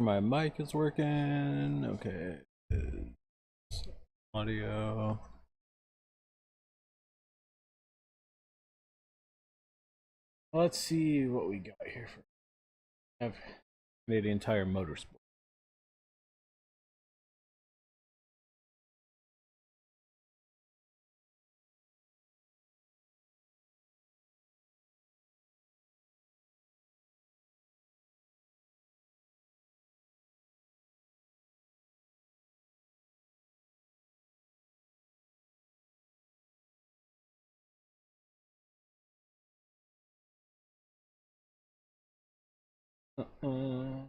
My mic is working. Okay. Audio. Let's see what we got here. I've made the entire motorsport. Uh-uh.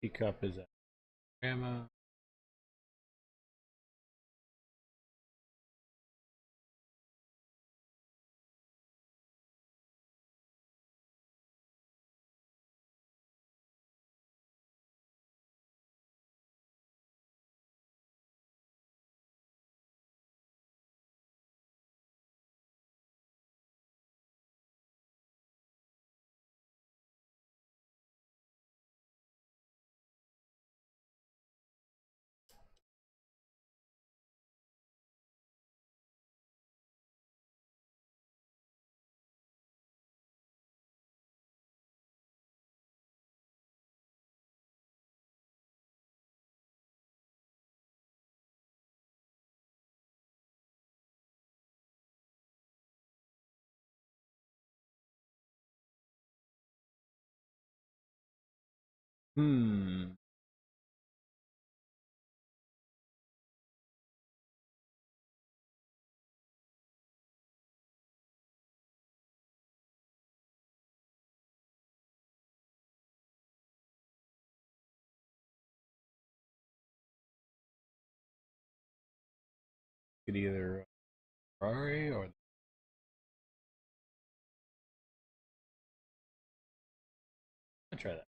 Teacup is at grandma. Hmm. Could either Ferrari or I'll try that.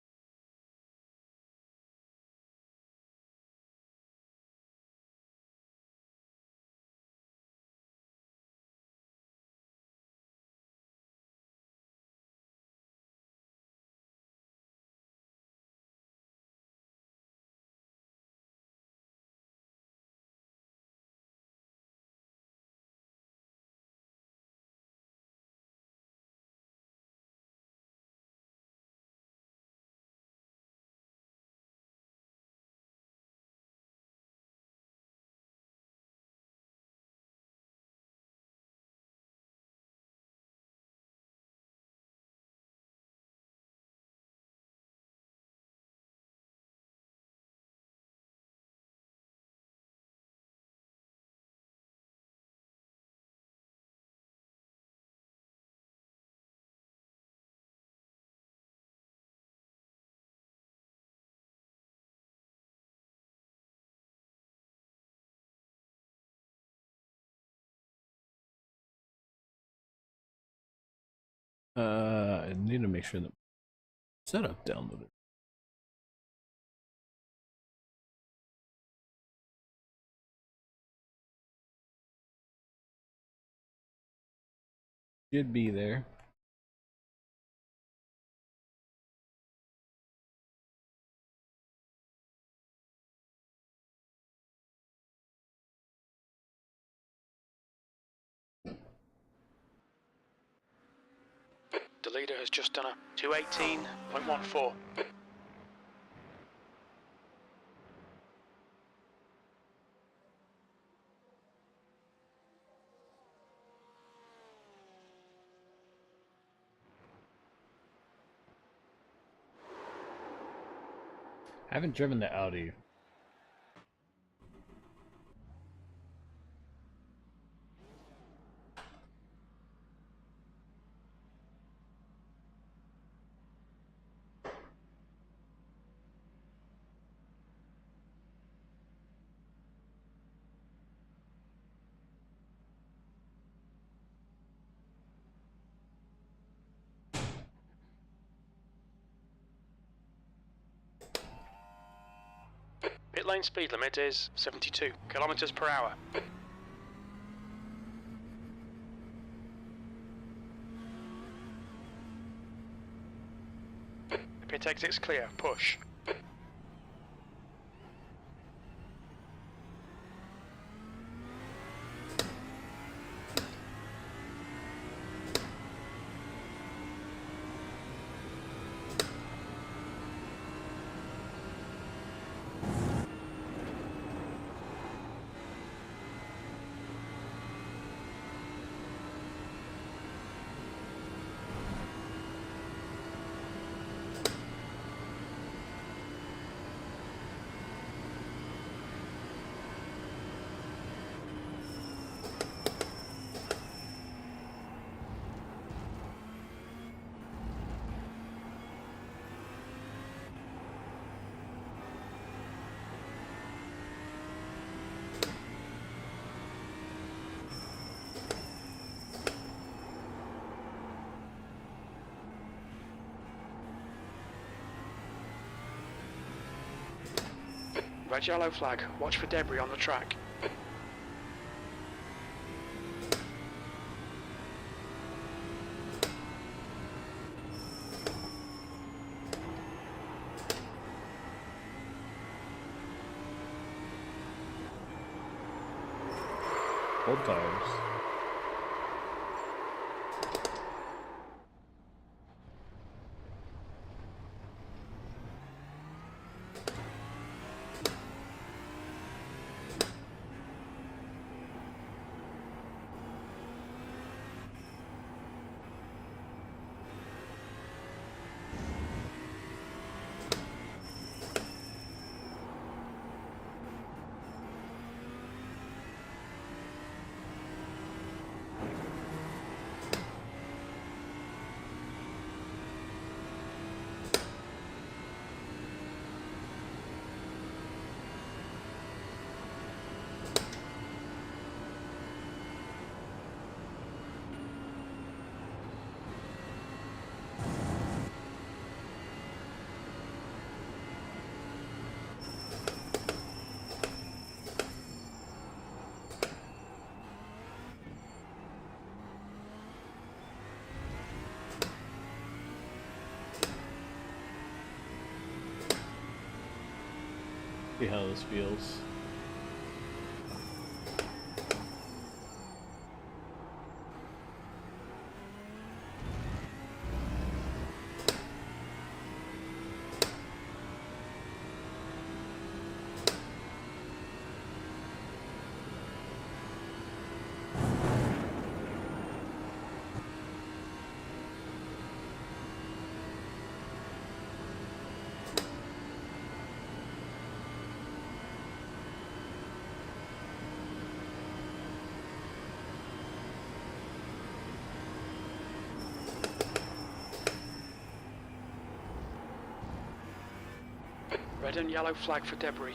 I need to make sure the setup downloaded. Should be there. The leader has just done a 218.14. I haven't driven the Audi. lane speed limit is 72 kilometers per hour. Pit exit's clear. Push. Red yellow flag. Watch for debris on the track. Old tires. See how this feels. Red and yellow flag for debris.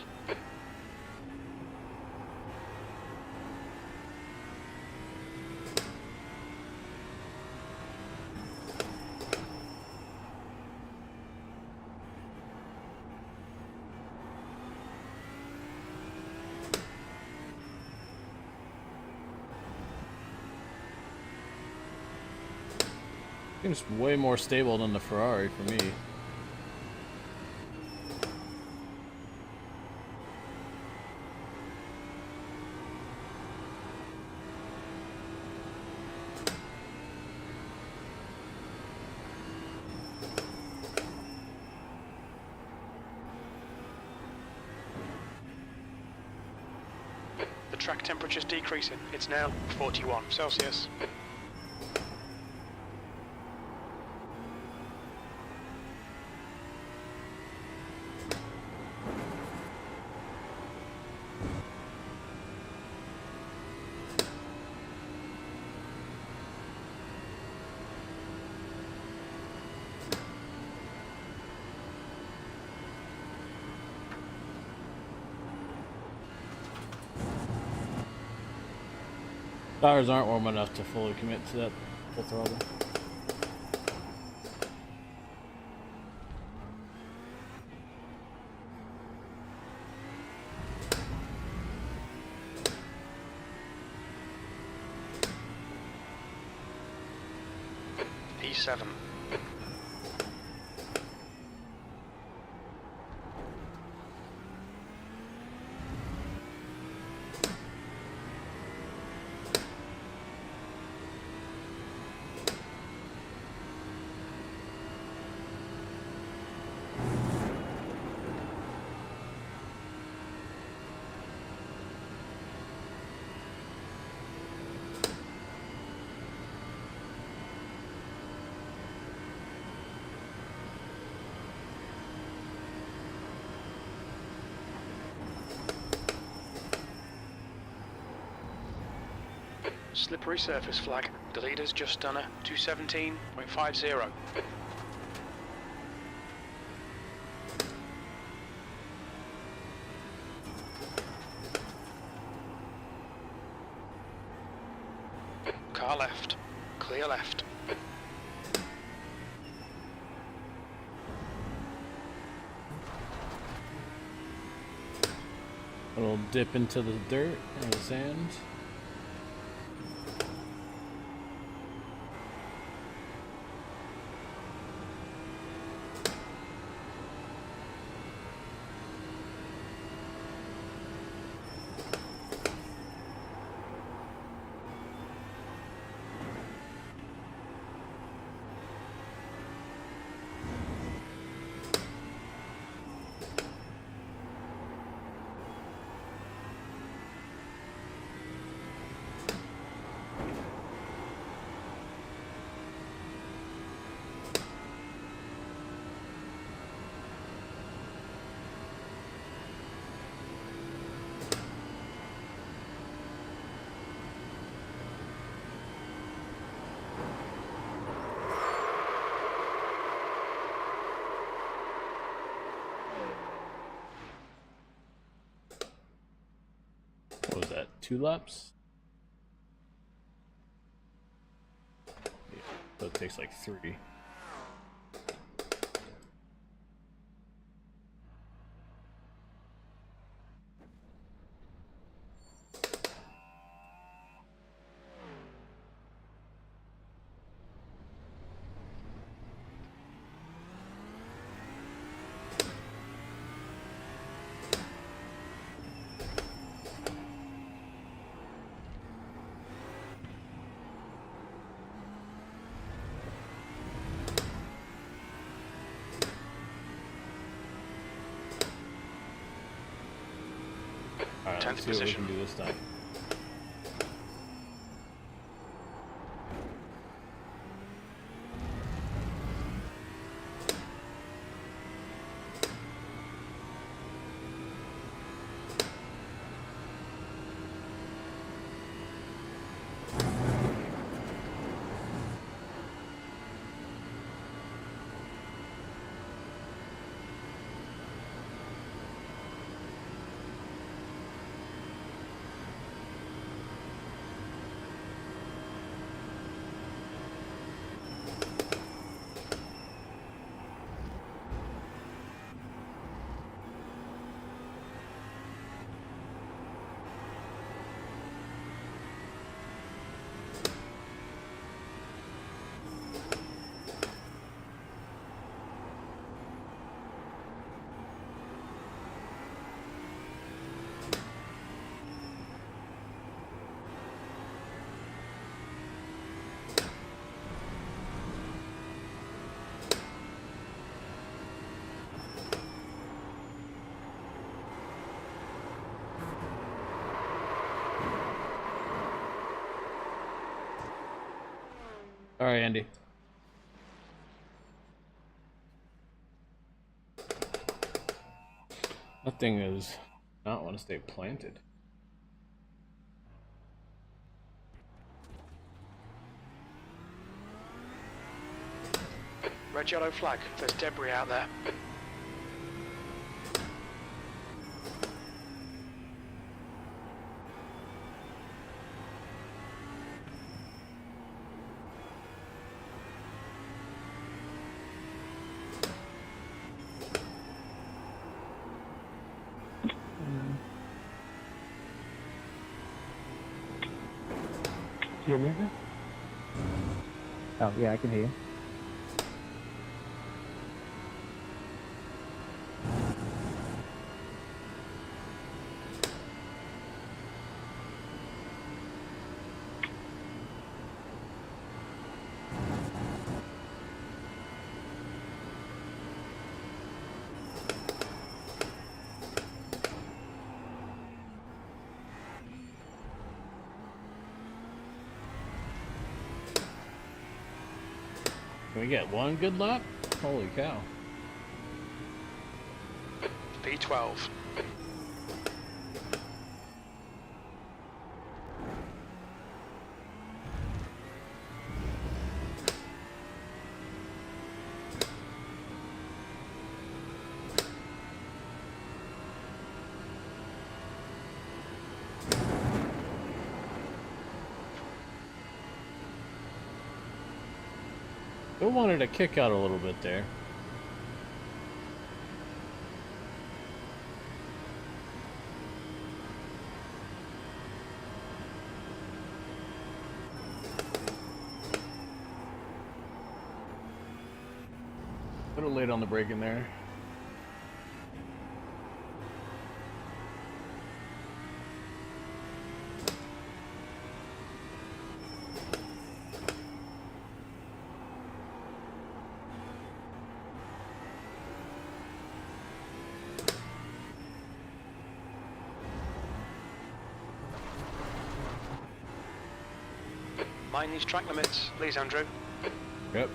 Seems way more stable than the Ferrari for me. The track temperature's decreasing. It's now 41 Celsius. Tires aren't warm enough to fully commit to that full throttle. E7. Slippery surface flag. The leader's just done a 217.50. Car left. Clear left. A little dip into the dirt and the sand. What was that? 2 laps? Yeah, so it takes like 3. Alright, let's see what we can do this time. All right, Andy. That thing is not want to stay planted. Red yellow flag. There's debris out there. You hear me? Oh, yeah, I can hear you. Can we get one good lap? Holy cow. P12. Still wanted to kick out a little bit there. A little late on the brake in there. Mind these track limits, please, Andrew. Yep.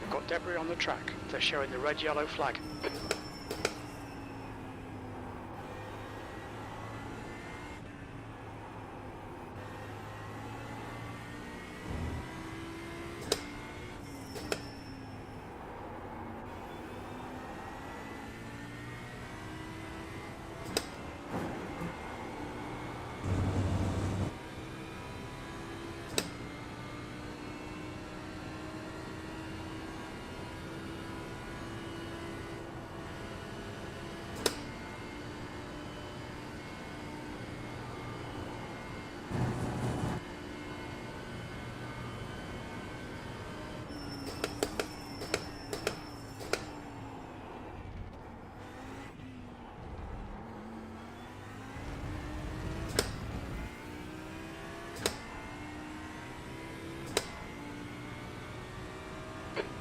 We've got debris on the track. They're showing the red-yellow flag.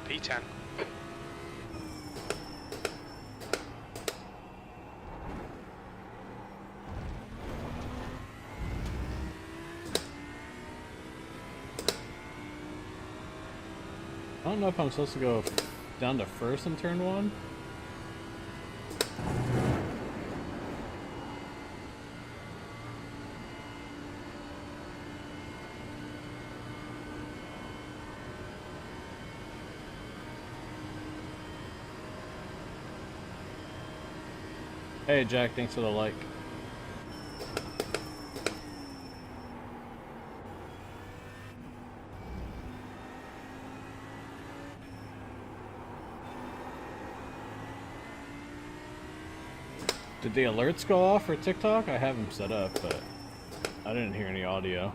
P10. I don't know if I'm supposed to go down to first in turn one. Hey Jack, thanks for the like. Did the alerts go off for TikTok? I have them set up, but I didn't hear any audio.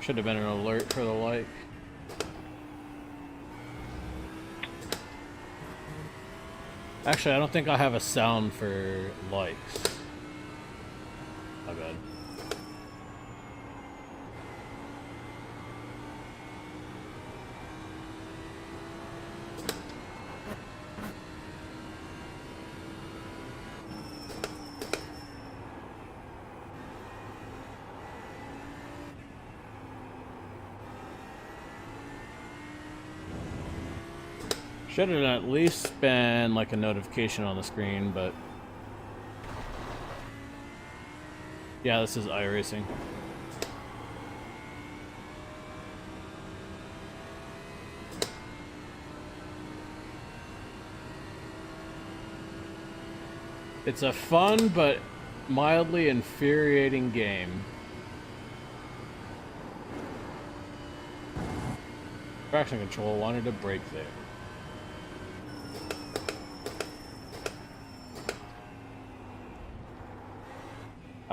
Should have been an alert for the like. Actually, I don't think I have a sound for likes. My bad. Should have at least been like a notification on the screen, but yeah, this is iRacing. It's a fun but mildly infuriating game. Traction control wanted to break there.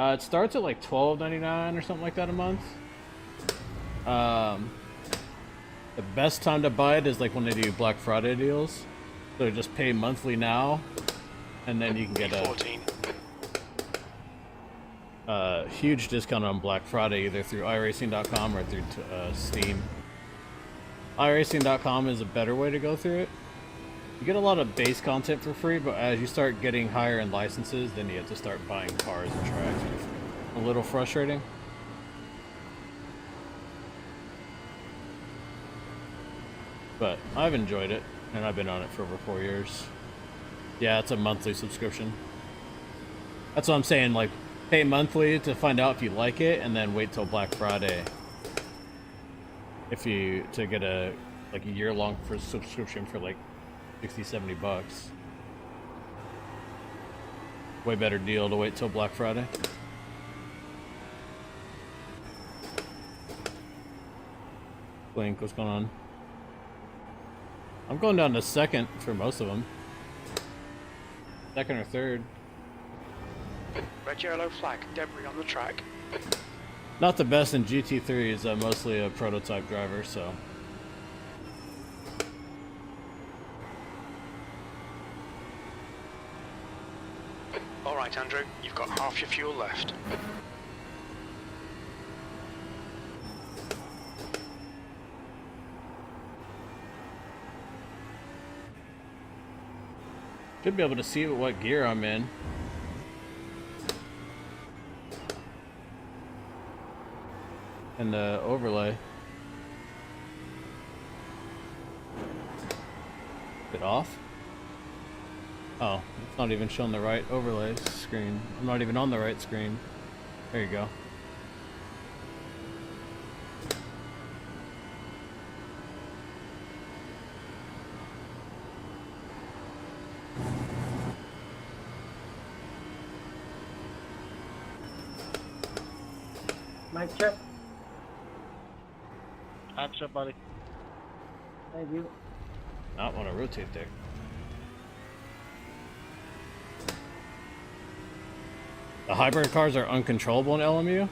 It starts at like $12.99 or something like that a month. The best time to buy it is like when they do Black Friday deals. So just pay monthly now, and then you can get a huge discount on Black Friday either through iRacing.com or through Steam. iRacing.com is a better way to go through it. You get a lot of base content for free, but as you start getting higher in licenses, then you have to start buying cars and tracks. It's a little frustrating. But I've enjoyed it, and I've been on it for over 4 years. Yeah, it's a monthly subscription. That's what I'm saying, like, pay monthly to find out if you like it, and then wait till Black Friday to get a year-long for subscription for like 60-70 bucks. Way better deal to wait till Black Friday. Blink, what's going on? I'm going down to second for most of them. Second or third. Red yellow flag, debris on the track. Not the best in GT3s, mostly a prototype driver, so. Alright, Andrew, you've got half your fuel left. Should be able to see what gear I'm in. And the overlay. Is it off? Oh, it's not even showing the right overlay screen. I'm not even on the right screen. There you go. Mic check. Gotcha, buddy. Thank you. Not want to rotate there. The hybrid cars are uncontrollable in LMU?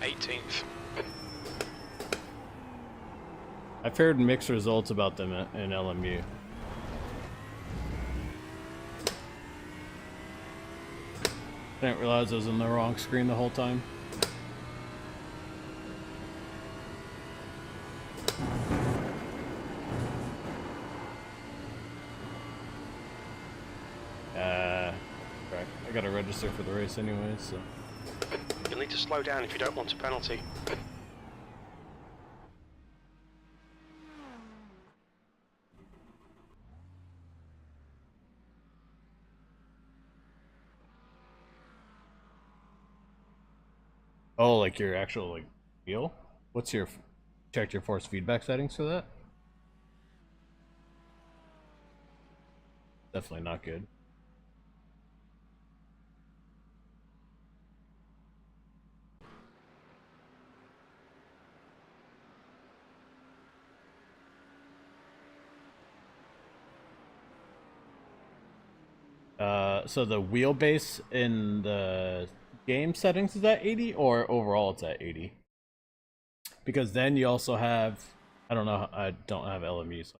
18th. I've heard mixed results about them in LMU. I didn't realize I was on the wrong screen the whole time. I gotta register for the race anyway, so. You'll need to slow down if you don't want a penalty. Oh, like your actual like wheel? What's your check your force feedback settings for that? Definitely not good. So the wheelbase in the game settings is at 80, or overall it's at 80? Because then you also have, I don't know, I don't have LMU. So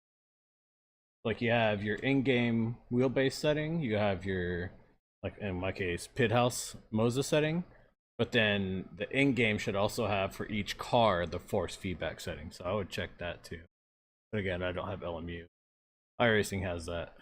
like you have your in-game wheelbase setting, you have your, like in my case, pit house Moses setting, but then the in-game should also have for each car the force feedback setting. So I would check that too. But again, I don't have LMU. iRacing has that.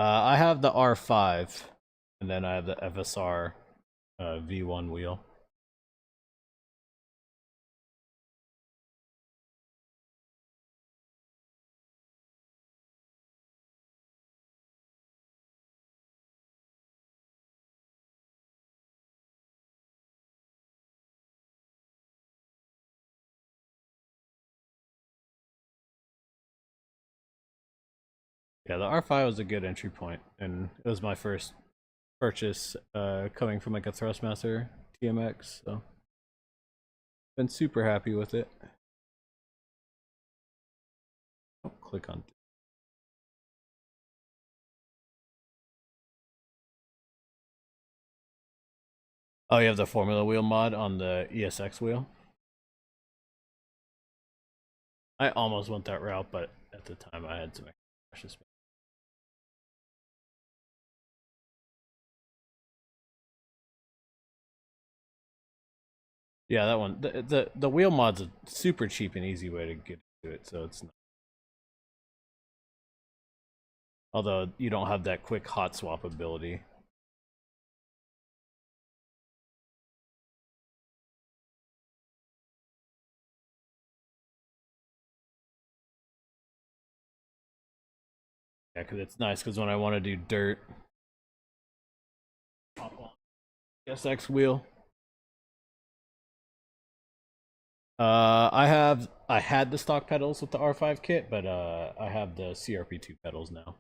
I have the R5, and then I have the FSR V1 wheel. Yeah, the R5 was a good entry point, and it was my first purchase coming from like a Thrustmaster TMX, so been super happy with it. Oh, click on. Oh, you have the Formula Wheel mod on the ESX wheel? I almost went that route, but at the time I had some precious. Yeah, that one. The wheel mod's a super cheap and easy way to get to it, so it's not. Although you don't have that quick hot swap ability. Yeah, because it's nice because when I want to do dirt, pop on SX wheel. I had the stock pedals with the R5 kit, but I have the CRP2 pedals now.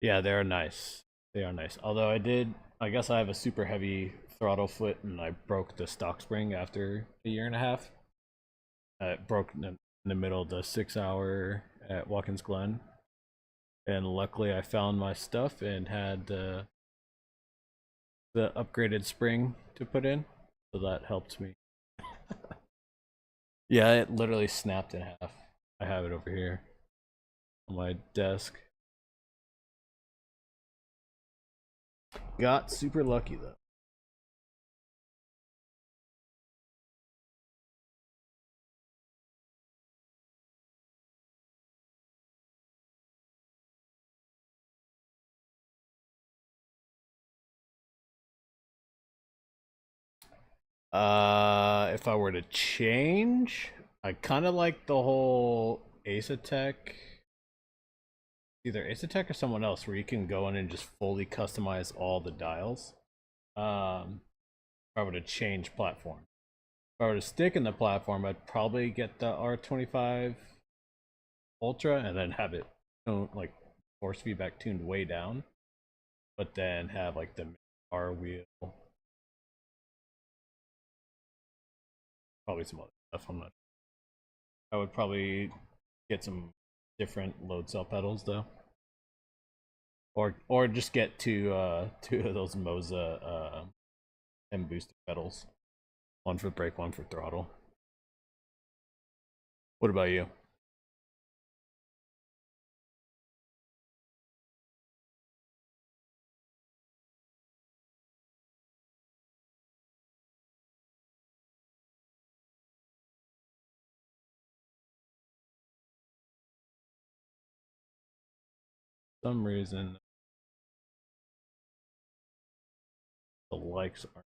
Yeah, they're nice. They are nice. Although I guess I have a super heavy throttle foot, and I broke the stock spring after a year and a half. It broke in the middle of the 6 hour at Watkins Glen, and luckily I found my stuff and had the upgraded spring to put in, so that helped me. Yeah, it literally snapped in half. I have it over here on my desk. Got super lucky though. If I were to change, I kind of like the whole Ace-Tech, either Ace-Tech or someone else, where you can go in and just fully customize all the dials. If I were to change platform, if I were to stick in the platform, I'd probably get the R25 Ultra and then have it like force feedback tuned way down, but then have like the R wheel, probably some other stuff. I'm not. I would probably get some different load cell pedals though, or just get two of those Moza M booster pedals, one for brake, one for throttle. What about you? For some reason the likes are.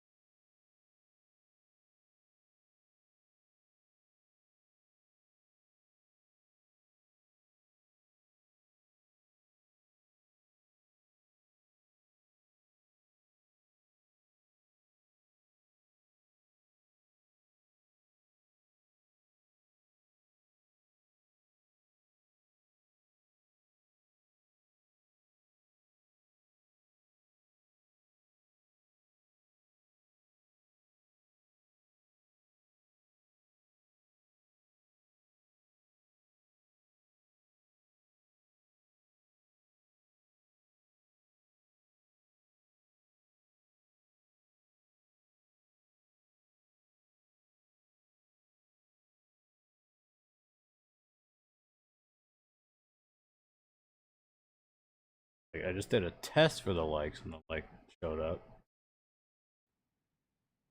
Like, I just did a test for the likes and the like showed up.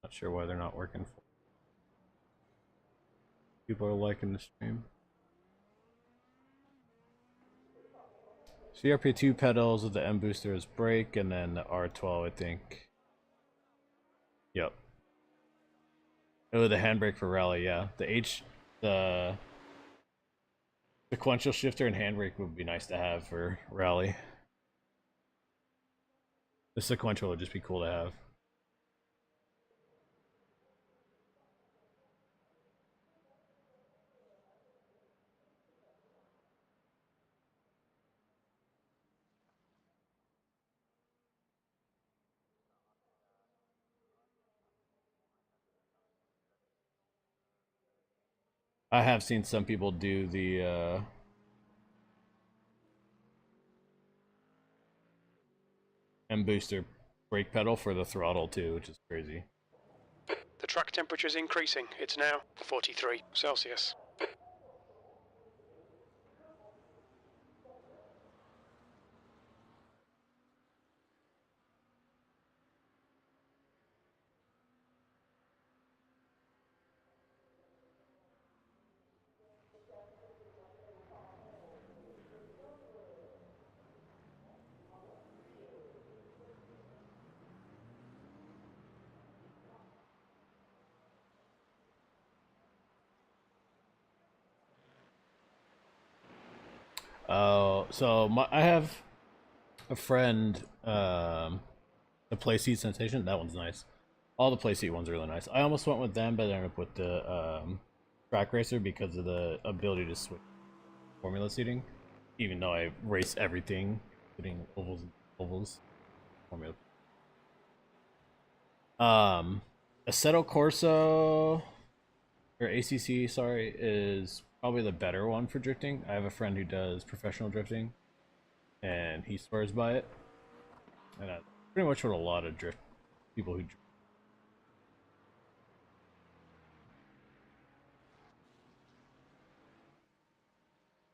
Not sure why they're not working. People are liking the stream. CRP2 pedals with the M booster is brake, and then the R12, I think. Yep. Oh, the handbrake for rally, yeah. The sequential shifter and handbrake would be nice to have for rally. The sequential would just be cool to have. I have seen some people do the M booster brake pedal for the throttle too, which is crazy. The track temperature is increasing. It's now 43 Celsius. Oh, so I have a friend the playseat sensation. That one's nice. All the playseat ones are really nice. I almost went with them, but I ended up with the track racer because of the ability to switch formula seating. Even though I race everything, including ovals, formula. Assetto Corso or ACC, sorry, is probably the better one for drifting. I have a friend who does professional drifting, and he swears by it. And that's pretty much what a lot of drift people who drift.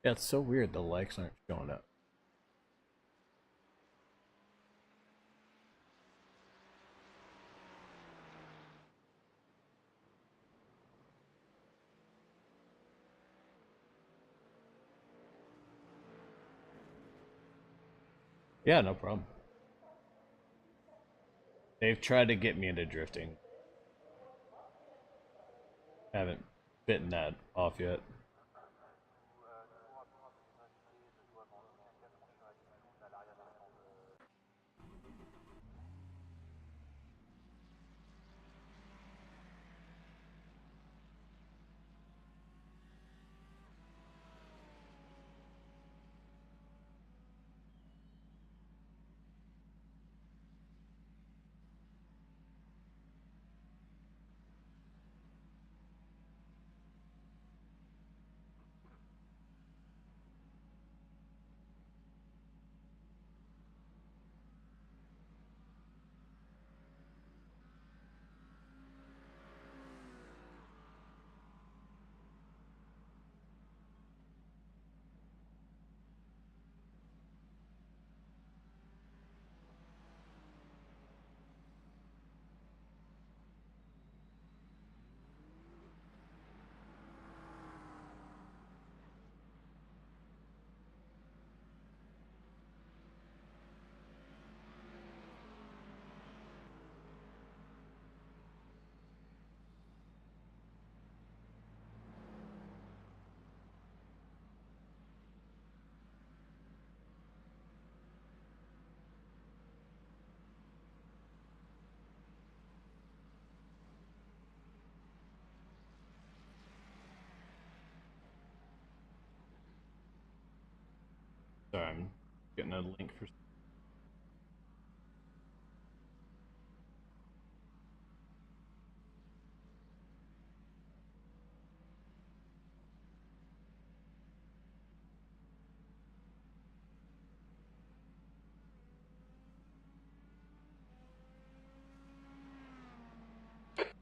Yeah, it's so weird the likes aren't showing up. Yeah, no problem. They've tried to get me into drifting. Haven't bitten that off yet. Sorry, I'm getting a link for.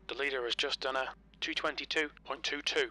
The leader has just done a 222.22.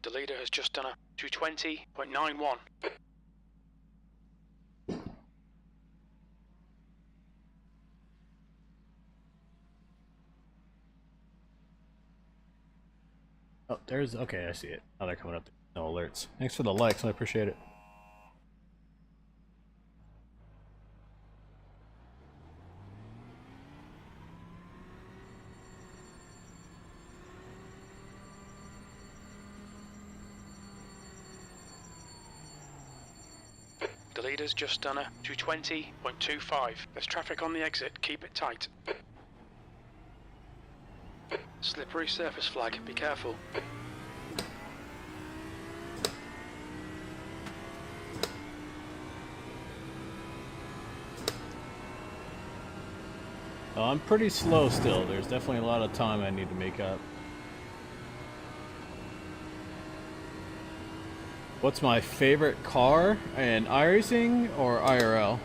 The leader has just done a 220.91. Oh, there's... Okay, I see it. Now they're coming up. No alerts. Thanks for the likes, I appreciate it. The leader's just done a 220.25. There's traffic on the exit. Keep it tight. Slippery surface flag. Be careful. Oh, I'm pretty slow still. There's definitely a lot of time I need to make up. What's my favorite car in iRacing or IRL?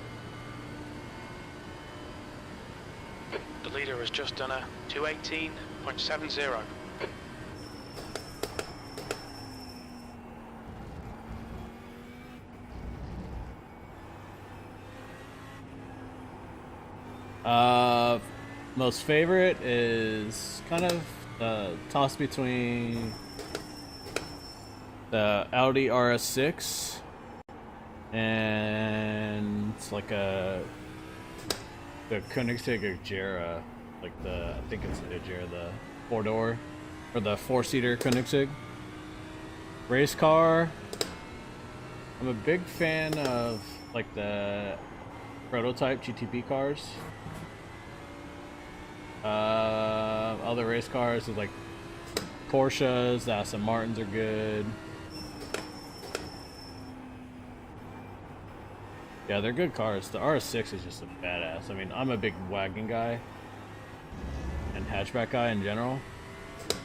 The leader has just done a 218.70. Most favorite is kind of toss between the Audi RS6 and it's like the Koenigsegg Agera, like I think it's the Agera, the 4-door or the 4-seater Koenigsegg race car. I'm a big fan of like the prototype GTP cars. Other race cars is like Porsches, the Aston Martins are good. Yeah, they're good cars. The RS6 is just a badass. I mean, I'm a big wagon guy and hatchback guy in general.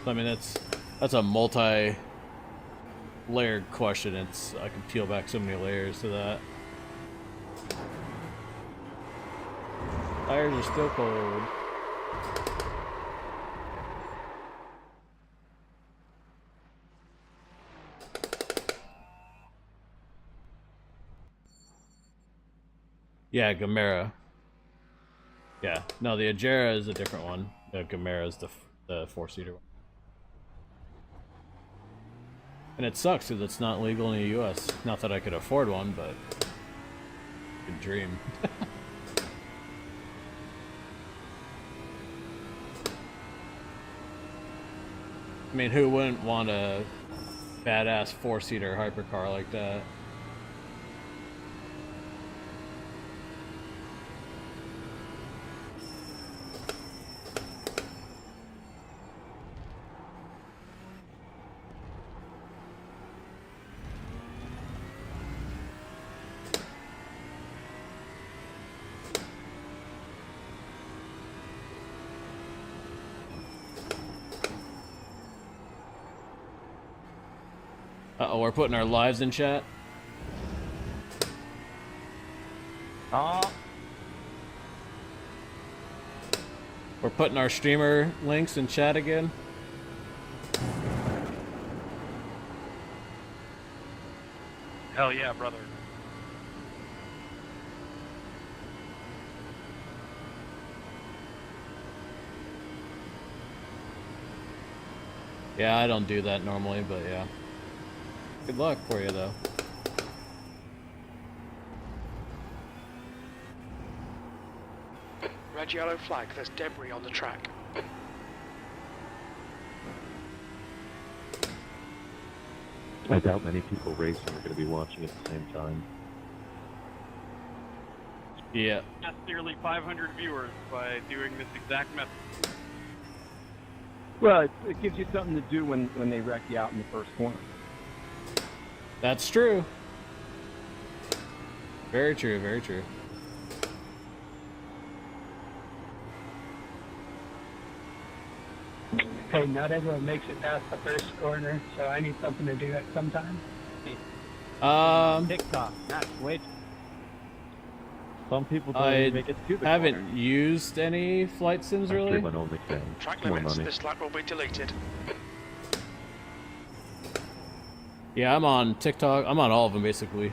So, I mean, that's a multi-layered question. I can peel back so many layers to that. Tires are still cold. Yeah, Gamera. Yeah, no, the Agera is a different one. The Gamera is the 4-seater one. And it sucks because it's not legal in the U.S. Not that I could afford one, but good dream. I mean, who wouldn't want a badass 4-seater hypercar like that? Uh-oh, we're putting our lives in chat. We're putting our streamer links in chat again. Hell yeah, brother. Yeah, I don't do that normally, but yeah. Good luck for you, though. Red yellow flag, there's debris on the track. I doubt many people racing are going to be watching at the same time. Yeah. That's nearly 500 viewers by doing this exact method. Well, it gives you something to do when they wreck you out in the first corner. That's true. Very true, very true. Hey, not everyone makes it past the first corner, so I need something to do at some time. TikTok, not Twitch. Some people don't I even make it to the haven't corner. used any flight sims I'm really. sure one only can. Track More limits, money. this lap will be deleted. Yeah, I'm on TikTok. I'm on all of them basically. You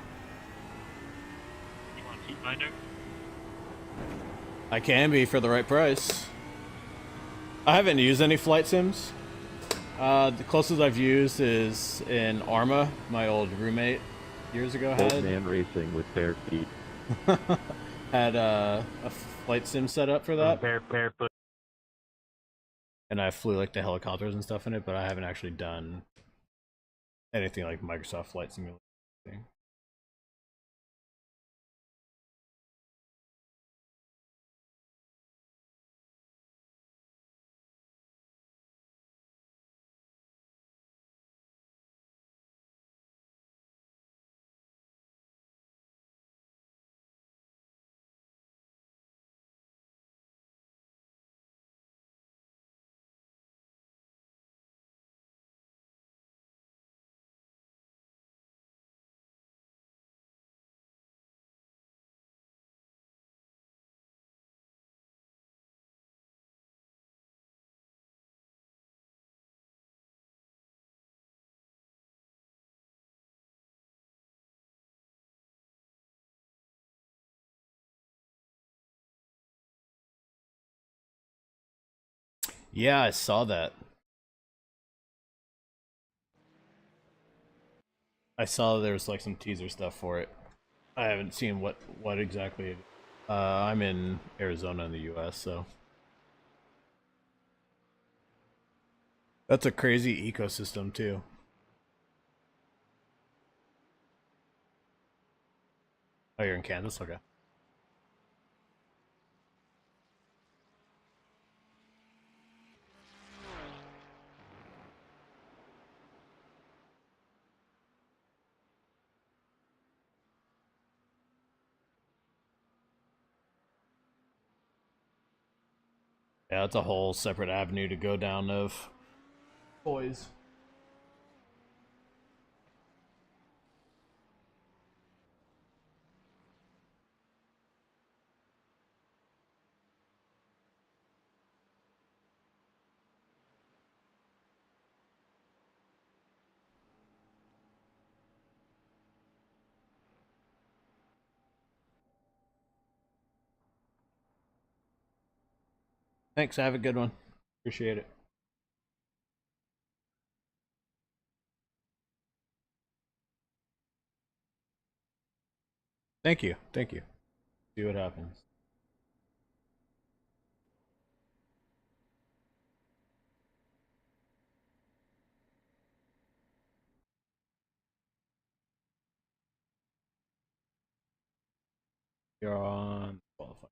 want Heat Minder? I can be for the right price. I haven't used any flight sims. The closest I've used is in Arma, my old roommate years ago Old had. man racing with bare feet. Had a flight sim set up for that. Barefoot. And I flew like the helicopters and stuff in it, but I haven't actually done anything like Microsoft Flight Simulator. Yeah, I saw that. I saw there was like some teaser stuff for it. I haven't seen what exactly it is. I'm in Arizona in the US, so that's a crazy ecosystem too. Oh, you're in Kansas? Okay. Yeah, that's a whole separate avenue to go down of toys. Thanks, have a good one. Appreciate it. Thank you. Thank you. See what happens. You're on qualify.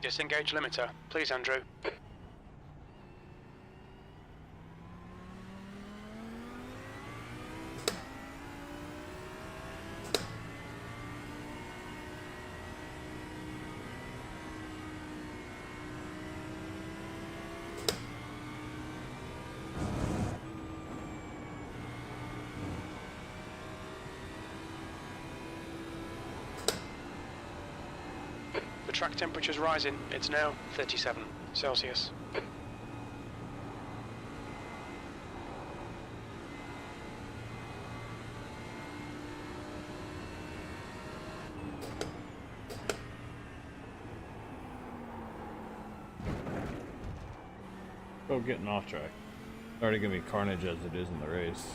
Disengage limiter. Please, Andrew. The track temperature's rising. It's now 37 Celsius. Oh, getting off track. It's already gonna be carnage as it is in the race.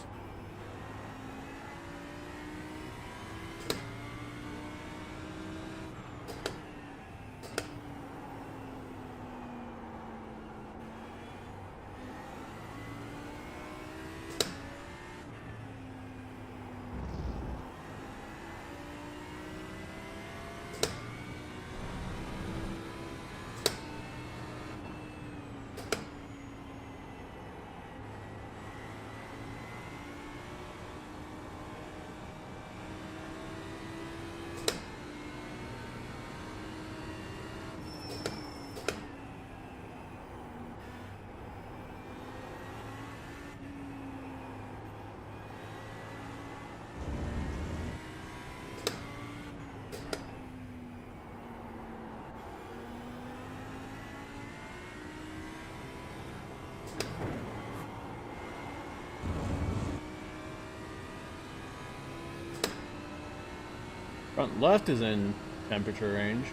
Front left is in temperature range.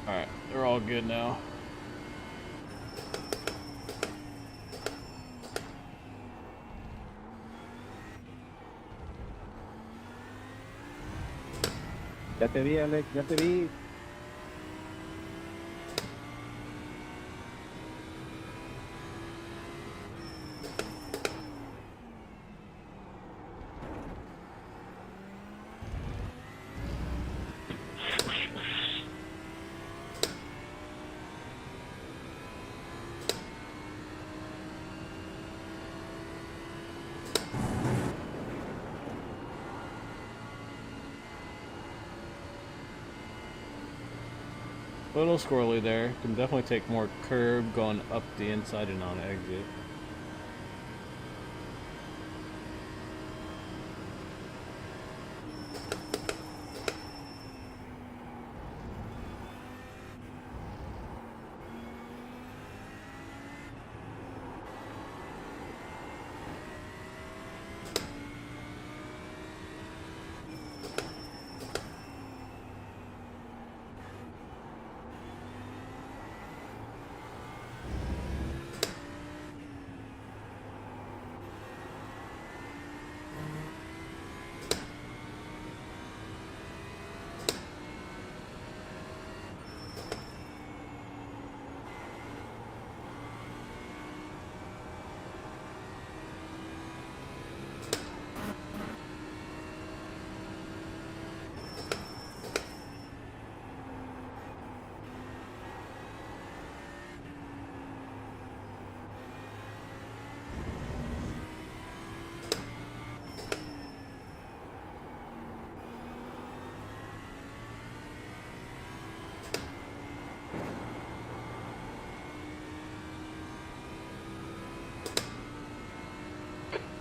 Alright, they're all good now. Ya te vi, Alex, ya te vi. A little squirrely there. Can definitely take more curb going up the inside and on exit.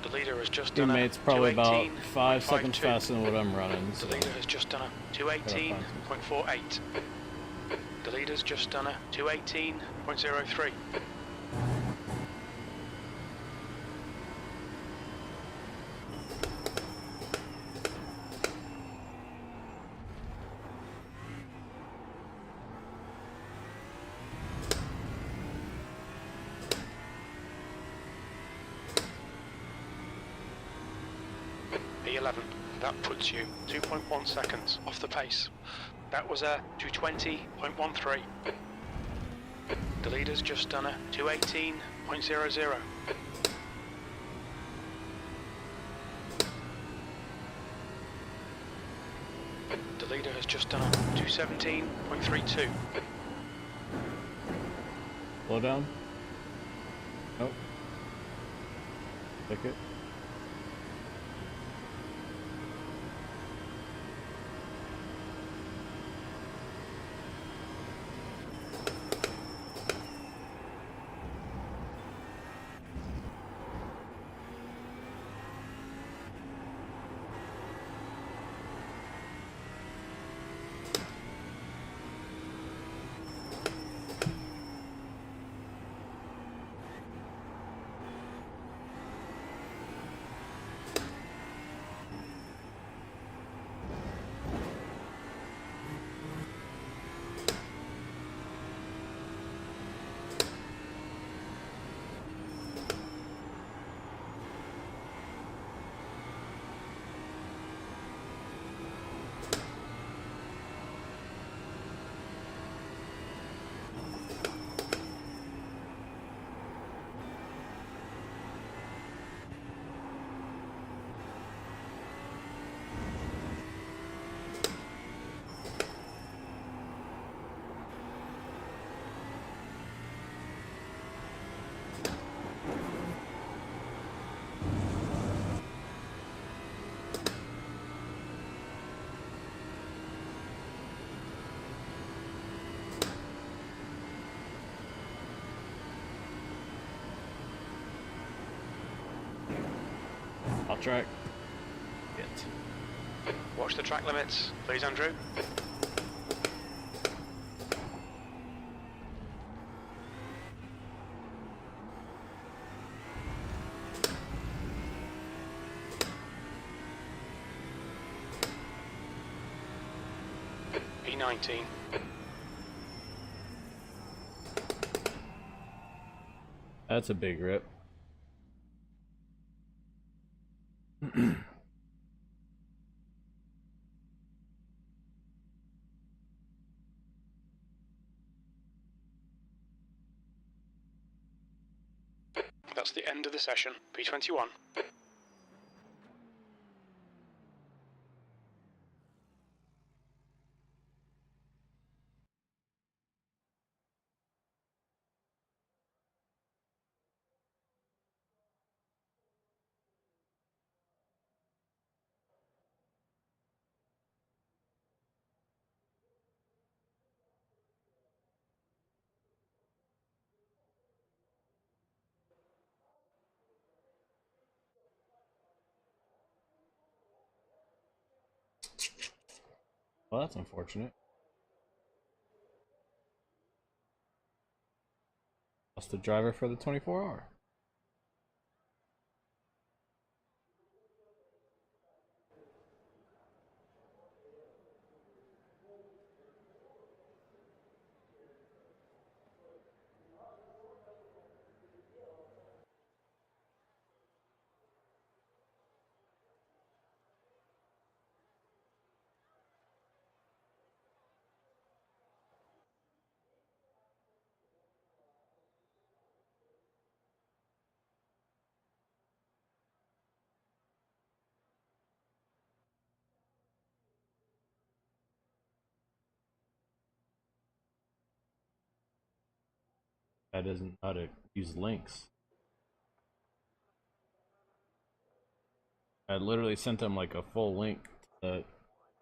The leader has just done a Teammate's probably about 218.52. 5 seconds faster than what I'm running. The leader has just done a 218.48. The leader's just done a 218.03. P11. That puts you 2.1 seconds off the pace. That was a 220.13. The leader's just done a 218.00. The leader has just done a 217.32. Slow down. Nope. Take it. Off track. Get. Watch the track limits, please, Andrew. 319. That's a big rip. That's the end of the session. P21. Well, that's unfortunate. Lost the driver for the 24-hour. That doesn't know how to use links. I literally sent him like a full link to the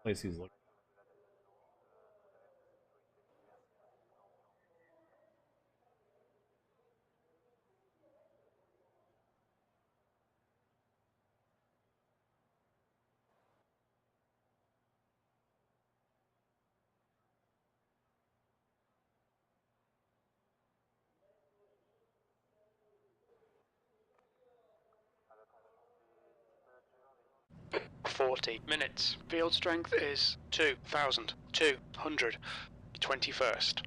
place he's looking. .40 minutes. Field strength is 2,200. 21st.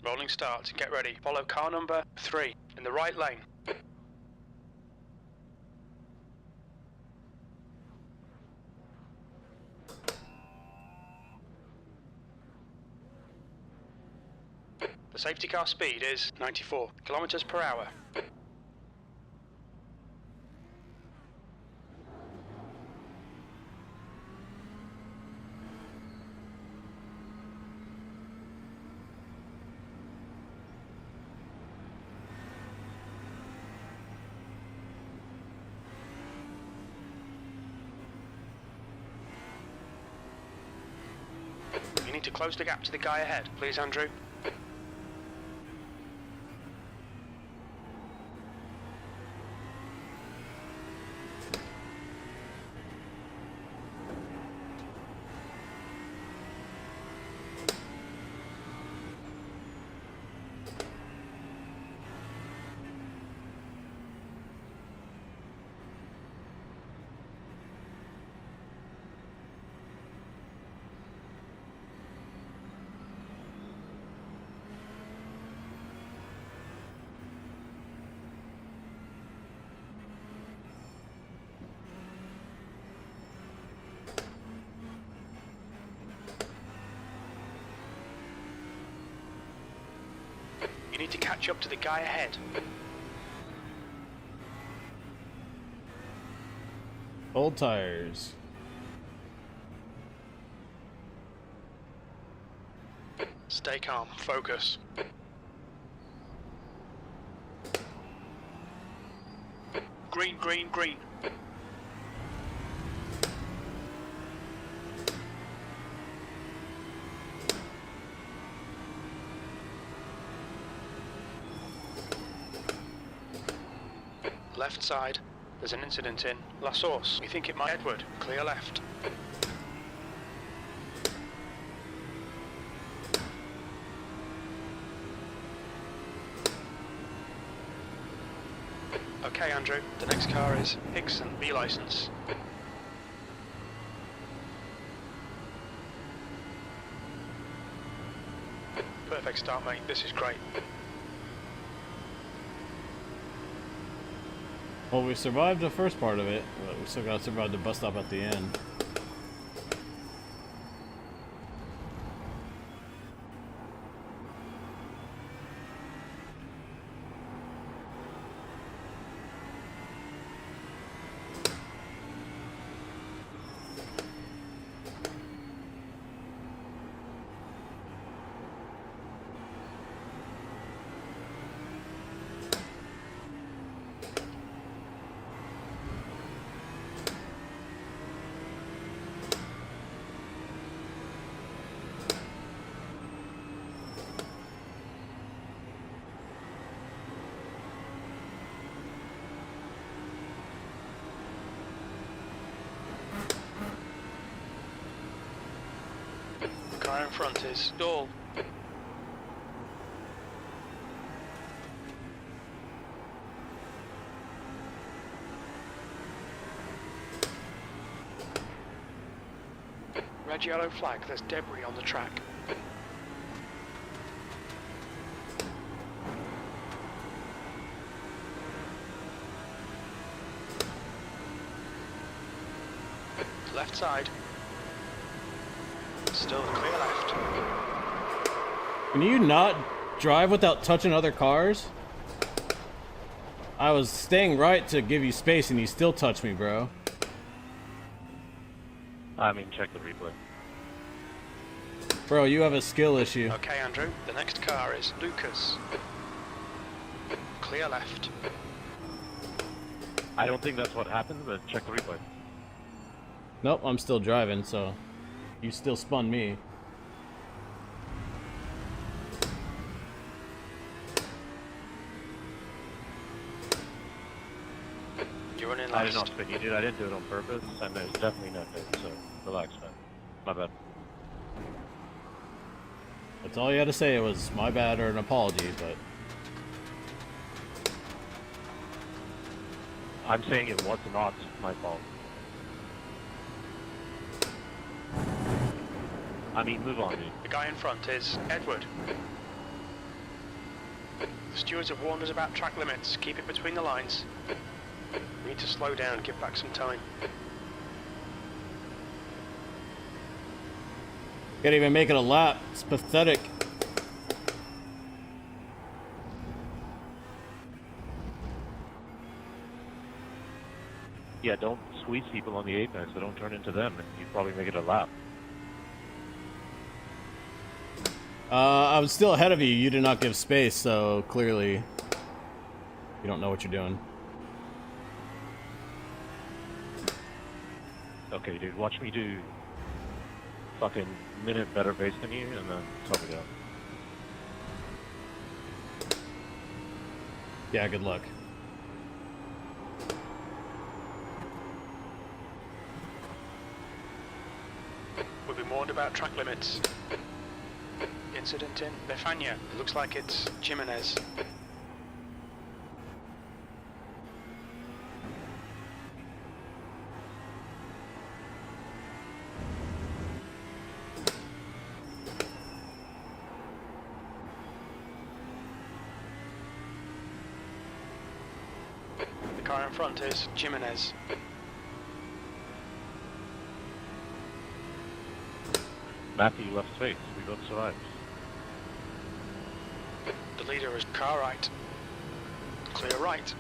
Rolling start. Get ready. Follow car number 3 in the right lane. The safety car speed is 94 kilometers per hour. You need to close the gap to the guy ahead, please, Andrew. You need to catch up to the guy ahead. Old tires. Stay calm. Focus. Green, green, green. Left side. There's an incident in La Source. We think it might Edward. Clear left. Okay, Andrew. The next car is Hickson, B license. Perfect start, mate. This is great. Well, we survived the first part of it, but we still gotta survive the bus stop at the end. The car in front is stall. Red yellow flag, there's debris on the track. Left side. Still clear left. Can you not drive without touching other cars? I was staying right to give you space and you still touched me, bro. I mean, check the replay. Bro, you have a skill issue. Okay, Andrew. The next car is Lucas. Clear left. I don't think that's what happened, but check the replay. Nope, I'm still driving, so you still spun me. You're running I last. did not spin you, dude. I didn't do it on purpose, and there's definitely nothing, so relax, man. My bad. That's all you had to say. It was my bad or an apology, but I'm saying it was not my fault. I mean, move on, dude. The guy in front is Edward. The stewards have warned us about track limits. Keep it between the lines. We need to slow down, give back some time. can't even make it a lap. It's pathetic. Yeah, don't squeeze people on the apex, so don't turn into them, and you probably make it a lap. I was still ahead of you. You did not give space, so clearly you don't know what you're doing. Okay, dude, watch me do fucking minute better pace than you, and then tell me down. Yeah, good luck. We've been warned about track limits. Incident in Befania. It looks like it's Jimenez. The car in front is Jimenez. Matthew left space. We both survived. The leader is car right. Clear right.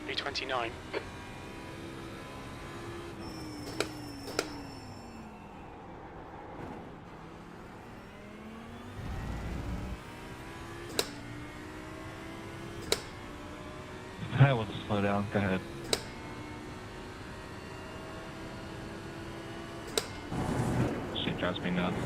B29. I will slow down. Go ahead. Shit drives me nuts.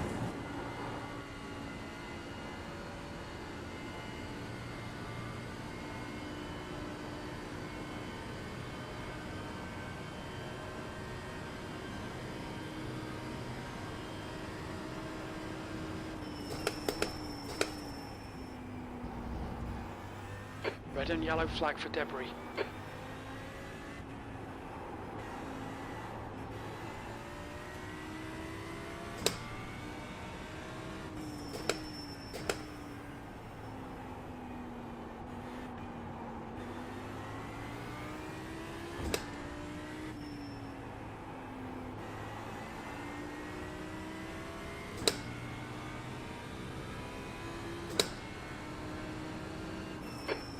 and yellow flag for debris.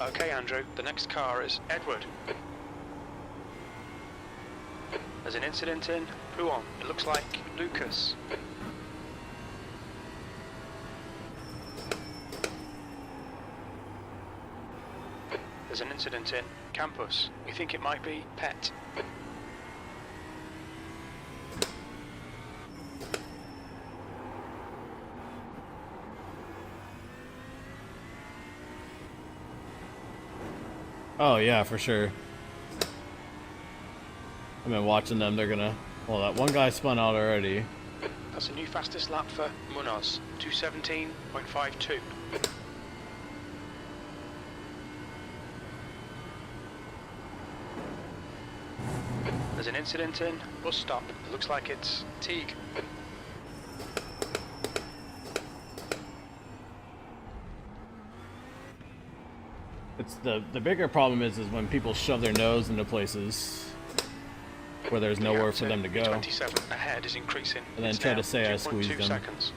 Okay, Andrew, the next car is Edward. There's an incident in Puon. It looks like Lucas. There's an incident in Campus. We think it might be Pet. Oh yeah, for sure. I've been watching them. They're gonna. Well, that one guy spun out already. That's a new fastest lap for Munoz, 2:17.52. There's an incident in bus stop. It looks like it's Teague. It's the bigger problem is when people shove their nose into places where there's nowhere for them to go. B27 ahead is increasing. And then It's try now to say I 2.2 squeezed them. seconds.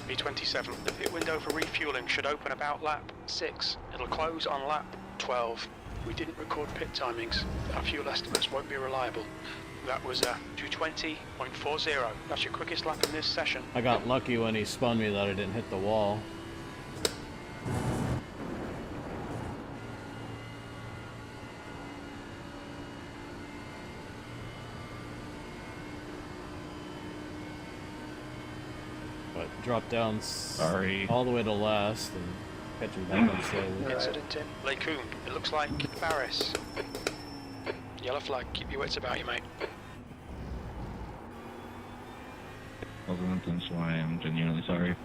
B27. The pit window for refueling should open about lap 6. It'll close on lap 12. We didn't record pit timings. Our fuel estimates won't be reliable. That was 220.40. That's your quickest lap in this session. I got lucky when he spun me that I didn't hit the wall. But drop down Sorry. all the way to last and catch him back on slowly. Incident in Lacoon. It looks like Barris. Yellow flag. Keep your wits about you, mate. Wasn't why I'm genuinely sorry.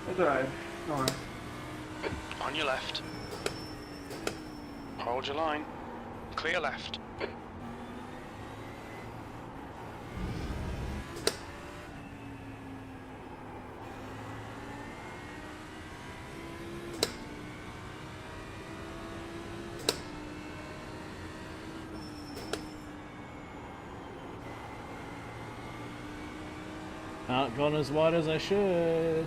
That's alright. No worries. On your left. Hold your line. Clear left. Not going as wide as I should.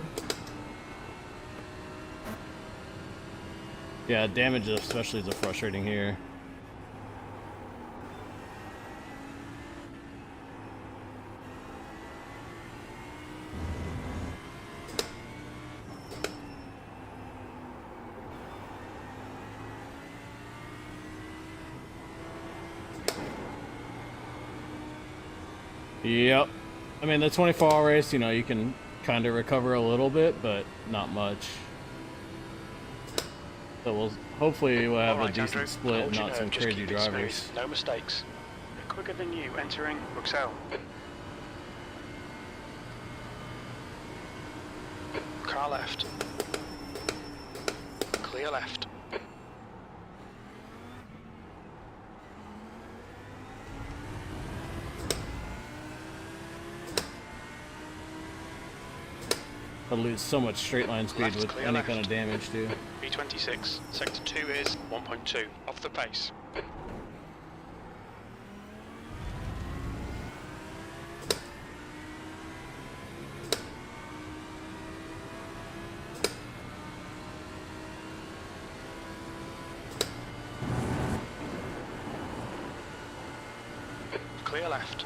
Yeah, damage especially is frustrating here. Yep. I mean, the 24-hour race, you know, you can kind of recover a little bit, but not much. So hopefully we'll have a Alright, decent Andrew, split hold and your not some nerve, just crazy keep it drivers. smooth, no mistakes. They're quicker than you entering Bruxelles. Car left. Clear left. I'll lose so much straight line speed Left's with clear, any left. kind of damage too. B26, sector 2 is 1.2, off the pace. Clear left.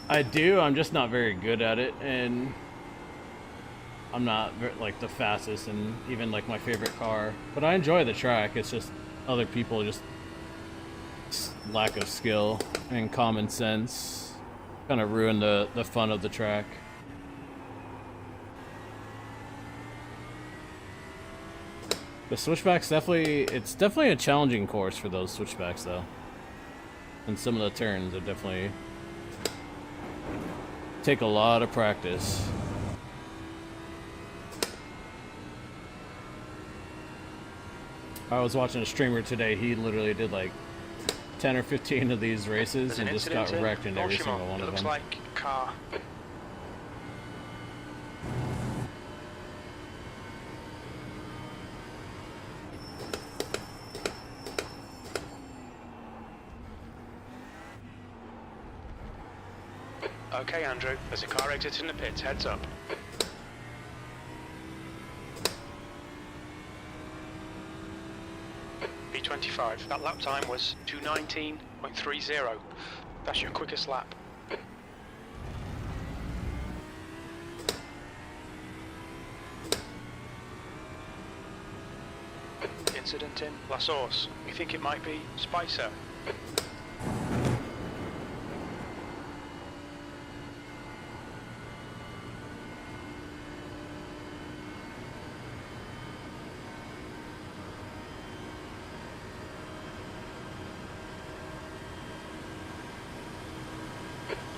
I do. I'm just not very good at it, and I'm not like the fastest, and even like my favorite car. But I enjoy the track. It's just other people just lack of skill and common sense kind of ruin the fun of the track. The switchbacks it's definitely a challenging course for those switchbacks though. And some of the turns are definitely take a lot of practice. I was watching a streamer today, he literally did like 10 or 15 of these races and just got wrecked in every single one of them. Looks like car. Okay, Andrew, there's a car exiting the pits, heads up. B25, that lap time was 2:19.30. That's your quickest lap. Incident in La Source. We think it might be Spicer.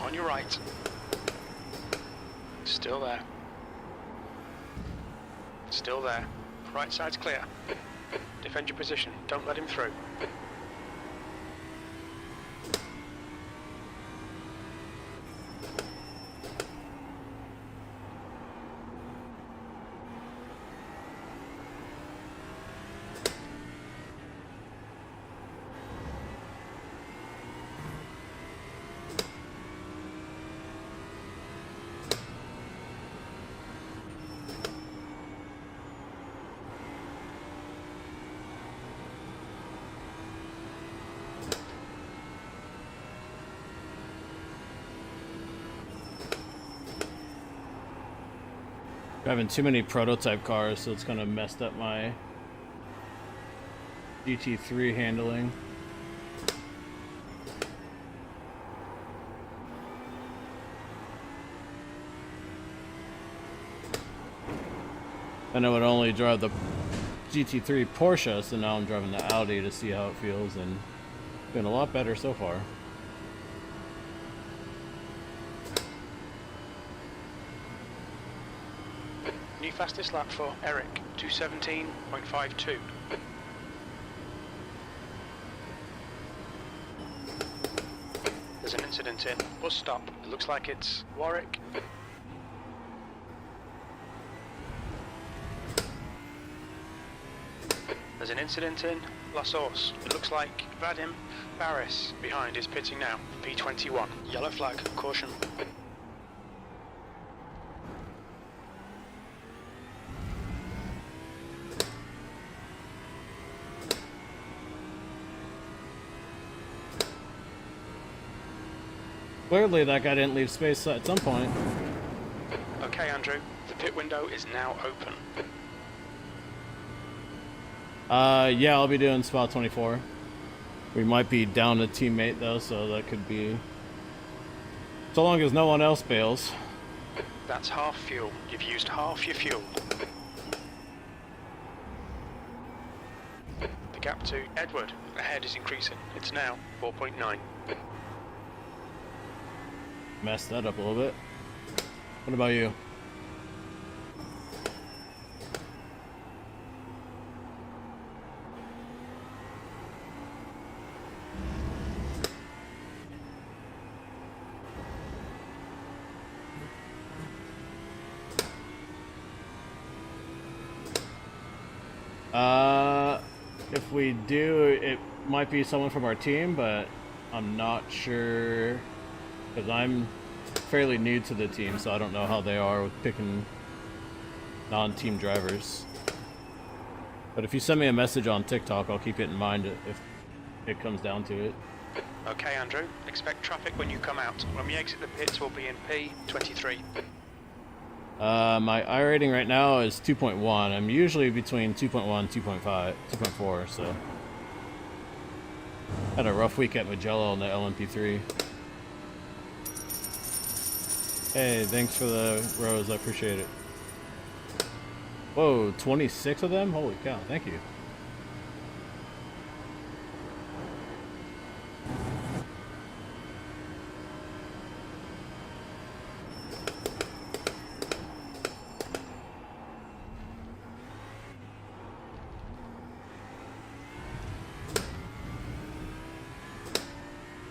On your right. Still there. Still there. Right side's clear. Defend your position. Don't let him through. Driving too many prototype cars, so it's kind of messed up my GT3 handling. And I would only drive the GT3 Porsche, so now I'm driving the Audi to see how it feels, and been a lot better so far. New fastest lap for Eric, 2:17.52. There's an incident in bus stop. It looks like it's Warwick. There's an incident in La Source. It looks like Vadim Barris behind is pitting now. P21. Yellow flag. Caution. Clearly that guy didn't leave space at some point. Okay, Andrew. The pit window is now open. Yeah, I'll be doing spot 24. We might be down a teammate though, so that could be... So long as no one else bails. That's half fuel. You've used half your fuel. The gap to Edward ahead is increasing. It's now 4.9. Messed that up a little bit. What about you? If we do, it might be someone from our team, but I'm not sure, because I'm fairly new to the team, so I don't know how they are with picking non-team drivers. But if you send me a message on TikTok, I'll keep it in mind if it comes down to it. Okay, Andrew. Expect traffic when you come out. When we exit the pits, we'll be in P23. My I rating right now is 2.1. I'm usually between 2.1, 2.5, 2.4, so. Had a rough week at Magello on the LMP3. Hey, thanks for the rose, I appreciate it. Whoa, 26 of them? Holy cow, thank you.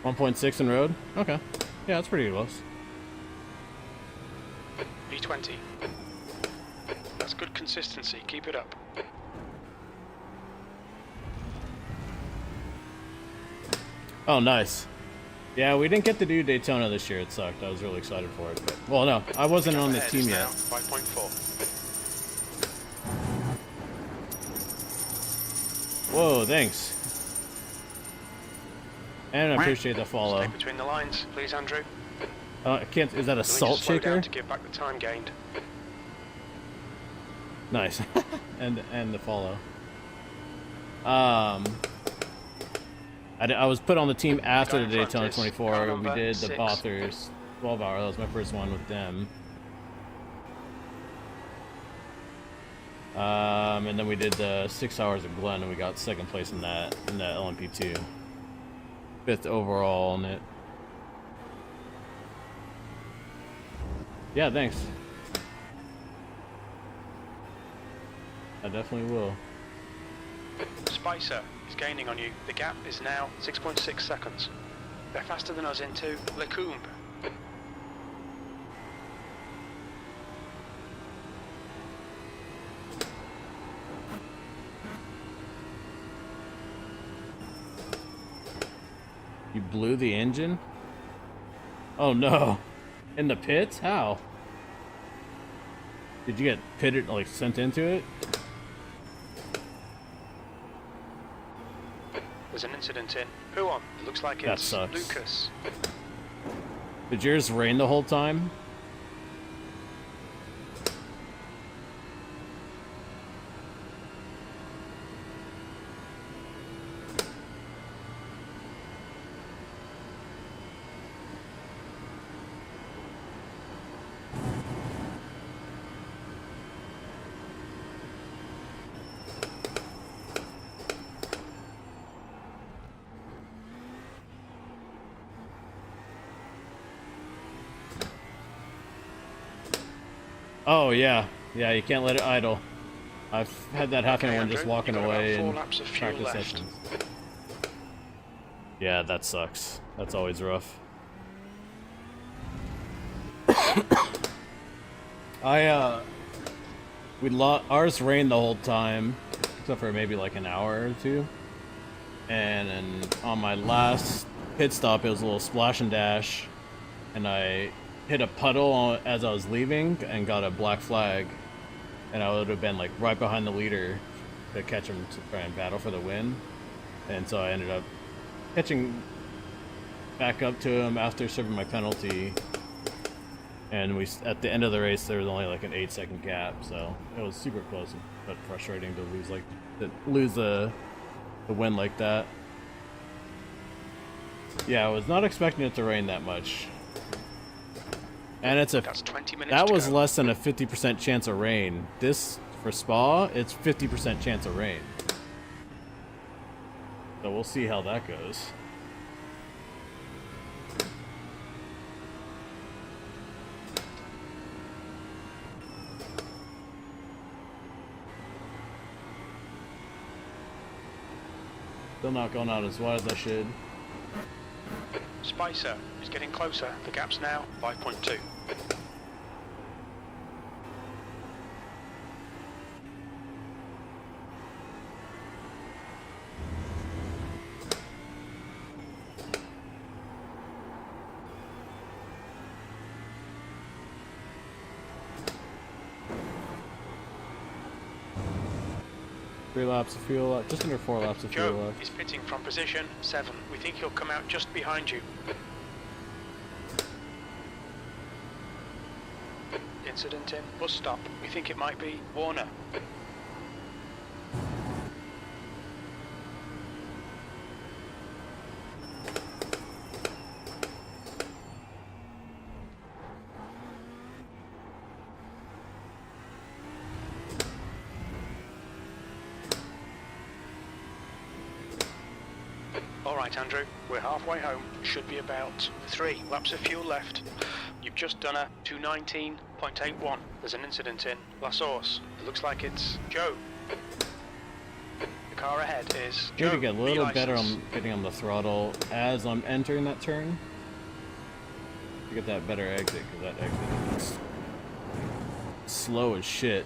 .6 in road? Okay. Yeah, that's pretty close. P20. That's good consistency. Keep it up. Oh, nice. Yeah, we didn't get to do Daytona this year. It sucked. I was really excited for it. But, well, no, I wasn't on the Ahead team is yet. now 5.4. Whoa, thanks. And I appreciate the follow. Stay between the lines, please, Andrew. I can't. Is that a You'll need to salt slow shaker? down to give back the time gained. Nice. and the follow. I was put on the team after the Guy in front Daytona is 24. car We number did the 6. Bothers 12 hour. That was my first one with them. And then we did the 6 hours of Glen, and we got second place in that LMP2. 5th overall on it. Yeah, thanks. I definitely will. Spicer is gaining on you. The gap is now 6.6 seconds. They're faster than us into Lecumbe. You blew the engine? Oh no. In the pits? How? Did you get pitted, like, sent into it? There's an incident in Huon. It looks like That it's sucks. Lucas. Did yours rain the whole time? Oh yeah, yeah. You can't let it idle. I've had that happen Okay, when just Andrew, walking you've got away about 4 in laps of fuel practice left. sessions. Yeah, that sucks. That's always rough. Ours rained the whole time, except for maybe like an hour or two. And then on my last pit stop, it was a little splash and dash, and I hit a puddle as I was leaving and got a black flag, and I would have been like right behind the leader to catch him to try and battle for the win. And so I ended up catching back up to him after serving my penalty, and at the end of the race there was only like an 8-second gap, so it was super close but frustrating to lose the win like that. Yeah, I was not expecting it to rain that much. And That's 20 minutes that to was go. less than a 50% chance of rain. This, for Spa, it's 50% chance of rain. So we'll see how that goes. Still not going out as wide as I should. Spicer is getting closer. The gap's now 5.2. 3 laps of fuel left. Just under 4 laps of fuel Joe left. is pitting from position 7. We think he'll come out just behind you. Incident in bus stop. We think it might be Warner. Alright Andrew, we're halfway home. Should be about 3 laps of fuel left. You've just done a 219.81. There's an incident in La Source. It looks like it's Joe. The car ahead is Need Joe. to get a little better B-license. on getting on the throttle as I'm entering that turn. To get that better exit, because that exit is slow as shit.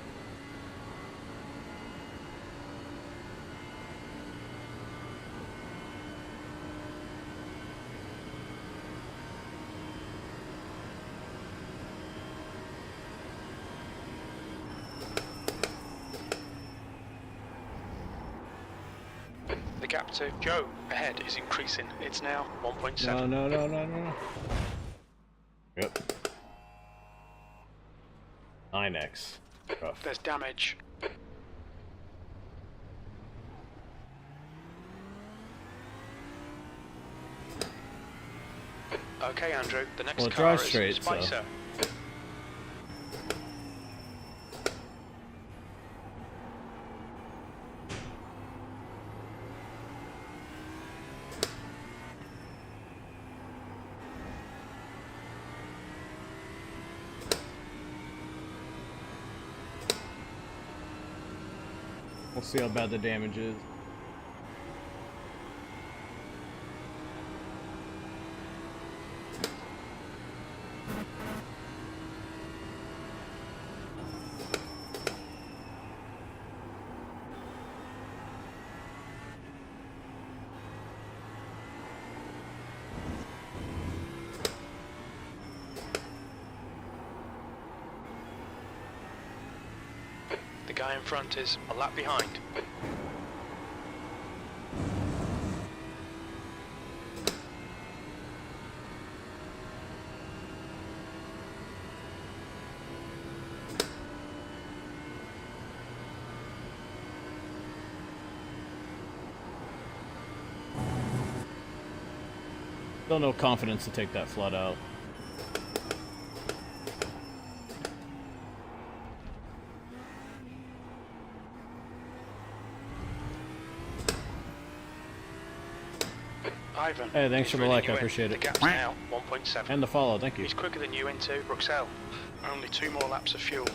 The gap to Joe ahead is increasing. It's now 1.7. No. Yep. 9x. Rough. There's damage. Okay, Andrew. The next Well, it car drives is straight, so- Spicer. We'll see how bad the damage is. The guy in front is a lap behind. Still no confidence to take that flood out. Ivan. Hey, thanks is for the running like, you I in. appreciate The it. gap's now 1.7. And the follow, thank you. He's quicker than you into Bruxelles. Only 2 more laps of fuel.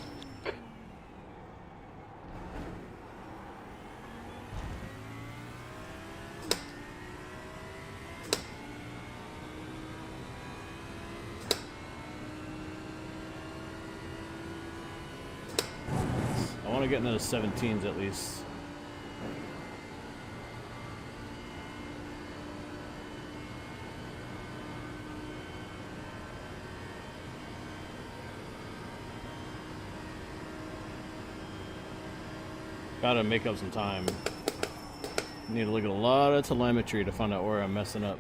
I want to get into the 17s at least. Gotta make up some time. Need to look at a lot of telemetry to find out where I'm messing up.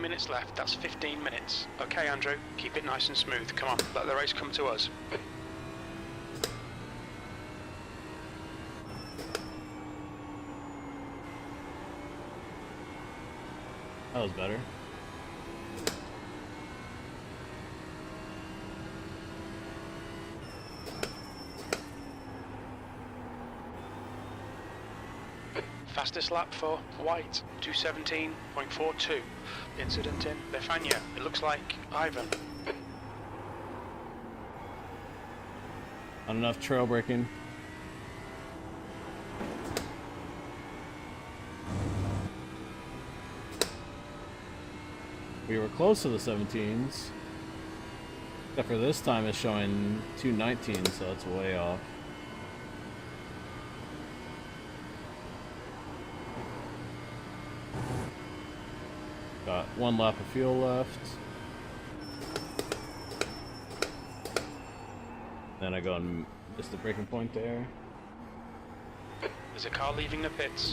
Minutes left. That's 15 minutes. Okay, Andrew, keep it nice and smooth. Come on, let the race come to us. That was better. Fastest lap for White, 217.42. Incident in Lefania. It looks like Ivan. Not enough trail braking. We were close to the 17s. Except for this time it's showing 219, so that's way off. Got 1 lap of fuel left. Then I go and miss the braking point there. There's a car leaving the pits.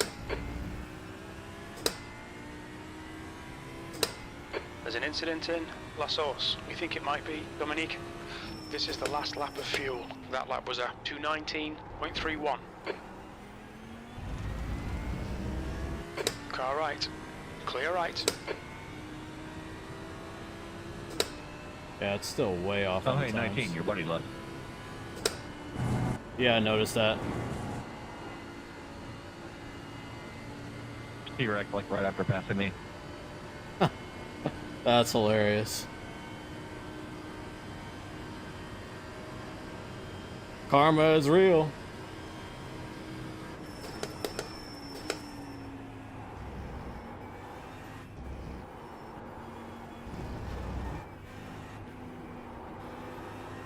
There's an incident in La Source. We think it might be Dominique. This is the last lap of fuel. That lap was a 219.31. Car right. Clear right. Yeah, it's still way off. Oh, on hey, times. 19, your buddy left. Yeah, I noticed that. He wrecked like right after passing me. That's hilarious. Karma is real.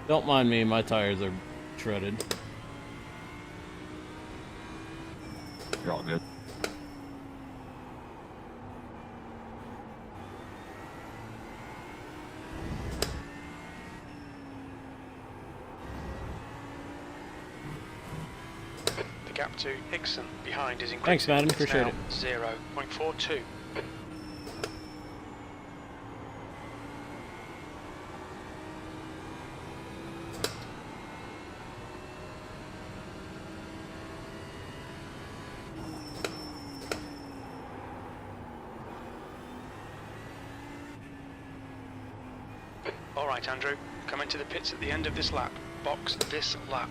Don't mind me, my tires are shredded. You're all good. The gap to Hickson behind is increasing. Thanks, madam. It's Appreciate now it. 0.42. All right, Andrew. Come into the pits at the end of this lap. Box this lap.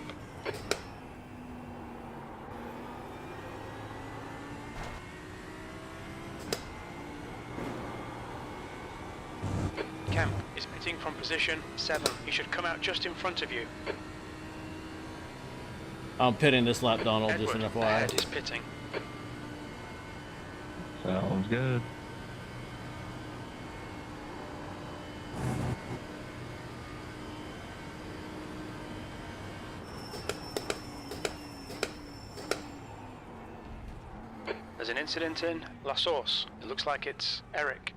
Kemp is pitting from position 7. He should come out just in front of you. I'm pitting this lap, Donald, just Edward an FYI. ahead is pitting. Sounds good. There's an incident in La Source. It looks like it's Eric.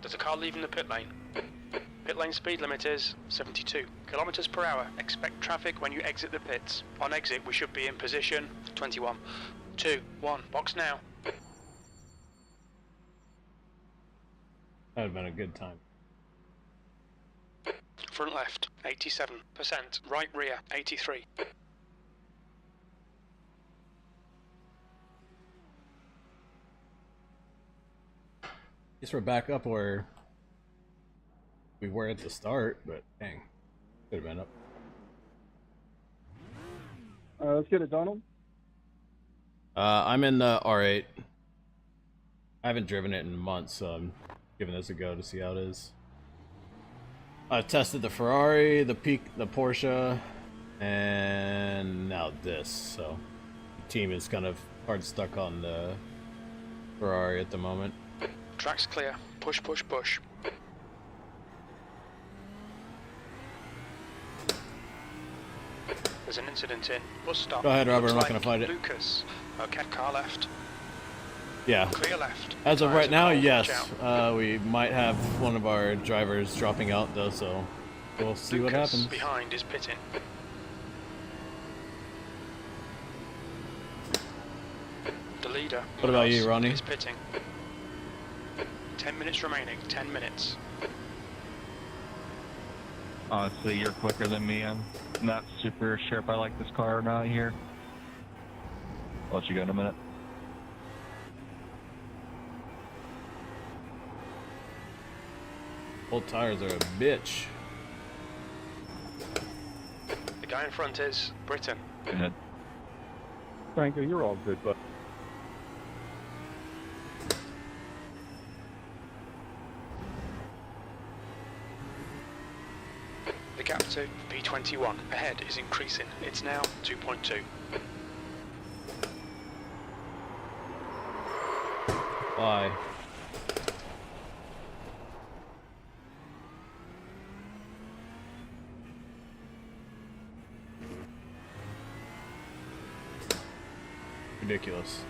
There's a car leaving the pit lane. Pit lane speed limit is 72 kilometers per hour. Expect traffic when you exit the pits. On exit, we should be in position 21. 2, 1, box now. That would have been a good time. Front left, 87%. Right rear, 83. Guess we're back up where we were at the start, but dang, could have been up. Let's get it, Donald. I'm in the R8. I haven't driven it in months, so I'm giving this a go to see how it is. I've tested the Ferrari, the Porsche, and now this. So the team is kind of hard stuck on the Ferrari at the moment. Track's clear. Push, push, push. There's an incident in bus stop. Go ahead, Robert. Looks I'm not like going to fight it. Lucas. Okay, car left. Yeah. Clear left. As of Tires right are now, cold, yes. watch out. We might have one of our drivers dropping out, though, so we'll see what Lucas happens. behind is pitting. The leader. What about you, Ronnie? Is pitting. 10 minutes remaining. 10 minutes. Honestly, you're quicker than me. I'm not super sure if I like this car or not here. I'll let you go in a minute. Old tires are a bitch. The guy in front is Britain. Go ahead. Franco, you're all good, but The gap to P21 ahead is increasing. It's now 2.2. Why? ridiculous.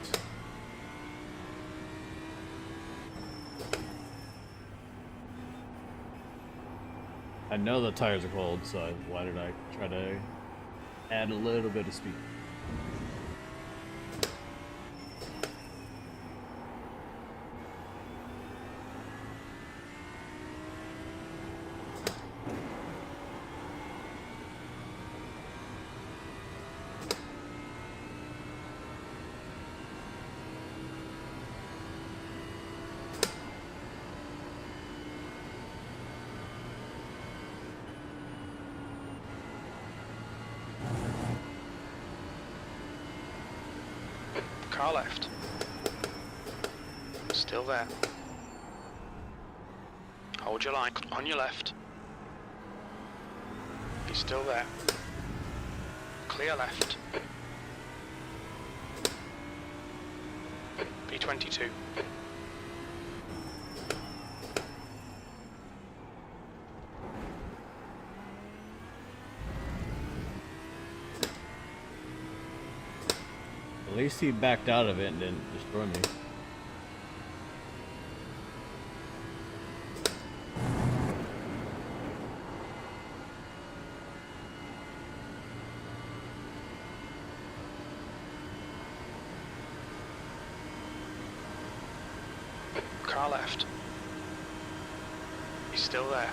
I know the tires are cold, so why did I try to add a little bit of speed? Car left. Still there. Hold your line. On your left. He's still there. Clear left. B22. At least he backed out of it and didn't destroy me. Car left. He's still there.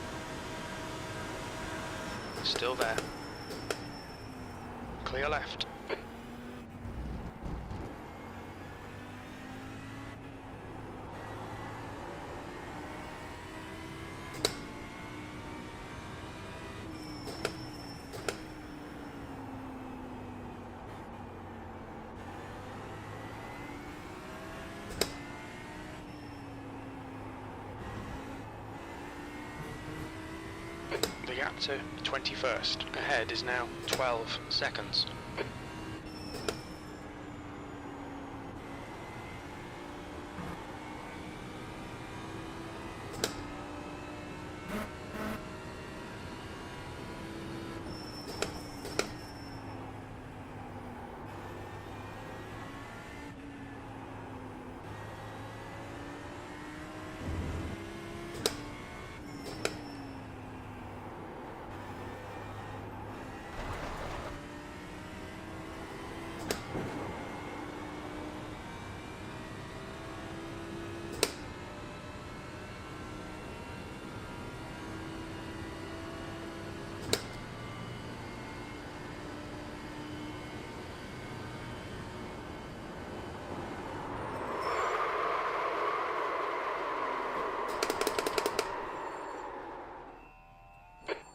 Still there. Clear left. The gap to 21st ahead is now 12 seconds.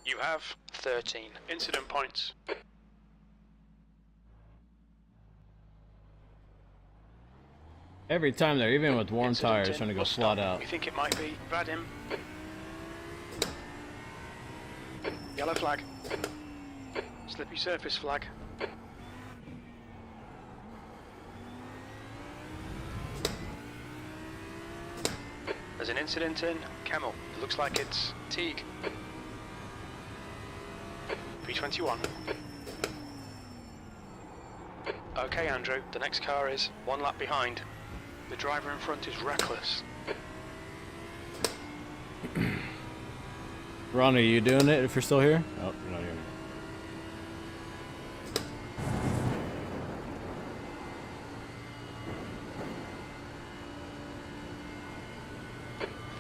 You have 13 incident points. Every time they're even with warm Incident tires in, trying to go we'll flat stop. out. We think it might be Vadim. Yellow flag. Slippy surface flag. There's an incident in Camel. It looks like it's Teague. B21. Okay, Andrew, the next car is one lap behind. The driver in front is reckless. Ron, are you doing it if you're still here? Oh, you're not here.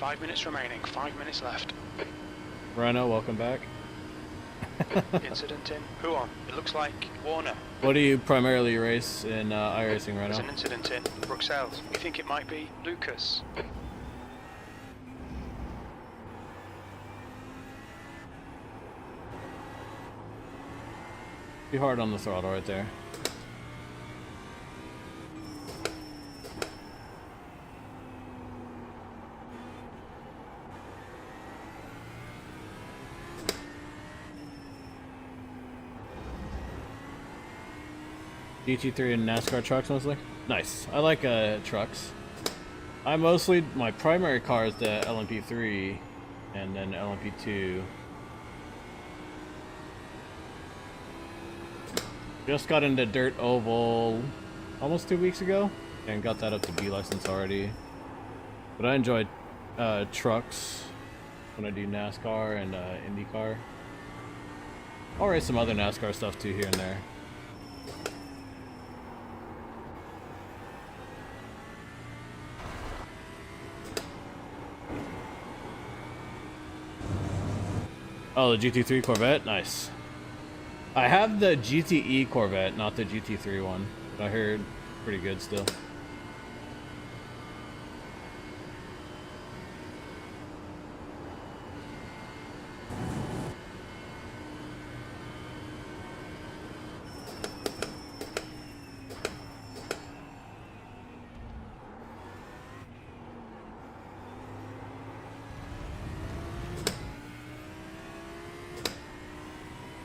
5 minutes remaining, 5 minutes left. Rhino, welcome back. Incident in who on? It looks like Warner. What do you primarily race in iRacing, There's Rhino? an incident in Bruxelles. We think it might be Lucas. Be hard on the throttle right there. GT3 and NASCAR trucks mostly? Nice. I like trucks. My primary car is the LMP3 and then LMP2. Just got into Dirt Oval almost 2 weeks ago, and got that up to B license already. But I enjoy trucks when I do NASCAR and IndyCar. I'll race some other NASCAR stuff too here and there. Oh, the GT3 Corvette? Nice. I have the GTE Corvette, not the GT3 one. But I heard pretty good still.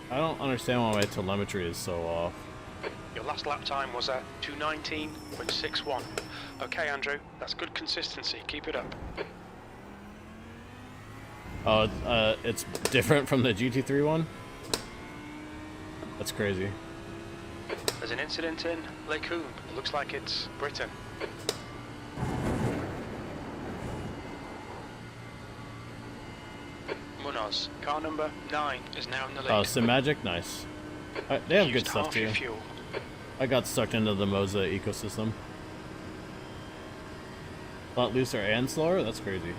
I don't understand why my telemetry is so off. Your last lap time was at 2:19.61. Okay, Andrew, that's good consistency. Keep it up. Oh, it's different from the GT3 one? That's crazy. There's an incident in Lake Coombe. It looks like it's Britain. Munoz, car number 9 is now in the lead. Oh, Sim Magic? Nice. They have good Used stuff half too. your fuel. I got sucked into the Moza ecosystem. A lot looser and slower? That's crazy.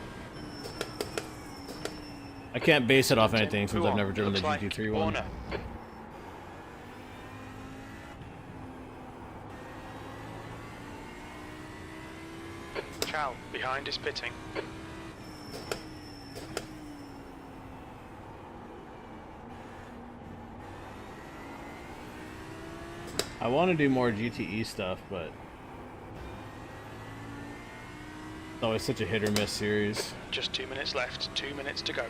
I can't base it off anything since I've never driven the Looks GT3 like one. Warner. Chow, behind is pitting. I want to do more GTE stuff, but it's always such a hit or miss series. Just 2 minutes left, 2 minutes to go.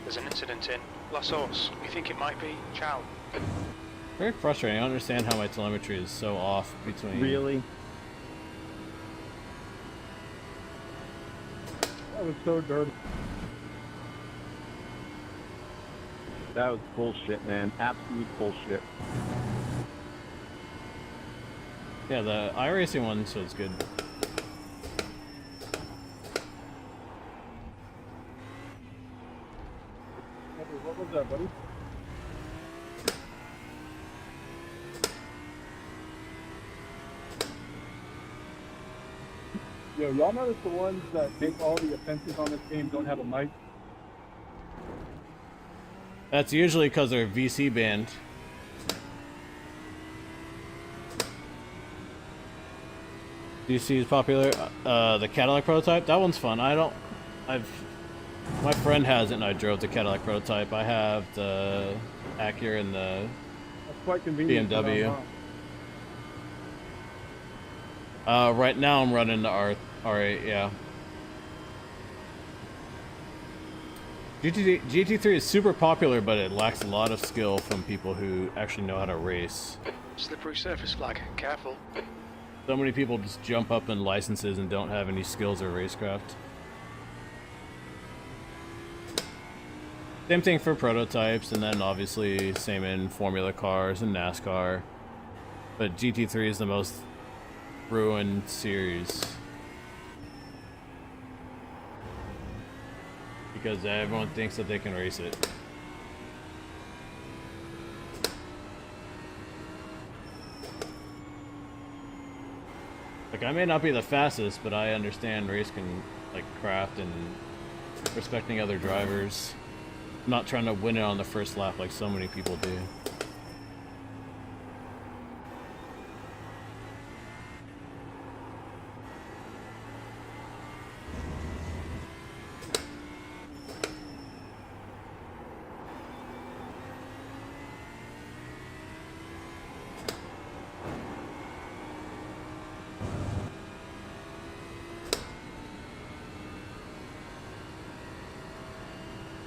There's an incident in La Source. We think it might be Chow. Very frustrating. I don't understand how my telemetry is so off between. Really? That was so dirty. That was bullshit, man. Absolute bullshit. Yeah, the iRacing one was good. What was that, buddy? Yo, y'all notice the ones that make all the offenses on this game don't have a mic? That's usually because they're VC banned. DC is popular. The Cadillac prototype, that one's fun. My friend has it and I drove the Cadillac prototype. I have the Acura and the That's quite convenient. BMW. Right now I'm running the R8, yeah. GT3 is super popular, but it lacks a lot of skill from people who actually know how to race. Slippery surface flag. Careful. So many people just jump up in licenses and don't have any skills or racecraft. Same thing for prototypes, and then obviously same in Formula cars and NASCAR. But GT3 is the most ruined series. Because everyone thinks that they can race it. Like, I may not be the fastest, but I understand race can, like, craft and respecting other drivers. I'm not trying to win it on the first lap like so many people do.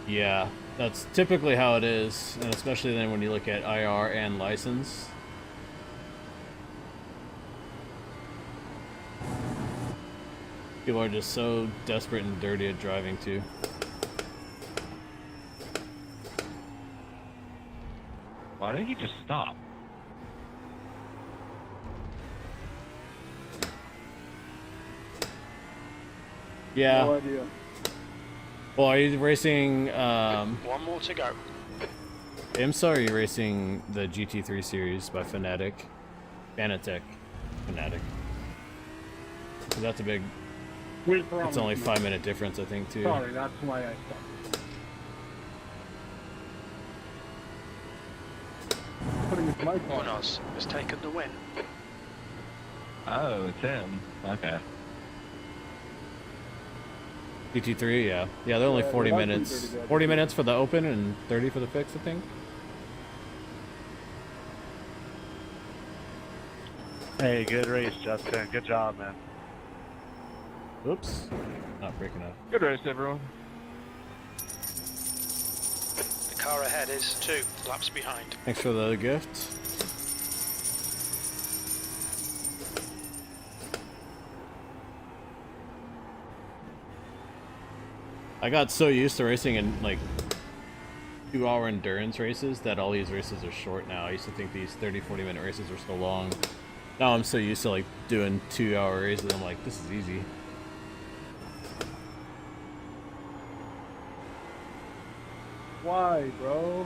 Yeah, that's typically how it is, and especially then when you look at IR and license. People are just so desperate and dirty at driving too. Why didn't you just stop? Yeah. No idea. Well, are you racing One more to go. IMSA, or are you racing the GT3 series by Fnatic? Fanatec. Fnatic. 'Cause that's a big... Wait for It's only 5-minute difference, I think, too. Sorry, that's why I stopped. Putting his mic on. Munoz has taken the win. Oh, it's him. Okay. GT3, yeah. Yeah, they're only Yeah, 40 they're not minutes. pretty bad. 40 minutes for the open and 30 for the fix, I think. Hey, good race, Justin. Good job, man. Oops. Not breaking up. Good race, everyone. The car ahead is 2 laps behind. Thanks for the gift. I got so used to racing in like 2-hour endurance races that all these races are short now. I used to think these 30-40 minute races were so long. Now I'm so used to like doing 2-hour races, I'm like, this is easy. Why, bro?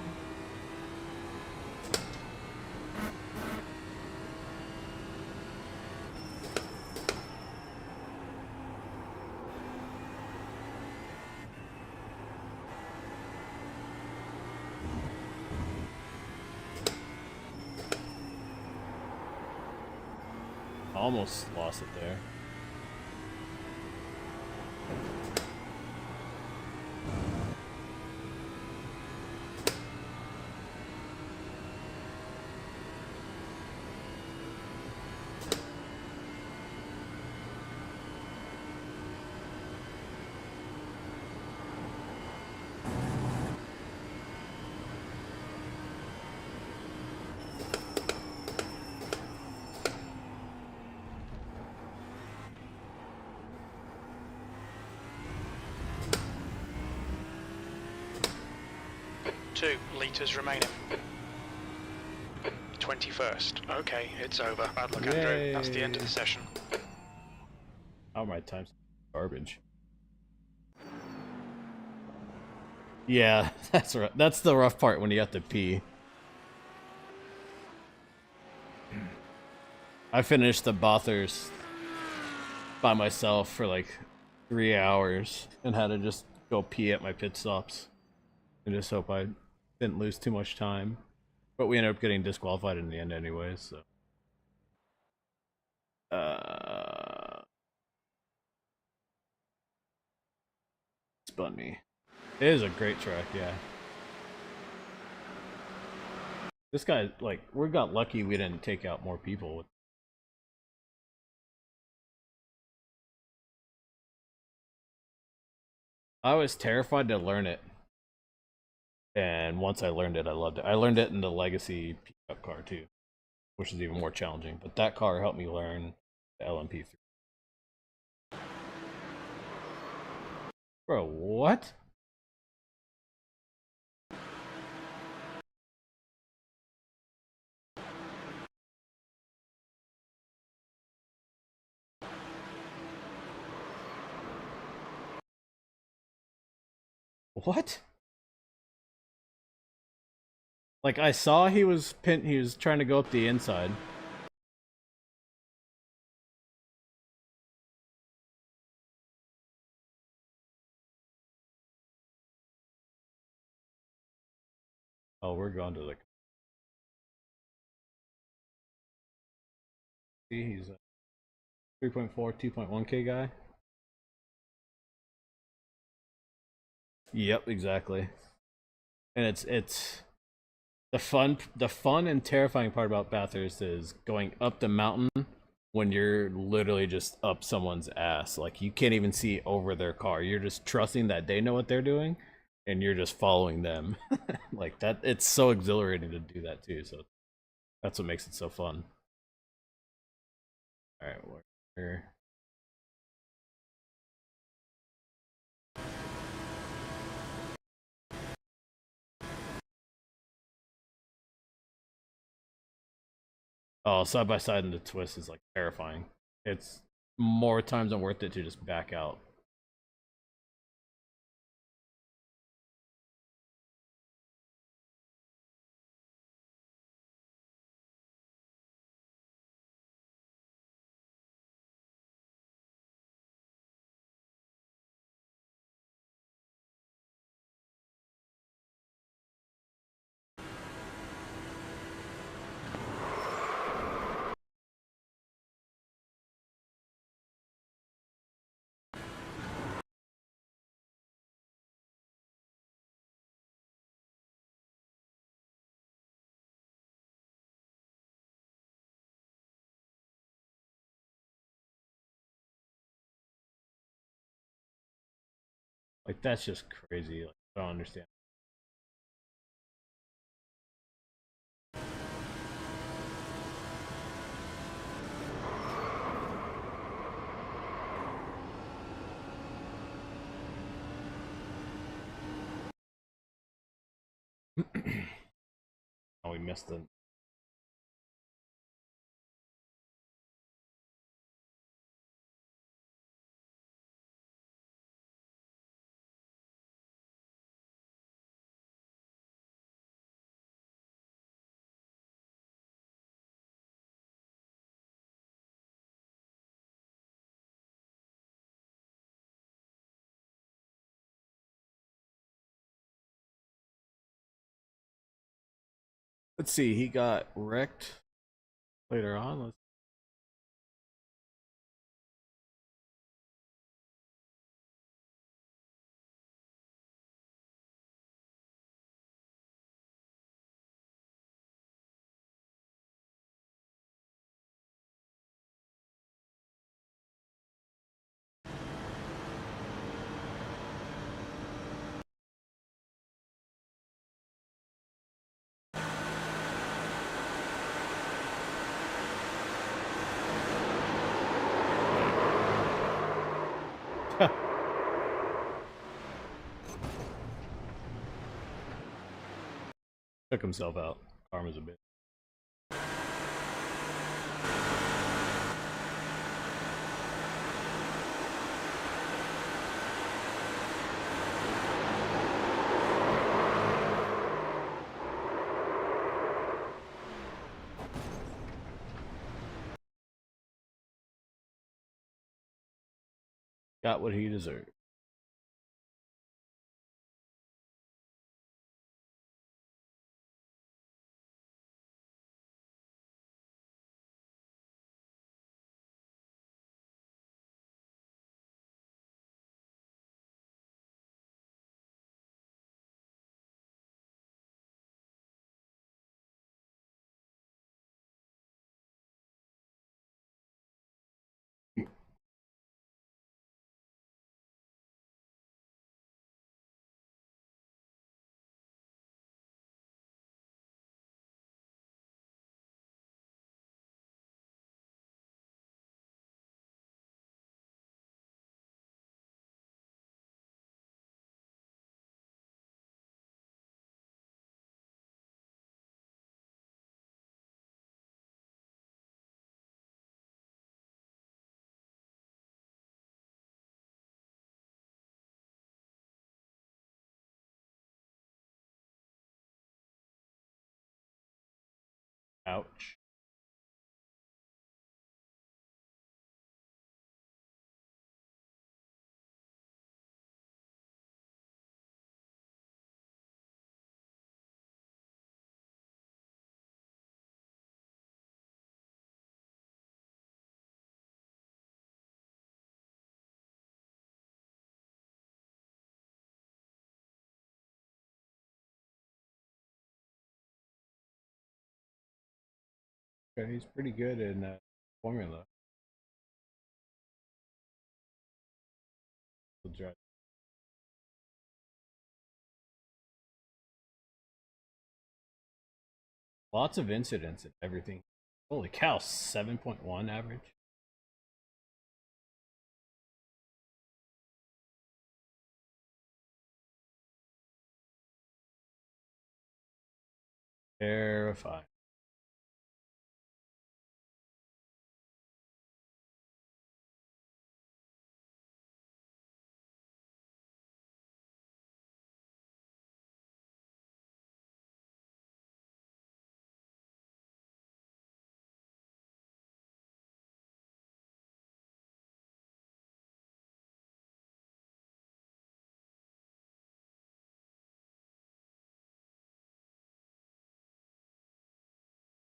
Almost lost it there. Two litres remaining. 21st. Okay, it's over. Bad luck, Andrew. That's the end of the session. Oh, my time's garbage. Yeah, that's right. That's the rough part when you have to pee. I finished the Bathurst by myself for like 3 hours and had to just go pee at my pit stops. And just hope I didn't lose too much time. But we ended up getting disqualified in the end anyway, so. Spun me. It is a great track, yeah. This guy, like, we got lucky we didn't take out more people. I was terrified to learn it. And once I learned it, I loved it. I learned it in the Legacy pickup car too, which is even more challenging. But that car helped me learn the LMP3. Bro, what? What? Like, I saw he was trying to go up the inside. Oh, we're going to the... See, he's a 3.4, 2.1K guy. Yep, exactly. And it's the fun and terrifying part about Bathurst is going up the mountain when you're literally just up someone's ass. Like, you can't even see over their car. You're just trusting that they know what they're doing, and you're just following them. Like that, it's so exhilarating to do that too. So that's what makes it so fun. All right, where? Oh, side by side in the twist is like terrifying. It's more times than worth it to just back out. Like that's just crazy. Like, I don't understand. Oh, we missed the. Let's see. He got wrecked later on. Let's. Took himself out. Karma's a bit. Got what he deserved. Ouch. Okay, he's pretty good in formula. He'll drive Lots of incidents and everything. Holy cow, 7.1 average. Terrifying.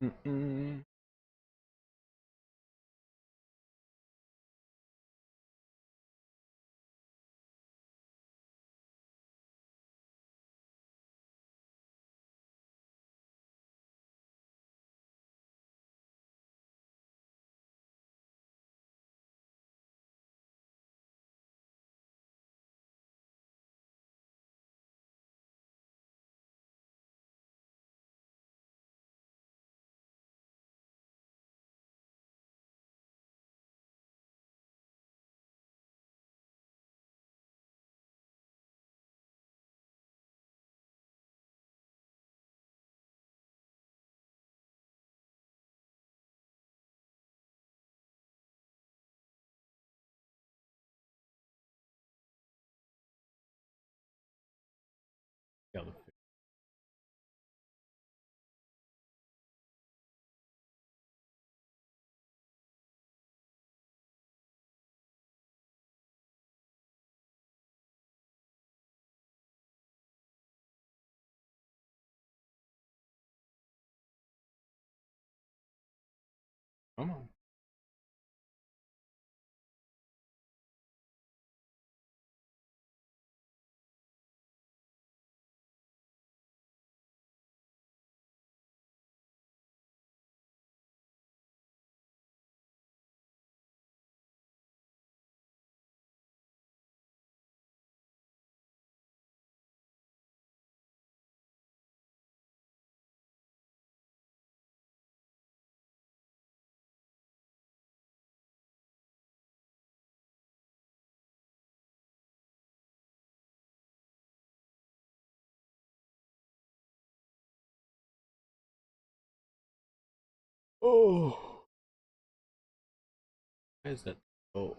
Mm-mm. Yeah, come on. Oh, why is that? Oh,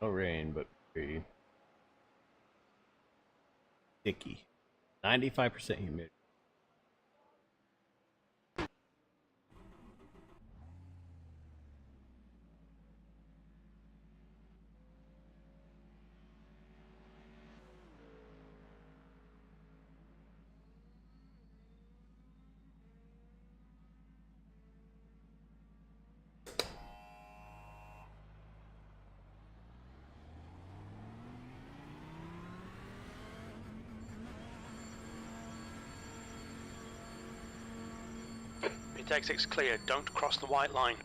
no rain, but pretty sticky. 95% humidity. Pit exit's clear. Don't cross the white line.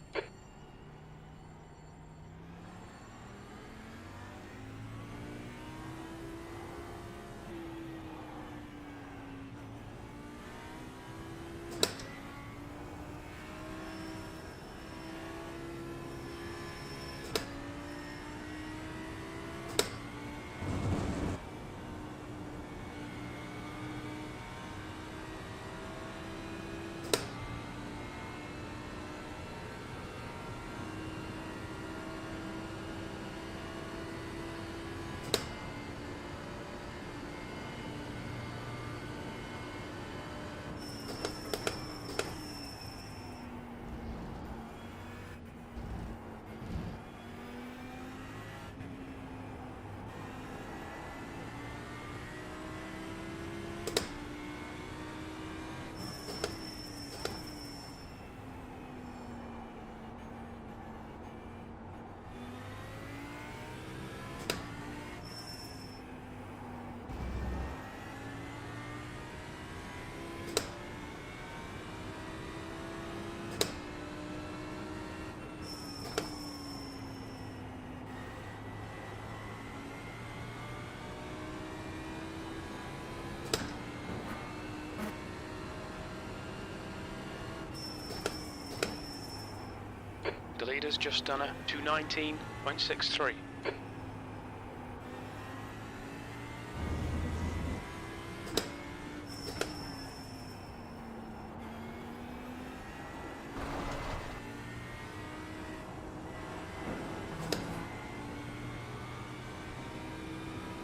leader's just done a 219.63.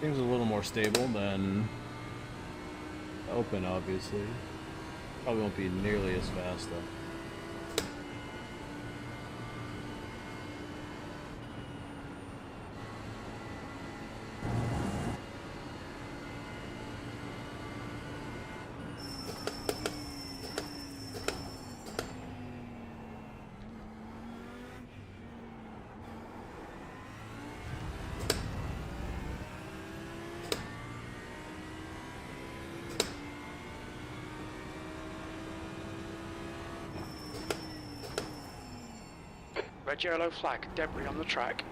Things a little more stable than open, obviously. Probably won't be nearly as fast though. Red yellow flag, debris on the track.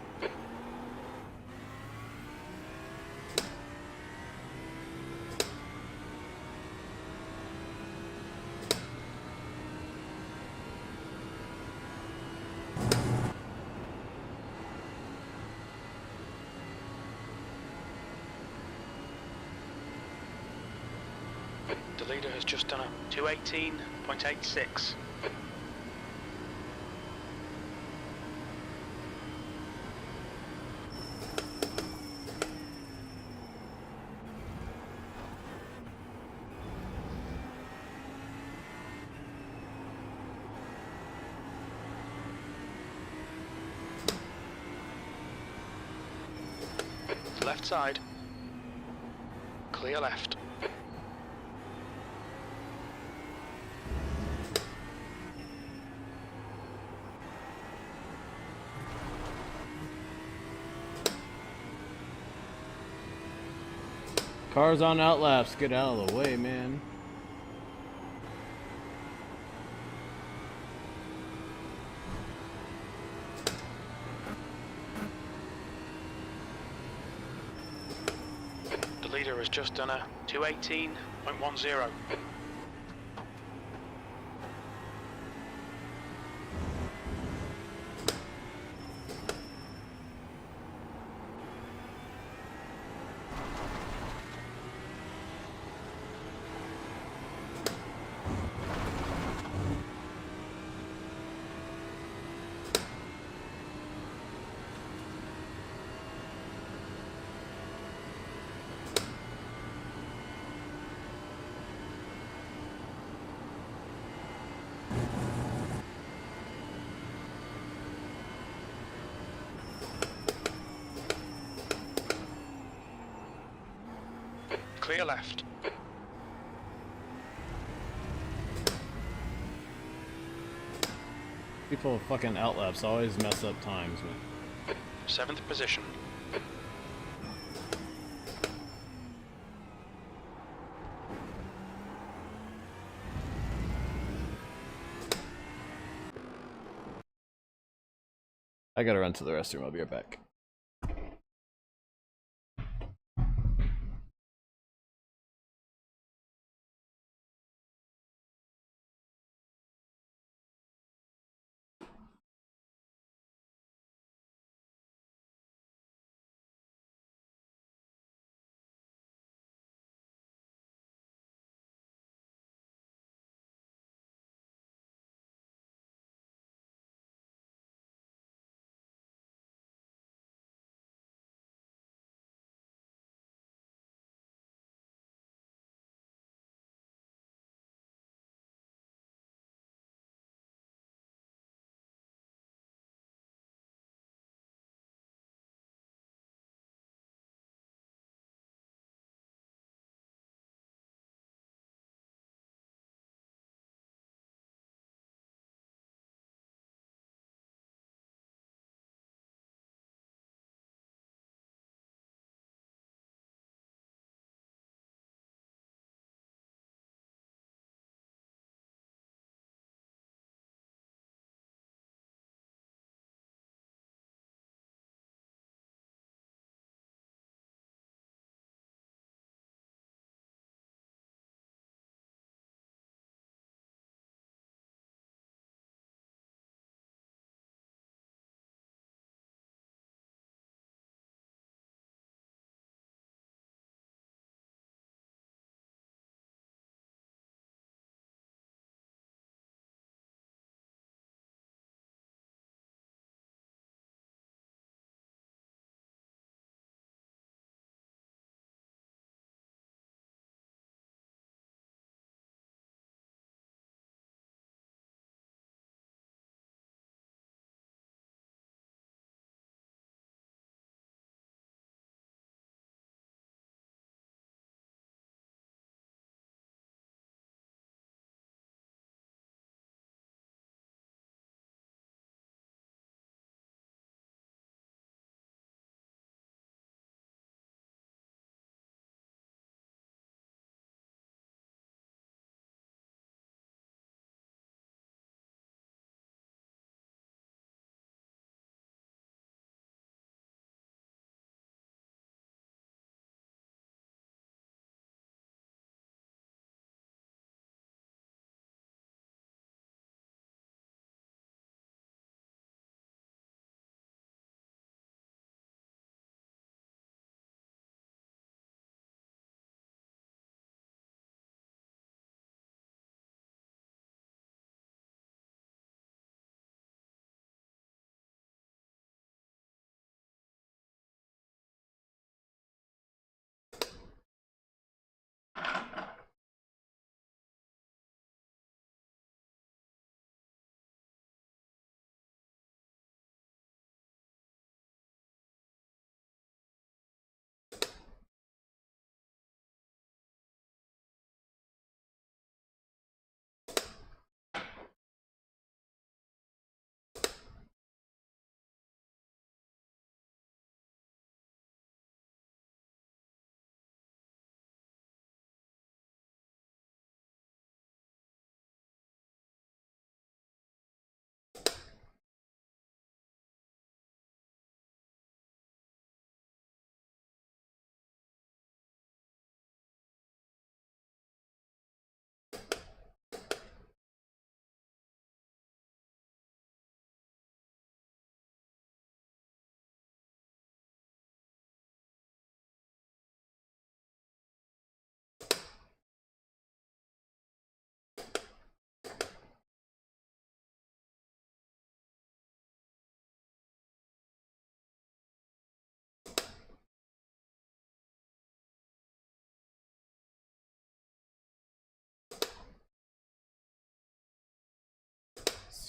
The leader has just done a 218.86. Left side. Clear left. Cars on outlaps, get out of the way, man. The leader has just done a 218.10. Clear left. People with fucking outlaps always mess up times, man. 7th position. I gotta run to the restroom, I'll be right back.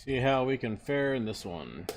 See how we can fare in this one.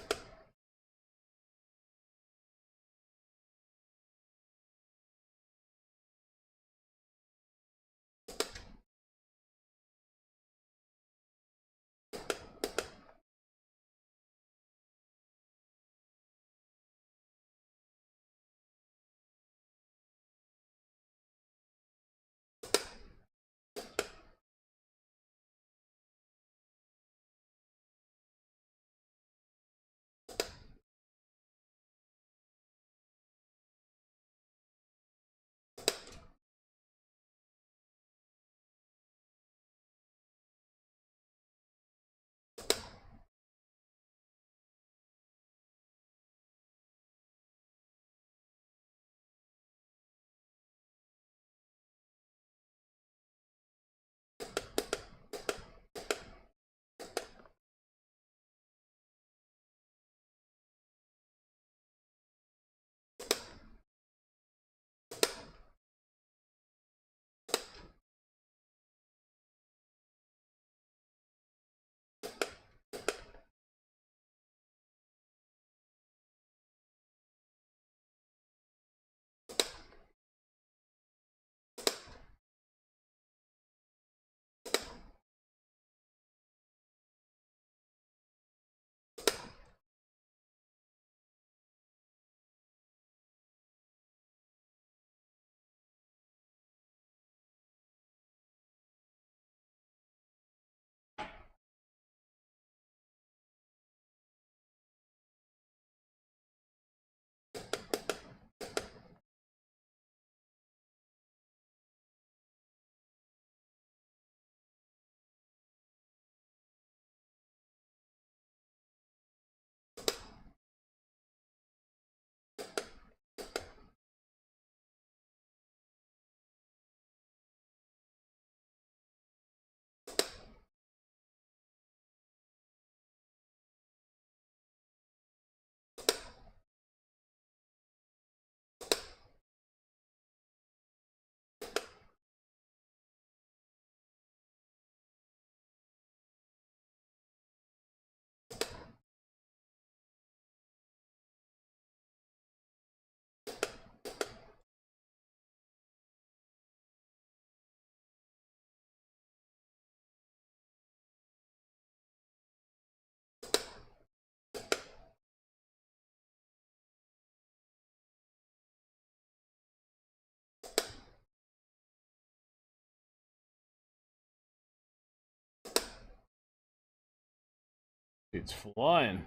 It's flying.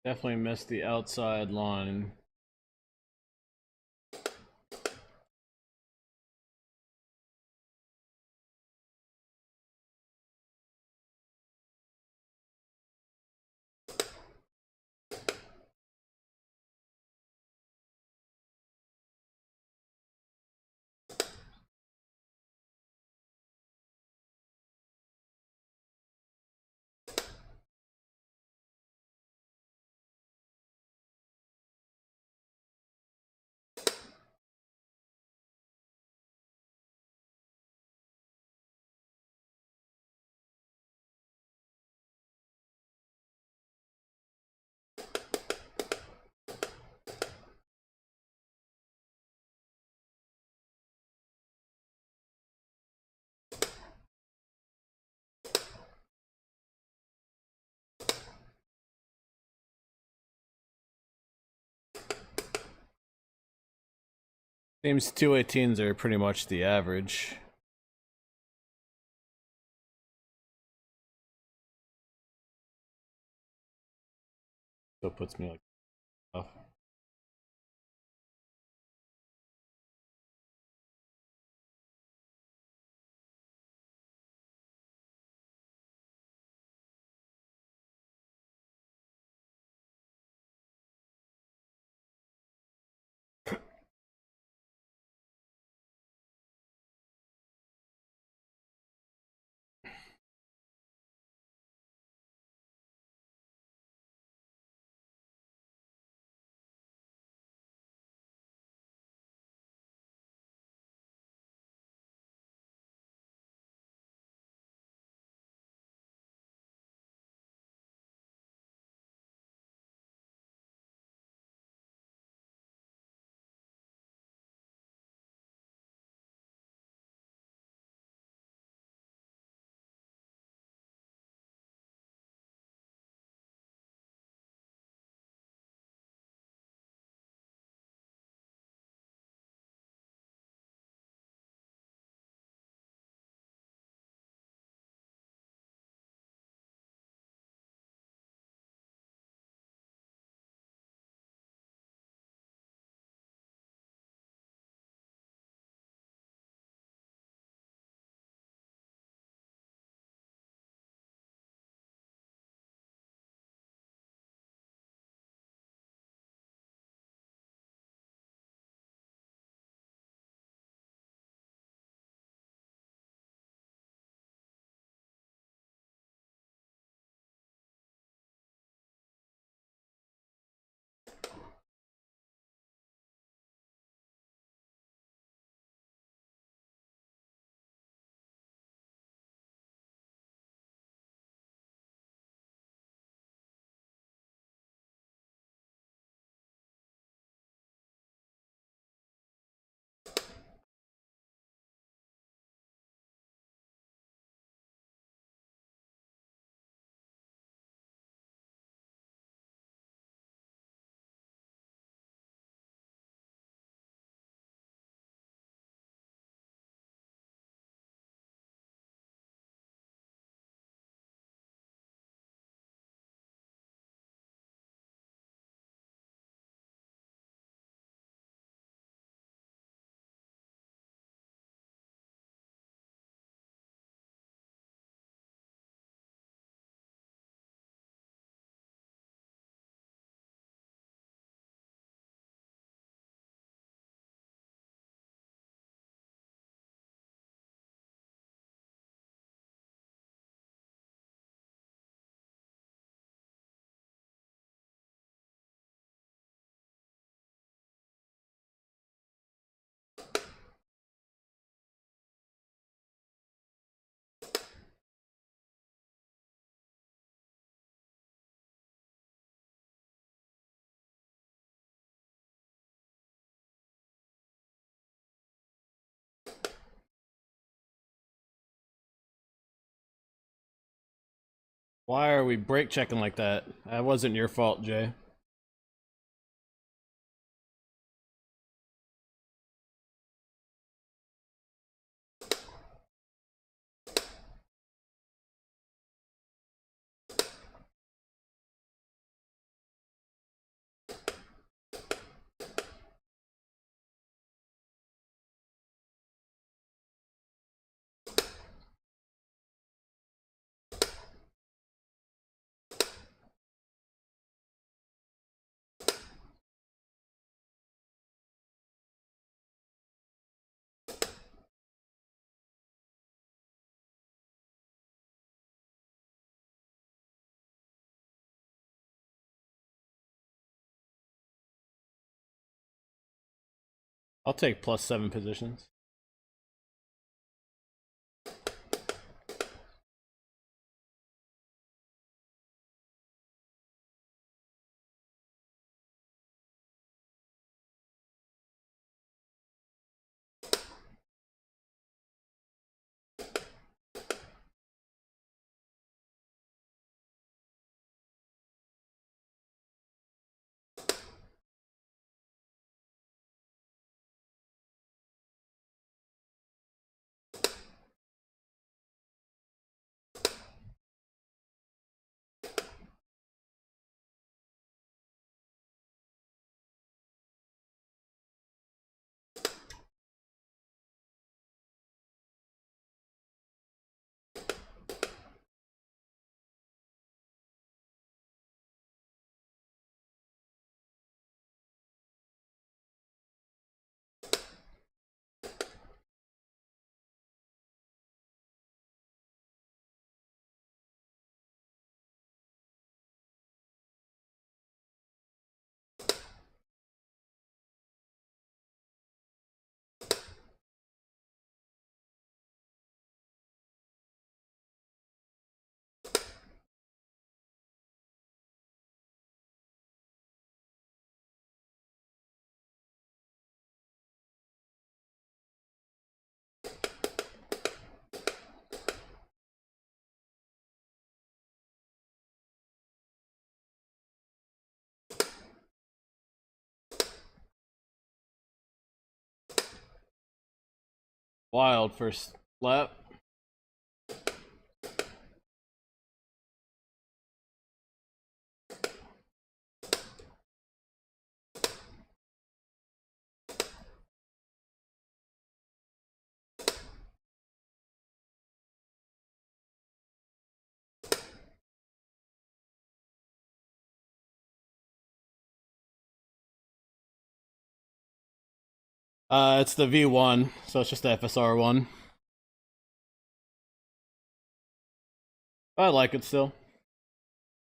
Definitely missed the outside line. Seems 218s are pretty much the average. Still puts me like off. Why are we brake checking like that? That wasn't your fault, Jay. I'll take +7 positions. Wild first lap. It's the V1, so it's just the FSR one. I like it still.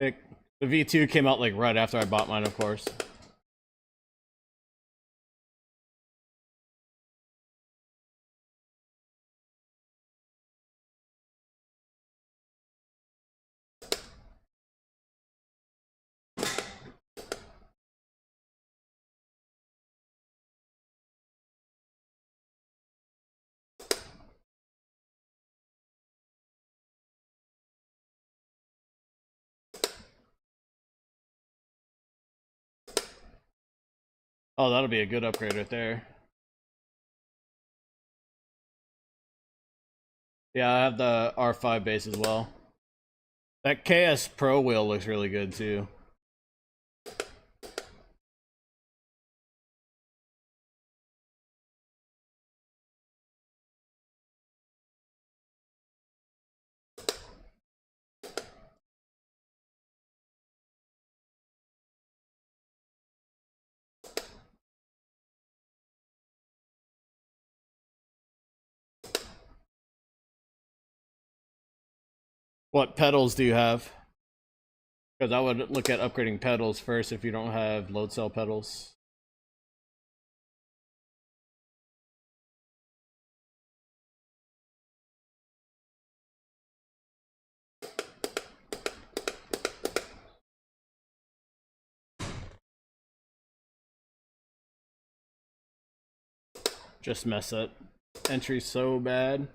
The V2 came out like right after I bought mine, of course. Oh, that'll be a good upgrade right there. Yeah, I have the R5 base as well. That KS Pro wheel looks really good too. What pedals do you have? Because I would look at upgrading pedals first if you don't have load cell pedals. Just mess up entry so bad.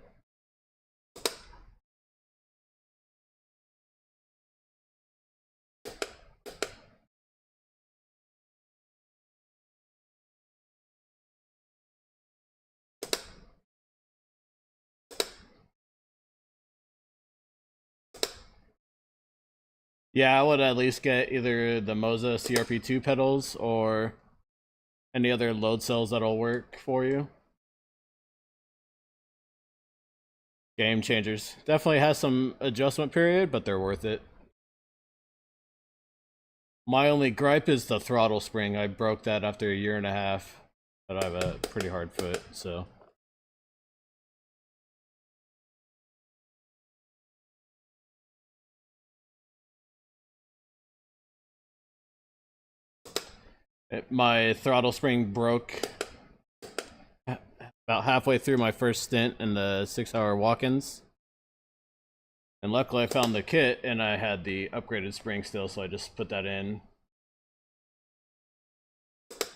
Yeah, I would at least get either the Moza CRP2 pedals or any other load cells that'll work for you. Game changers. Definitely has some adjustment period, but they're worth it. My only gripe is the throttle spring. I broke that after a year and a half, but I have a pretty hard foot, so. My throttle spring broke about halfway through my first stint in the 6-hour walk-ins. And luckily I found the kit and I had the upgraded spring still, so I just put that in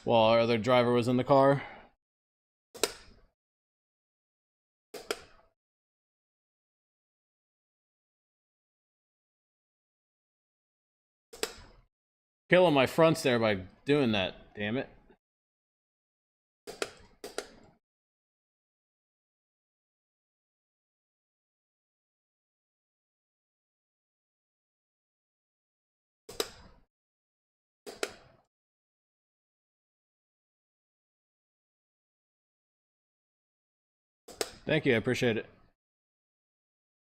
while our other driver was in the car. Killing my fronts there by doing that, damn it. Thank you, I appreciate it.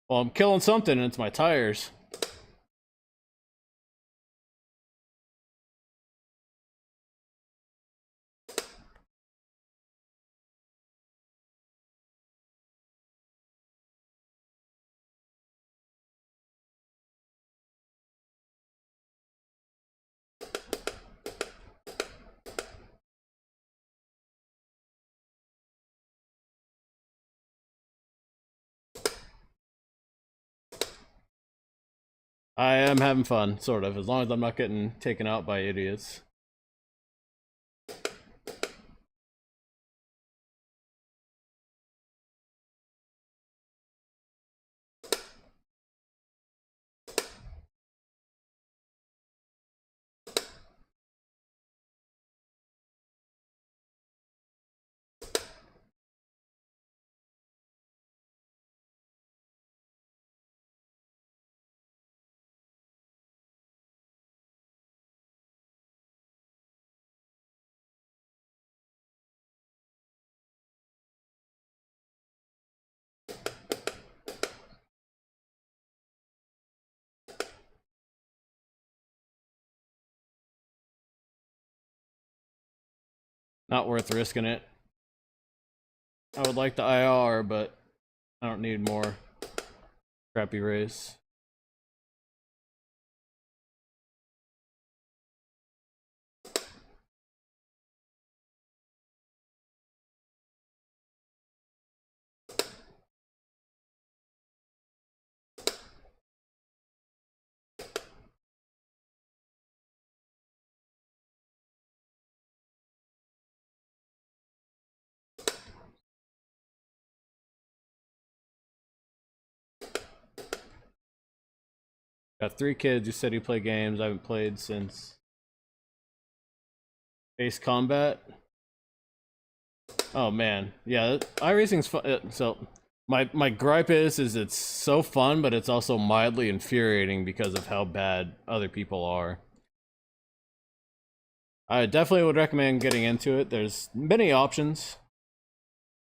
Well, I'm killing something and it's my tires. I am having fun, sort of, as long as I'm not getting taken out by idiots. Not worth risking it. I would like the IR, but I don't need more crappy race. Got 3 kids who said he played games. I haven't played since Ace Combat. Oh man, yeah, iRacing's fun. So my gripe is it's so fun, but it's also mildly infuriating because of how bad other people are. I definitely would recommend getting into it. There's many options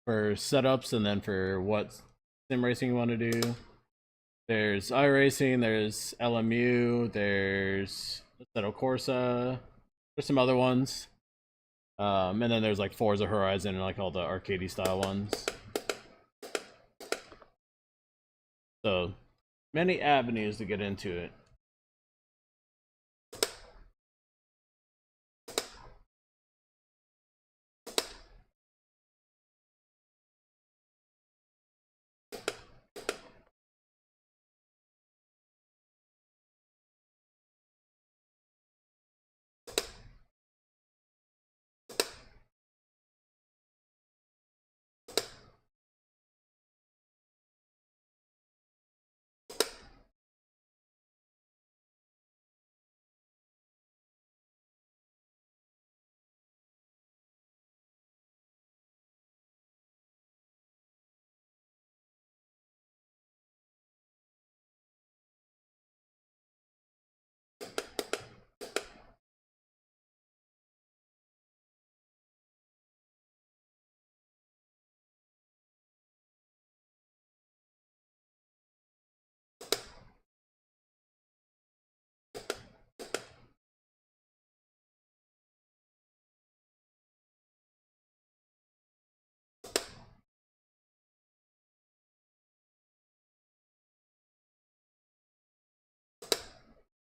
for setups and then for what sim racing you want to do. There's iRacing, there's LMU, there's Assetto Corsa, there's some other ones. And then there's like Forza Horizon and like all the arcadey style ones. So many avenues to get into it.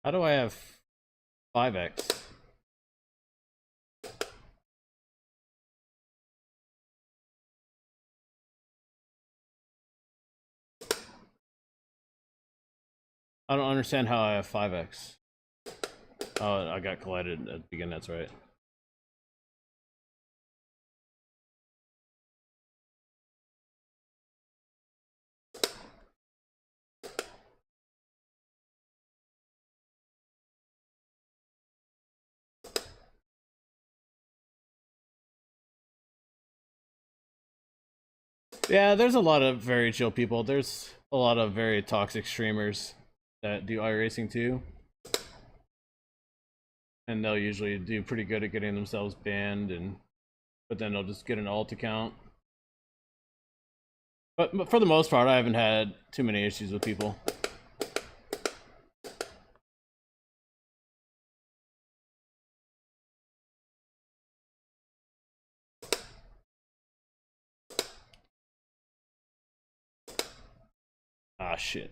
How do I have 5x? I don't understand how I have 5x. Oh, I got collided at the beginning, that's right. Yeah, there's a lot of very chill people. There's a lot of very toxic streamers that do iRacing too. And they'll usually do pretty good at getting themselves banned, but then they'll just get an alt account. But for the most part, I haven't had too many issues with people. Ah, shit.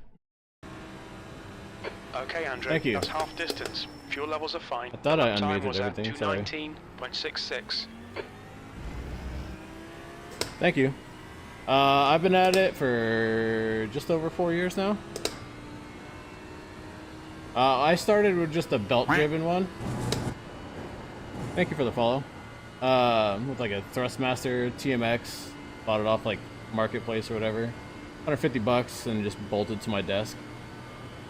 Okay, Andrew. Thank you. That's half distance. Fuel levels are fine. I thought I Time unmuted was at everything, sorry. 219.66. Thank you. I've been at it for just over 4 years now. I started with just a belt-driven one. Thank you for the follow. With like a Thrustmaster TMX. Bought it off like Marketplace or whatever. 150 bucks and just bolted to my desk.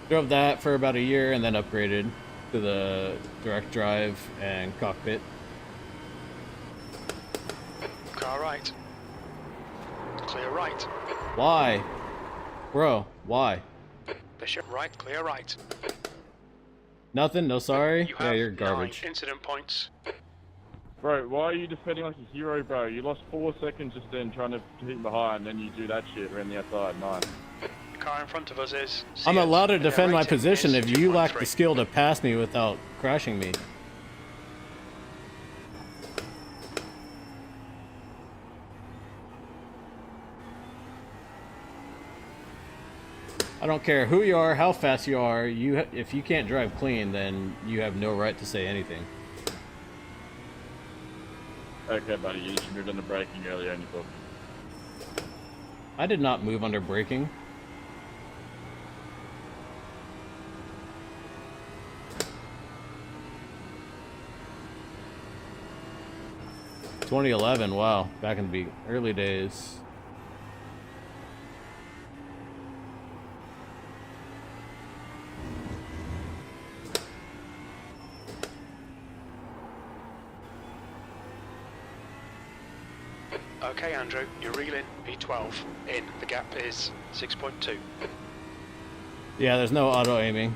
Drove that for about a year and then upgraded to the direct drive and cockpit. Car right. Clear right. Why? Bro, why? Bishop right, clear right. Nothing? No sorry? You Yeah, have you're 9 garbage. incident points. Bro, why are you defending like a hero, bro? You lost 4 seconds just then trying to hit behind, and then you do that shit around the outside. Nice. The car in front of us is... I'm allowed to and your defend my rating position is if you lack 2.3. the skill to pass me without crashing me. I don't care who you are, how fast you are. If you can't drive clean, then you have no right to say anything. Okay, buddy, you moved under braking earlier in your book. I did not move under braking. ...2011, wow, back in the early days. Okay, Andrew, you're reeling. P12 in. The gap is 6.2. Yeah, there's no auto aiming.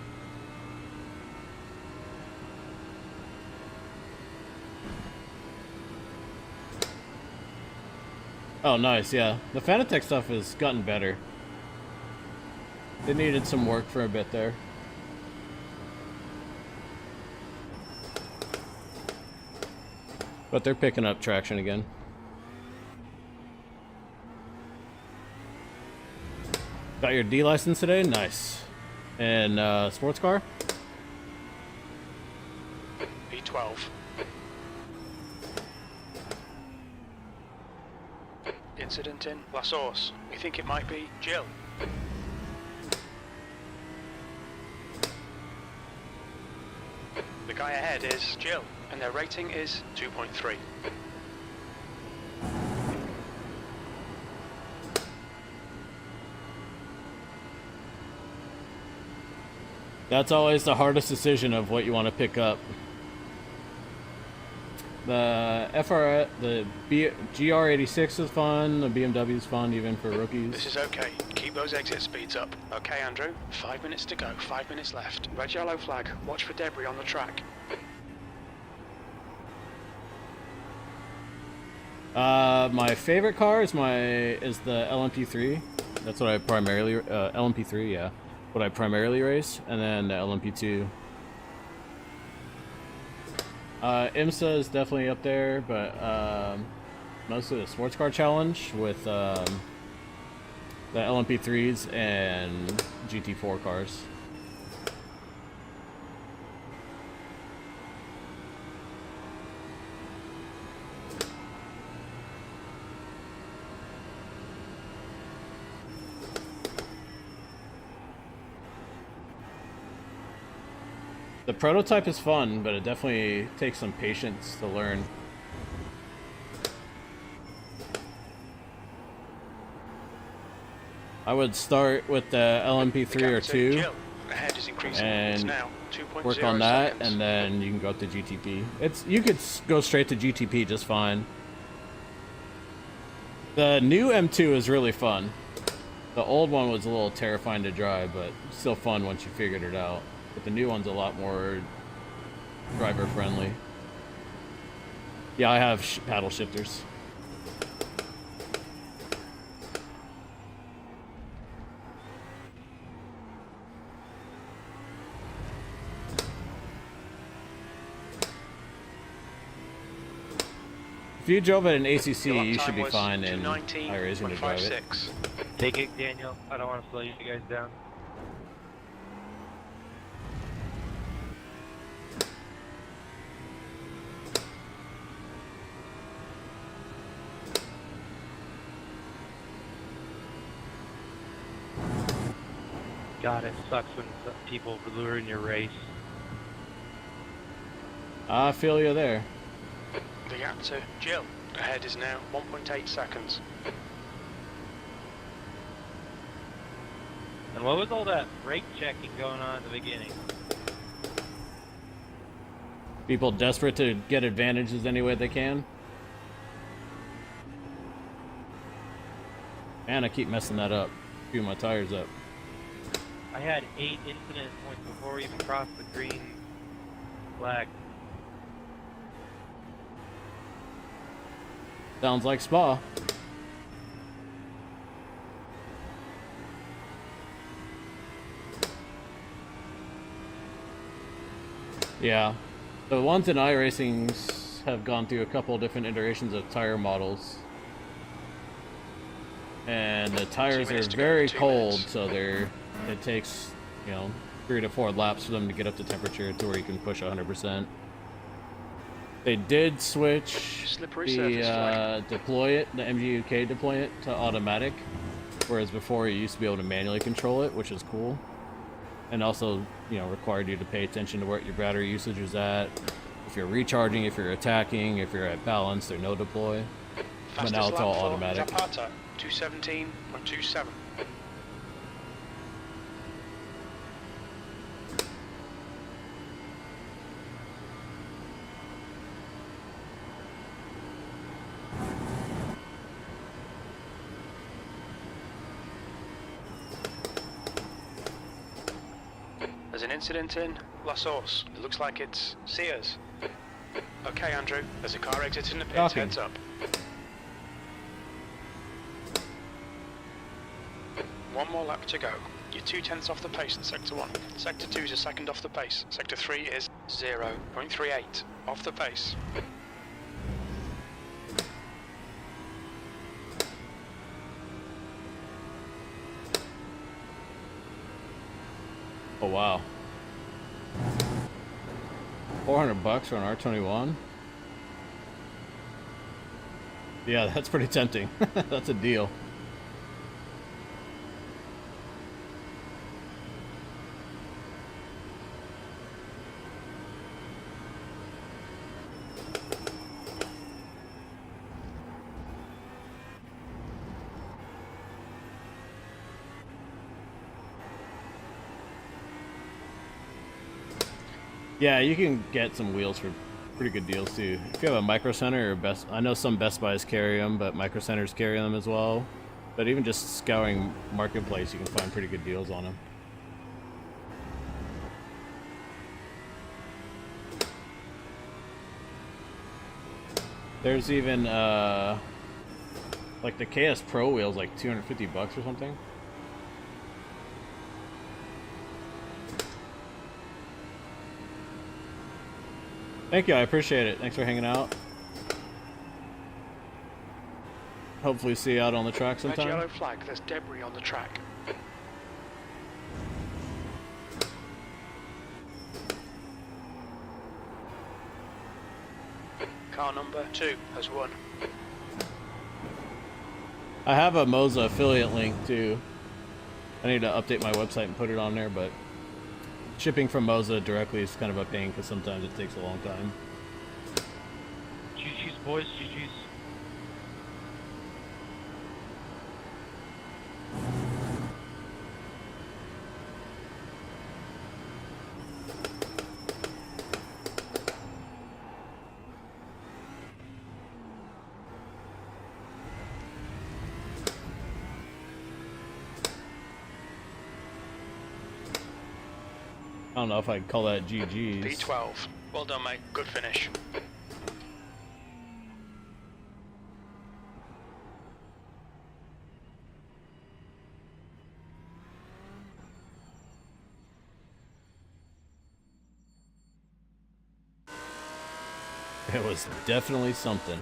Oh, nice, yeah. The Fanatec stuff has gotten better. It needed some work for a bit there. But they're picking up traction again. Got your D license today? Nice. And sports car? P12. Incident in La Source. We think it might be Jill. The guy ahead is Jill, and their rating is 2.3. That's always the hardest decision of what you want to pick up. The GR86 is fun, the BMW is fun even for rookies. This is okay. Keep those exit speeds up. Okay, Andrew. 5 minutes to go. 5 minutes left. Red yellow flag. Watch for debris on the track. My favorite car is the LMP3. That's what I primarily LMP3, yeah. What I primarily race, and then the LMP2. IMSA is definitely up there, but mostly the sports car challenge with the LMP3s and GT4 cars. The prototype is fun, but it definitely takes some patience to learn. I would start with the LMP3 or 2 and work on that, and then you can go up to GTP. You could go straight to GTP just fine. The new M2 is really fun. The old one was a little terrifying to drive, but still fun once you figured it out. But the new one's a lot more driver friendly. Yeah, I have paddle shifters. If you drove at an ACC, you should be fine in iRacing to drive it. Take it, Daniel. I don't want to slow you guys down. God, it sucks when people ruin your race. I feel you there. The gap to Jill ahead is now 1.8 seconds. And what was all that brake checking going on at the beginning? People desperate to get advantages any way they can. And I keep messing that up. Screwing my tires up. I had 8 incident points before we even crossed the green flag. Sounds like Spa. Yeah. The ones in iRacing have gone through a couple different iterations of tire models. And the tires are very cold, so they're it takes, 3 to 4 laps for them to get up to temperature to where you can push 100%. They did switch Slippery the surface flag. the MGUK deploy it to automatic, whereas before you used to be able to manually control it, which is cool. And also, required you to pay attention to what your battery usage is at. If you're recharging, if you're attacking, if you're at balance, there's no deploy. But now it's all automatic. Zapata, 217.27. There's an incident in La Source. It looks like it's Sears. Okay, Andrew. There's a car exiting the pits. Shocking. Heads up. One more lap to go. You're 2/10 off the pace in Sector 1. Sector 2 is a second off the pace. Sector 3 is 0.38 off the pace. Oh wow. $400 for an R21? Yeah, that's pretty tempting. That's a deal. Yeah, you can get some wheels for pretty good deals too. If you have a Micro Center or I know some Best Buys carry them, but Micro Centers carry them as well. But even just scouring Marketplace, you can find pretty good deals on them. There's even like the KS Pro wheels, like $250 or something. Thank you, I appreciate it. Thanks for hanging out. Hopefully see you out on the track Red sometime. yellow flag. There's debris on the track. Car number 2 has won. I have a Moza affiliate link too. I need to update my website and put it on there, but shipping from Moza directly is kind of a pain because sometimes it takes a long time. GG's, boys, GG's. I don't know if I'd call that GG's. P12. Well done, mate. Good finish. It was definitely something.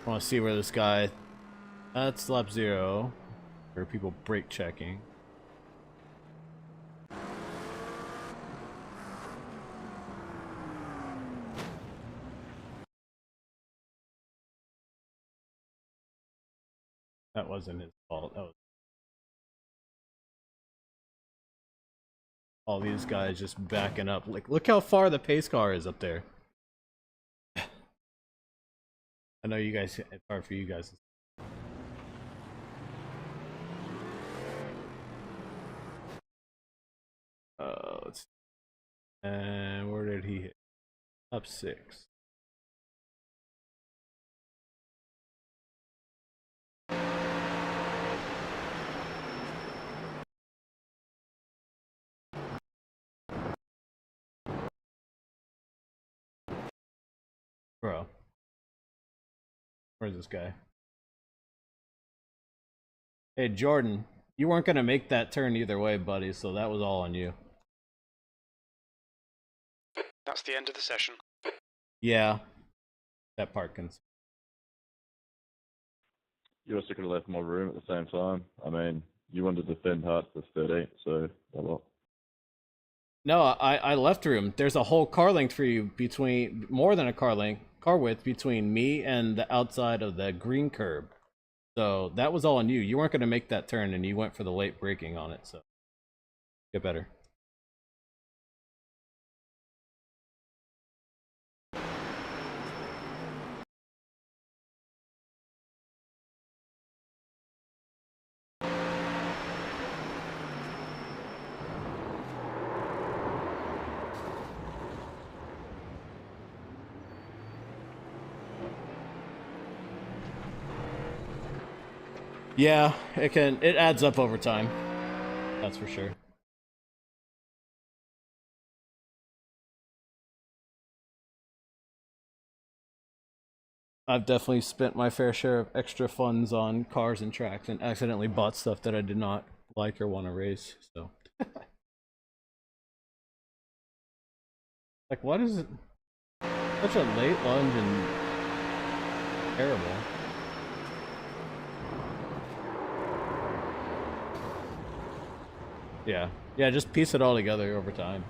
I want to see where this guy... That's lap 0. Where people brake checking. That wasn't his fault. That was all these guys just backing up. Like, look how far the pace car is up there. I know you guys, it's hard for you guys. Let's see. And where did he hit? Up 6. Bro. Where's this guy? Hey, Jordan, you weren't going to make that turn either way, buddy, so that was all on you. That's the end of the session. Yeah. That part can... You also could have left more room at the same time. I mean, you wanted to defend hard for 13, so a lot. No, I left room. There's a whole car length for you between, more than a car width between me and the outside of the green curb. So that was all on you. You weren't going to make that turn, and you went for the late braking on it. So get better. Yeah, it adds up over time. That's for sure. I've definitely spent my fair share of extra funds on cars and tracks and accidentally bought stuff that I did not like or want to race, so. Like, what is it? Such a late lunge and terrible. Yeah, just piece it all together over time.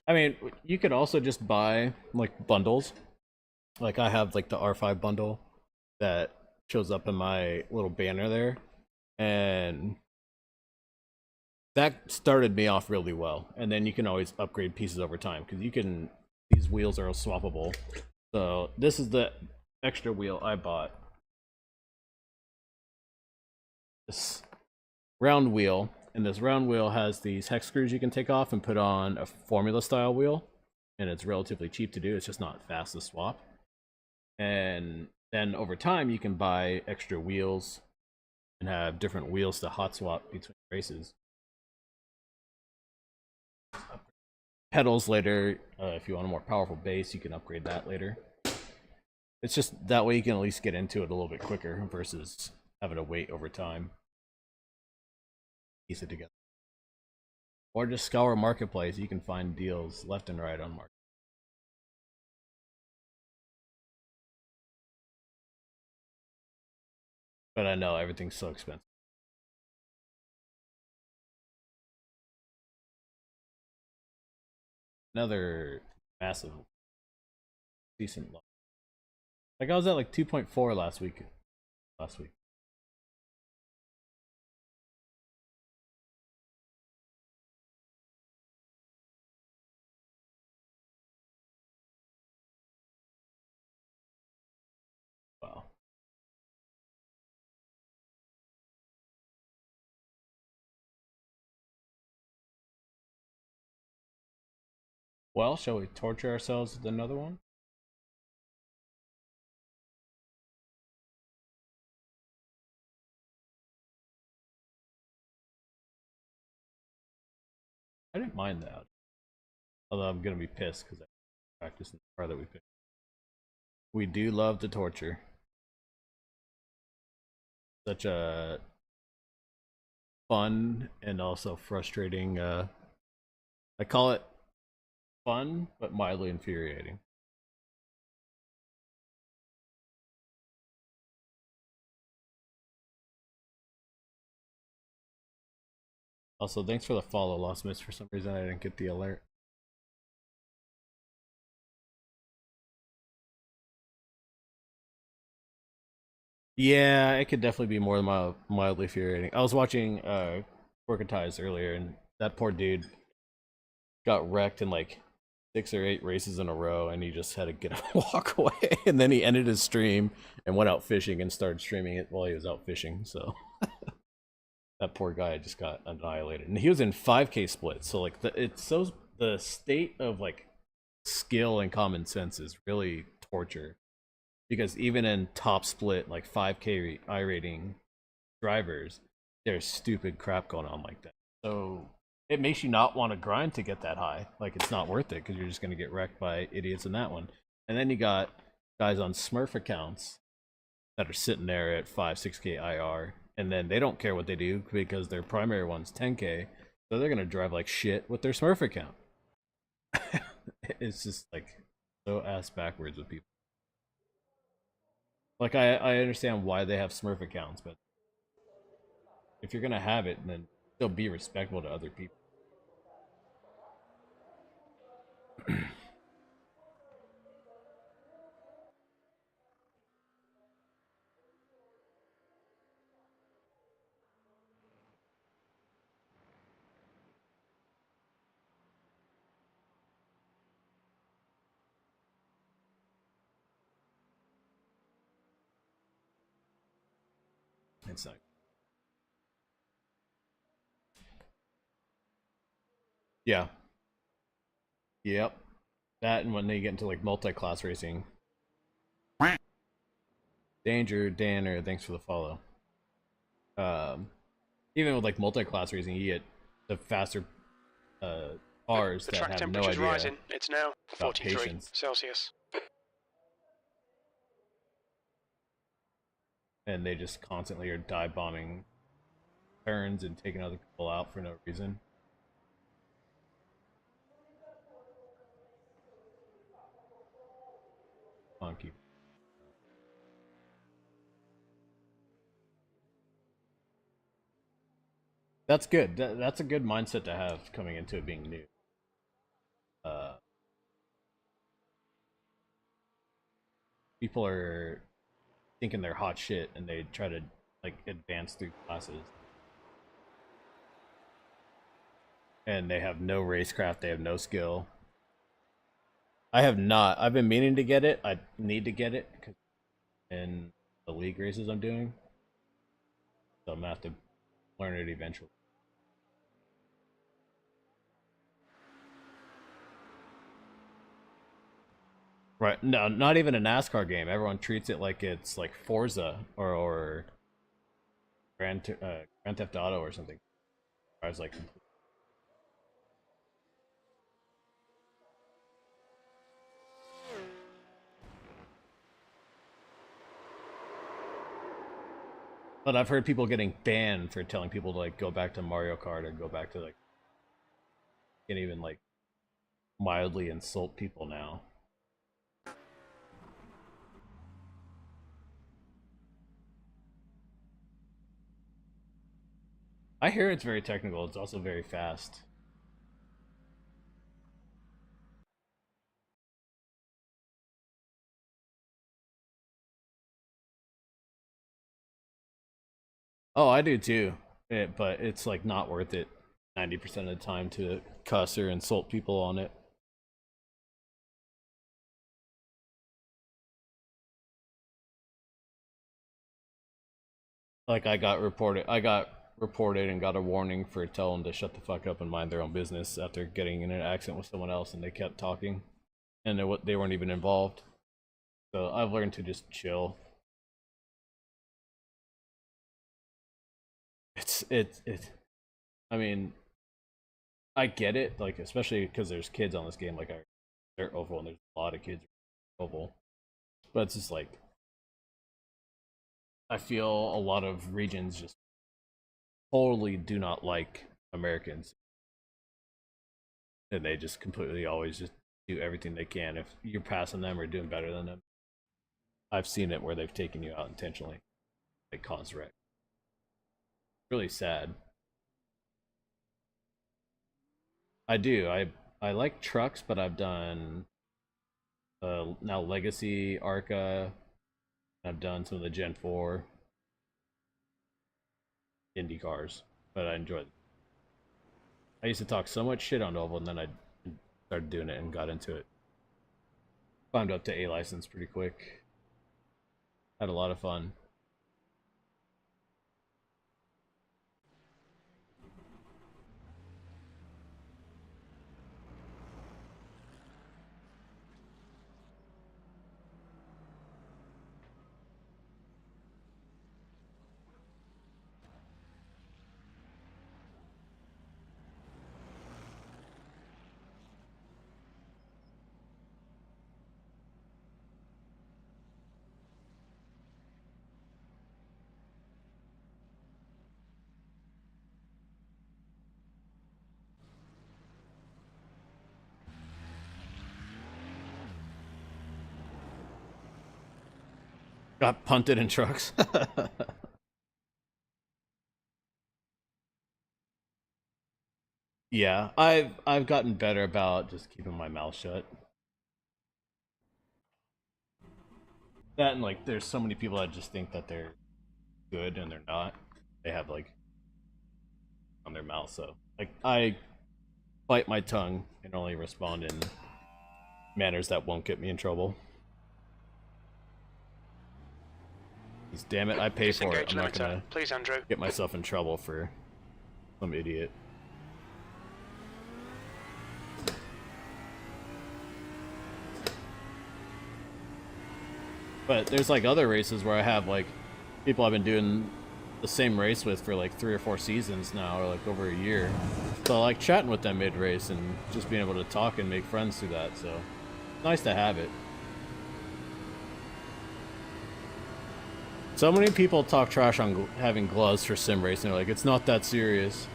I mean, you could also just buy, like, bundles. Like, I have, like, the R5 bundle that shows up in my little banner there. And that started me off really well. And then you can always upgrade pieces over time, because these wheels are swappable. So, this is the extra wheel I bought. This round wheel. And this round wheel has these hex screws you can take off and put on a formula style wheel. And it's relatively cheap to do. It's just not fast to swap. And then over time, you can buy extra wheels and have different wheels to hot swap between races. Pedals later. If you want a more powerful bass, you can upgrade that later. It's just that way you can at least get into it a little bit quicker versus having to wait over time. Piece it together. Or just scour Marketplace. You can find deals left and right on Marketplace. But I know everything's so expensive. Another massive, decent loss. Like, I was at like 2.4 last week. Wow. Well, shall we torture ourselves with another one? I didn't mind that. Although I'm gonna be pissed because I practiced in the car that we picked. We do love to torture. Such a fun and also frustrating, I call it fun, but mildly infuriating. Also, thanks for the follow, Lost Miss. For some reason, I didn't get the alert. Yeah, it could definitely be more mildly infuriating. I was watching Ties earlier, and that poor dude got wrecked in like 6 or 8 races in a row, and he just had to get up and walk away. And then he ended his stream and went out fishing and started streaming it while he was out fishing. So that poor guy just got annihilated, and he was in 5K splits. So like the state of like skill and common sense is really torture. Because even in top split, like 5K iRating drivers, there's stupid crap going on like that. So it makes you not want to grind to get that high. Like, it's not worth it because you're just going to get wrecked by idiots in that one. And then you got guys on Smurf accounts that are sitting there at 6K IR, and then they don't care what they do because their primary one's 10K, so they're going to drive like shit with their Smurf account. It's just like so ass backwards with people. Like I understand why they have Smurf accounts, but if you're gonna have it, then still be respectful to other people. It's like, yeah, yep. That and when they get into like multi-class racing. Danger, Danner, thanks for the follow. Even with like multi-class racing, you get the faster cars The that track have no temperature's idea rising. It's now about 43 patience, Celsius. and they just constantly are dive bombing turns and taking other people out for no reason. Funky. That's good. That's a good mindset to have coming into it being new. Uh, People are thinking they're hot shit and they try to like advance through classes. And they have no racecraft, they have no skill. I have not. I've been meaning to get it. I need to get it because in the league races I'm doing. So I'm gonna have to learn it eventually. Right. No, not even a NASCAR game. Everyone treats it like it's like Forza or Grand Theft Auto or something. I was like, but I've heard people getting banned for telling people to like go back to Mario Kart or go back to like, can't even like mildly insult people now. I hear it's very technical. It's also very fast. Oh, I do too. But it's like not worth it 90% of the time to cuss or insult people on it. Like I got reported and got a warning for telling them to shut the fuck up and mind their own business after getting in an accident with someone else and they kept talking and they weren't even involved. So I've learned to just chill. It's I mean, I get it, like especially because there's kids on this game, like I they're oval and there's a lot of kids oval. But it's just like I feel a lot of regions just totally do not like Americans. And they just completely always just do everything they can if you're passing them or doing better than them. I've seen it where they've taken you out intentionally, like cause wreck. Really sad. I do. I like trucks, but I've done now Legacy, Arca. I've done some of the Gen 4 Indy cars, but I enjoy them. I used to talk so much shit on Oval, and then I started doing it and got into it. Climbed up to A license pretty quick. Had a lot of fun. Got punted in trucks. Yeah, I've gotten better about just keeping my mouth shut. That and like there's so many people that just think that they're good and they're not. They have like on their mouth, so like I bite my tongue and only respond in manners that won't get me in trouble. Because damn it, I pay for it. Disengage I'm not limiter, gonna please, Andrew. get myself in trouble for some idiot. But there's like other races where I have like people I've been doing the same race with for like 3 or 4 seasons now, or like over a year. So I like chatting with them mid-race and just being able to talk and make friends through that, so it's nice to have it. So many people talk trash on having gloves for sim racing. They're like, it's not that serious.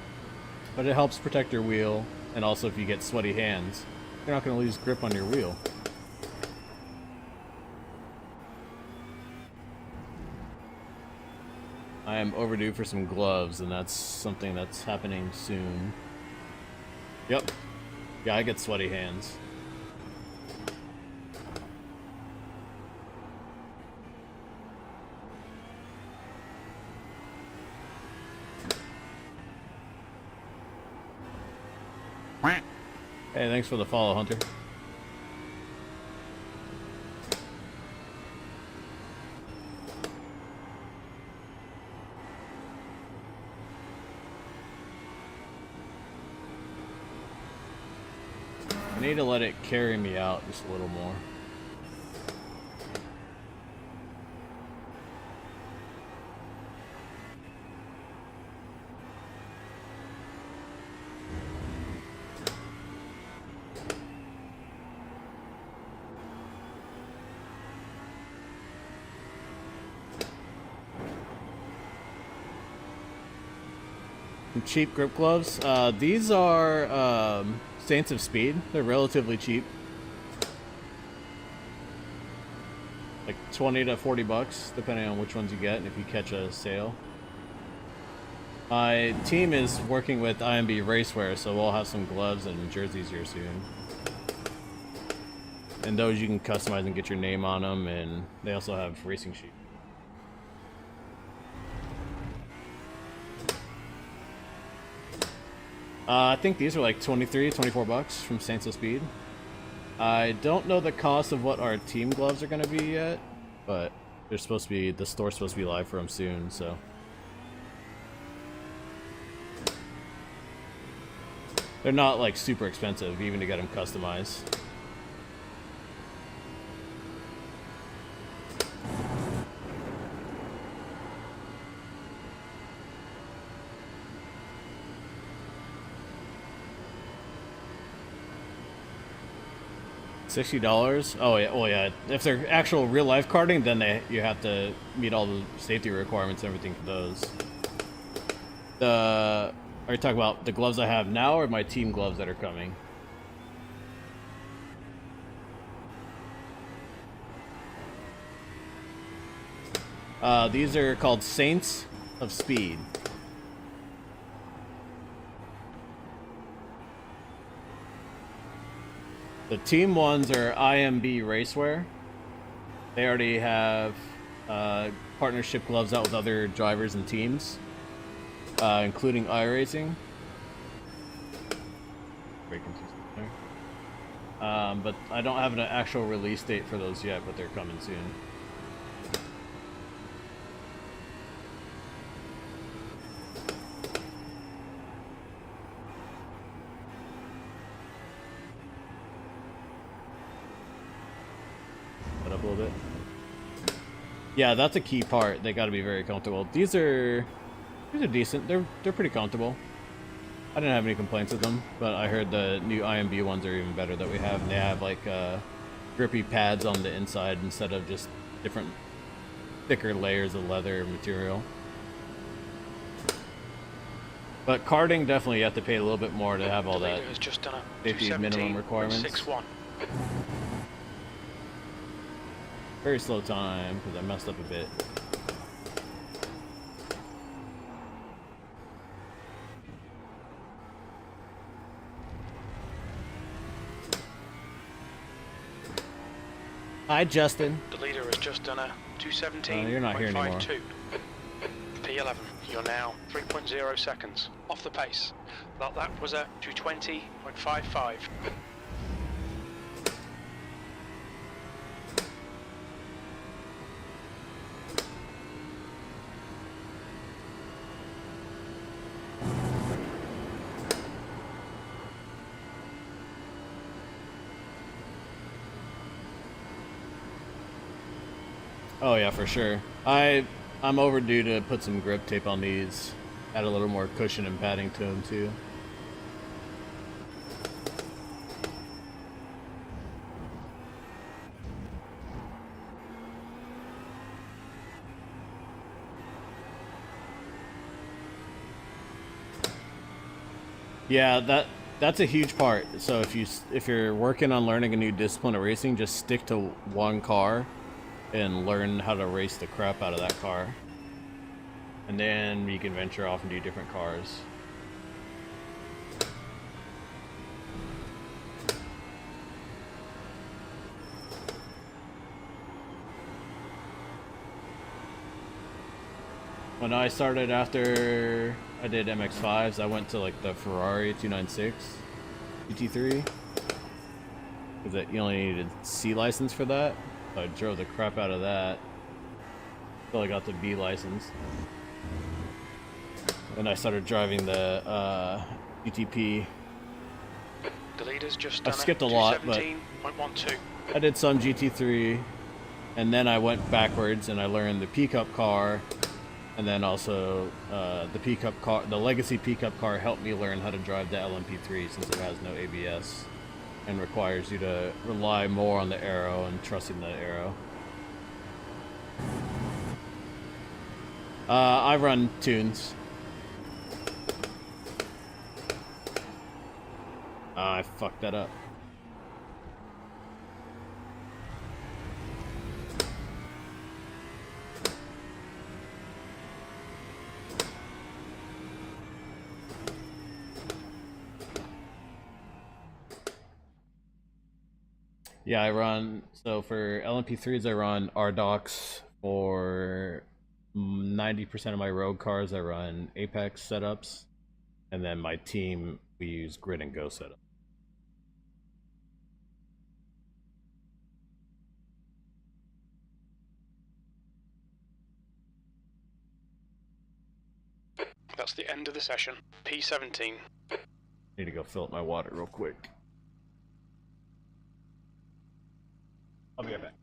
But it helps protect your wheel, and also if you get sweaty hands, you're not going to lose grip on your wheel. I am overdue for some gloves, and that's something that's happening soon. Yep. Yeah, I get sweaty hands. Hey, thanks for the follow, Hunter. I need to let it carry me out just a little more. Some cheap grip gloves. These are Saints of Speed. They're relatively cheap. Like 20 to 40 bucks, depending on which ones you get and if you catch a sale. My team is working with IMB Racewear, so we'll have some gloves and jerseys here soon. And those you can customize and get your name on them, and they also have racing sheets. I think these are like 23, 24 bucks from Saints of Speed. I don't know the cost of what our team gloves are going to be yet, but they're supposed to be, the store's supposed to be live for them soon, so. They're not like super expensive, even to get them customized. $60? Oh yeah, well yeah. If they're actual real life karting, then you have to meet all the safety requirements and everything for those. Are you talking about the gloves I have now, or my team gloves that are coming? These are called Saints of Speed. The team ones are IMB Racewear. They already have partnership gloves out with other drivers and teams, including iRacing. But I don't have an actual release date for those yet, but they're coming soon. Up a little bit. Yeah, that's a key part. They got to be very comfortable. These are decent. They're pretty comfortable. I didn't have any complaints with them, but I heard the new IMB ones are even better that we have. And they have like grippy pads on the inside instead of just different thicker layers of leather material. But karting, definitely you have to pay a little bit more to have all that Has just done a safety minimum requirements. 6-1. Very slow time because I messed up a bit. Hi, Justin. The leader has just done a 217.52. You're not here anymore. P11, you're now 3.0 seconds off the pace. That was a 220.55. Oh yeah, for sure. I'm overdue to put some grip tape on these. Add a little more cushion and padding to them too. Yeah, that's a huge part. So if you're working on learning a new discipline of racing, just stick to one car and learn how to race the crap out of that car. And then you can venture off and do different cars. When I started after I did MX-5s, I went to like the Ferrari 296 GT3. Because you only needed C license for that. So I drove the crap out of that until I got the B license. Then I started driving the GTP. The leader's just I done skipped a lot, but 217.12. I did some GT3, and then I went backwards and I learned the P-Cup car, and then also the P-Cup car, the Legacy P-Cup car helped me learn how to drive the LMP3 since it has no ABS and requires you to rely more on the aero and trusting the aero. I run tunes. I fucked that up. Yeah, I run, so for LMP3s I run RDocs. For 90% of my road cars I run Apex setups. And then my team, we use Grid and Go setup. That's the end of the session. P17. Need to go fill up my water real quick. I'll be right back.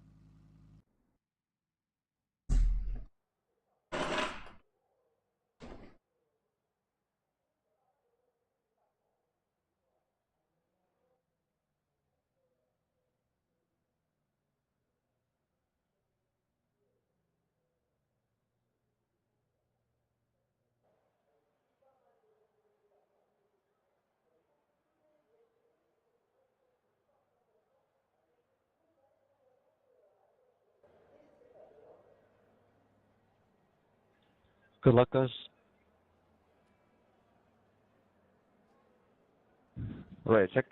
Good luck, guys. Right, check.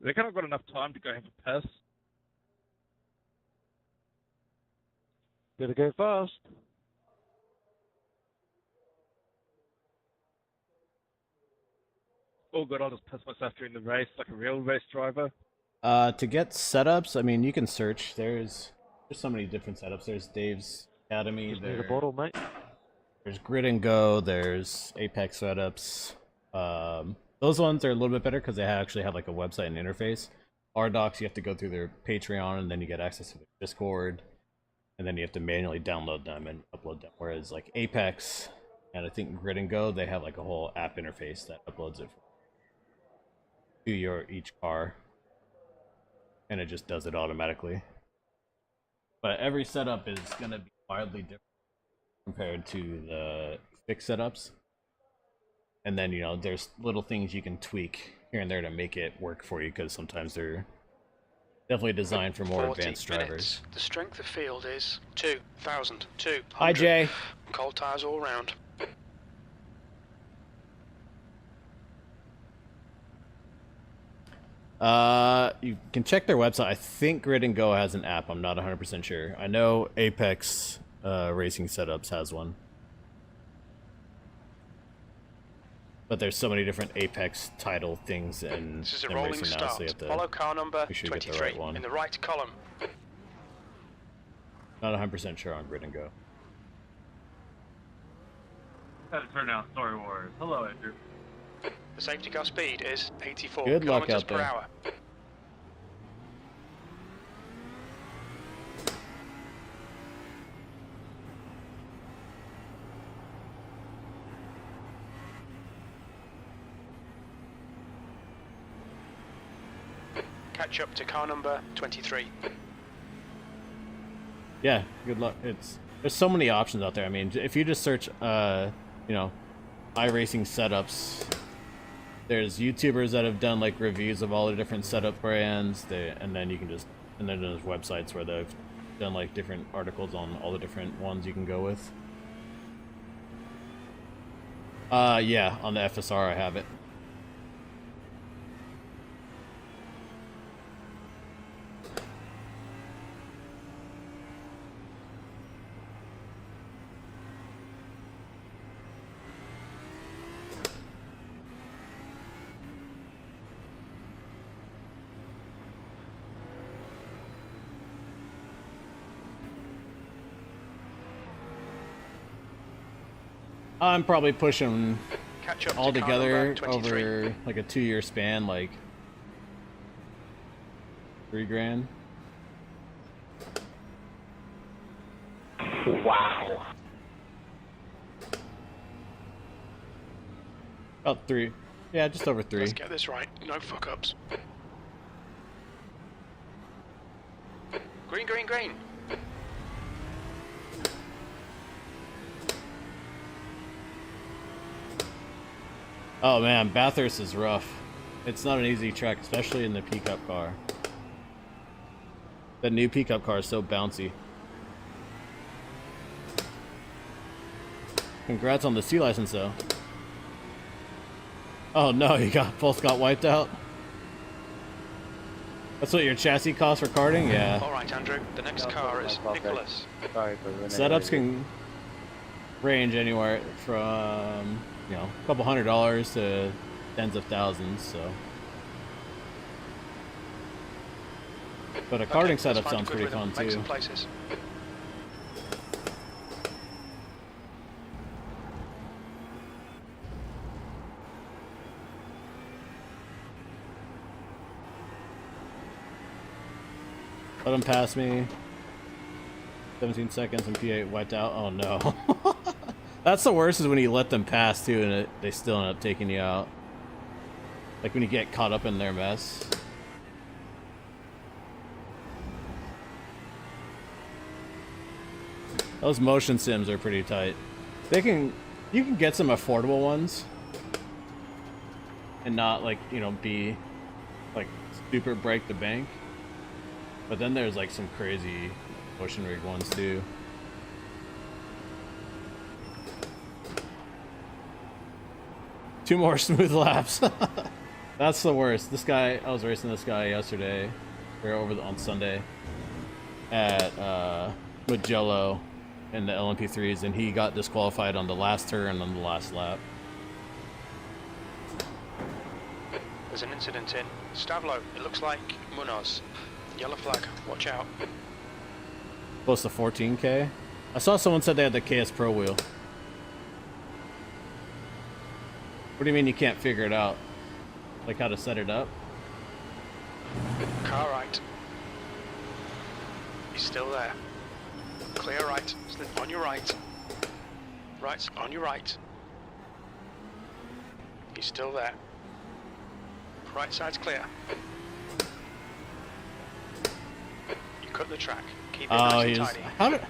They kind of got enough time to go have a piss. Gotta go fast. Oh good, I'll just piss myself during the race like a real race driver. To get setups, I mean, you can search. There's so many different setups. There's Dave's Academy. Just need a bottle, mate. There's Grid and Go. There's Apex setups. Those ones are a little bit better because they actually have like a website and interface. RDocs, you have to go through their Patreon, and then you get access to their Discord, and then you have to manually download them and upload them. Whereas like Apex and I think Grid and Go, they have like a whole app interface that uploads it to your each car, and it just does it automatically. But every setup is gonna be wildly different compared to the fixed setups. And then, you know, there's little things you can tweak here and there to make it work for you, because sometimes they're Definitely designed for more 40 advanced minutes. drivers. The strength of field is 2,200. Hi, Jay. Cold tires all round. You can check their website. I think Grid and Go has an app. I'm not 100% sure. I know Apex Racing Setups has one. But there's so many different Apex title things and This is a rolling racing now, start. so you have to Follow car number make sure you get the 23 right one. in the right column. Not 100% sure on Grid and Go. How to turn out Story Wars. Hello, Andrew. The safety car speed is 84 Good luck kilometers out per there. hour. Catch up to car number 23. Yeah, good luck. There's so many options out there. I mean, if you just search, you know, iRacing setups, there's YouTubers that have done like reviews of all the different setup brands. And then there's websites where they've done like different articles on all the different ones you can go with. Yeah, on the FSR I have it. I'm probably pushing Catch up all to car number together 23. over like a 2-year span, like $3,000. Wow. About 3. Yeah, just over 3. Let's get this right. No fuck ups. Green, green, green. Oh man, Bathurst is rough. It's not an easy track, especially in the pickup car. The new pickup car is so bouncy. Congrats on the C license though. Oh no, you both got wiped out? That's what your chassis costs for karting? Yeah. Alright, Andrew. The next car is Nicholas. Sorry for ruining Setups it. can range anywhere from, you know, a couple $100s to tens of thousands, so. But a karting Okay, let's setup find a sounds good pretty rhythm. fun Make too. some places. Let them pass me. 17 seconds and P8 wiped out. Oh no. That's the worst, is when you let them pass too and they still end up taking you out. Like when you get caught up in their mess. Those motion sims are pretty tight. You can get some affordable ones and not like, you know, be like super break the bank. But then there's like some crazy motion rig ones too. Two more smooth laps. That's the worst. This guy, I was racing this guy yesterday, or on Sunday, at Mugello in the LMP3s, and he got disqualified on the last turn on the last lap. There's an incident in Stavlo. It looks like Munoz. Yellow flag. Watch out. Close to 14K. I saw someone said they had the KS Pro wheel. What do you mean you can't figure it out? Like how to set it up? Car right. He's still there. Clear right. Slip on your right. Right's on your right. He's still there. Right side's clear. You cut the track. Keep it nice and tidy. How did...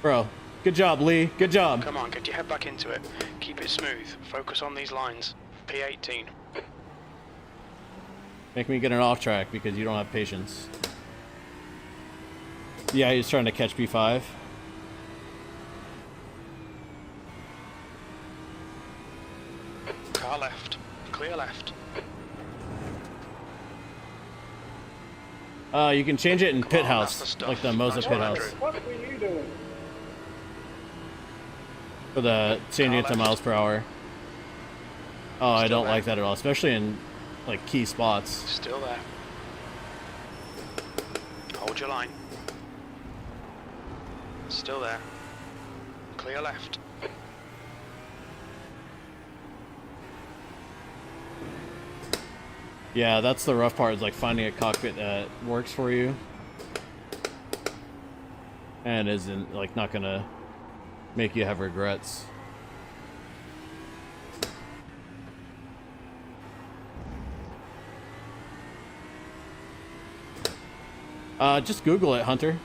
Bro, good job, Lee. Good job. Come on, get your head back into it. Keep it smooth. Focus on these lines. P18. Make me get an off track because you don't have patience. Yeah, he's trying to catch P5. Car left. Clear left. You can change it in pit on, that's the house, stuff. like the Moza Nice pit one, house. Andrew. What were you doing? For the changing it to left. miles per hour. Oh, I Still don't there. like that at all, especially in like key spots. Still there. Hold your line. Still there. Clear left. Yeah, that's the rough part, is like finding a cockpit that works for you. And isn't like not gonna make you have regrets. Just Google it, Hunter.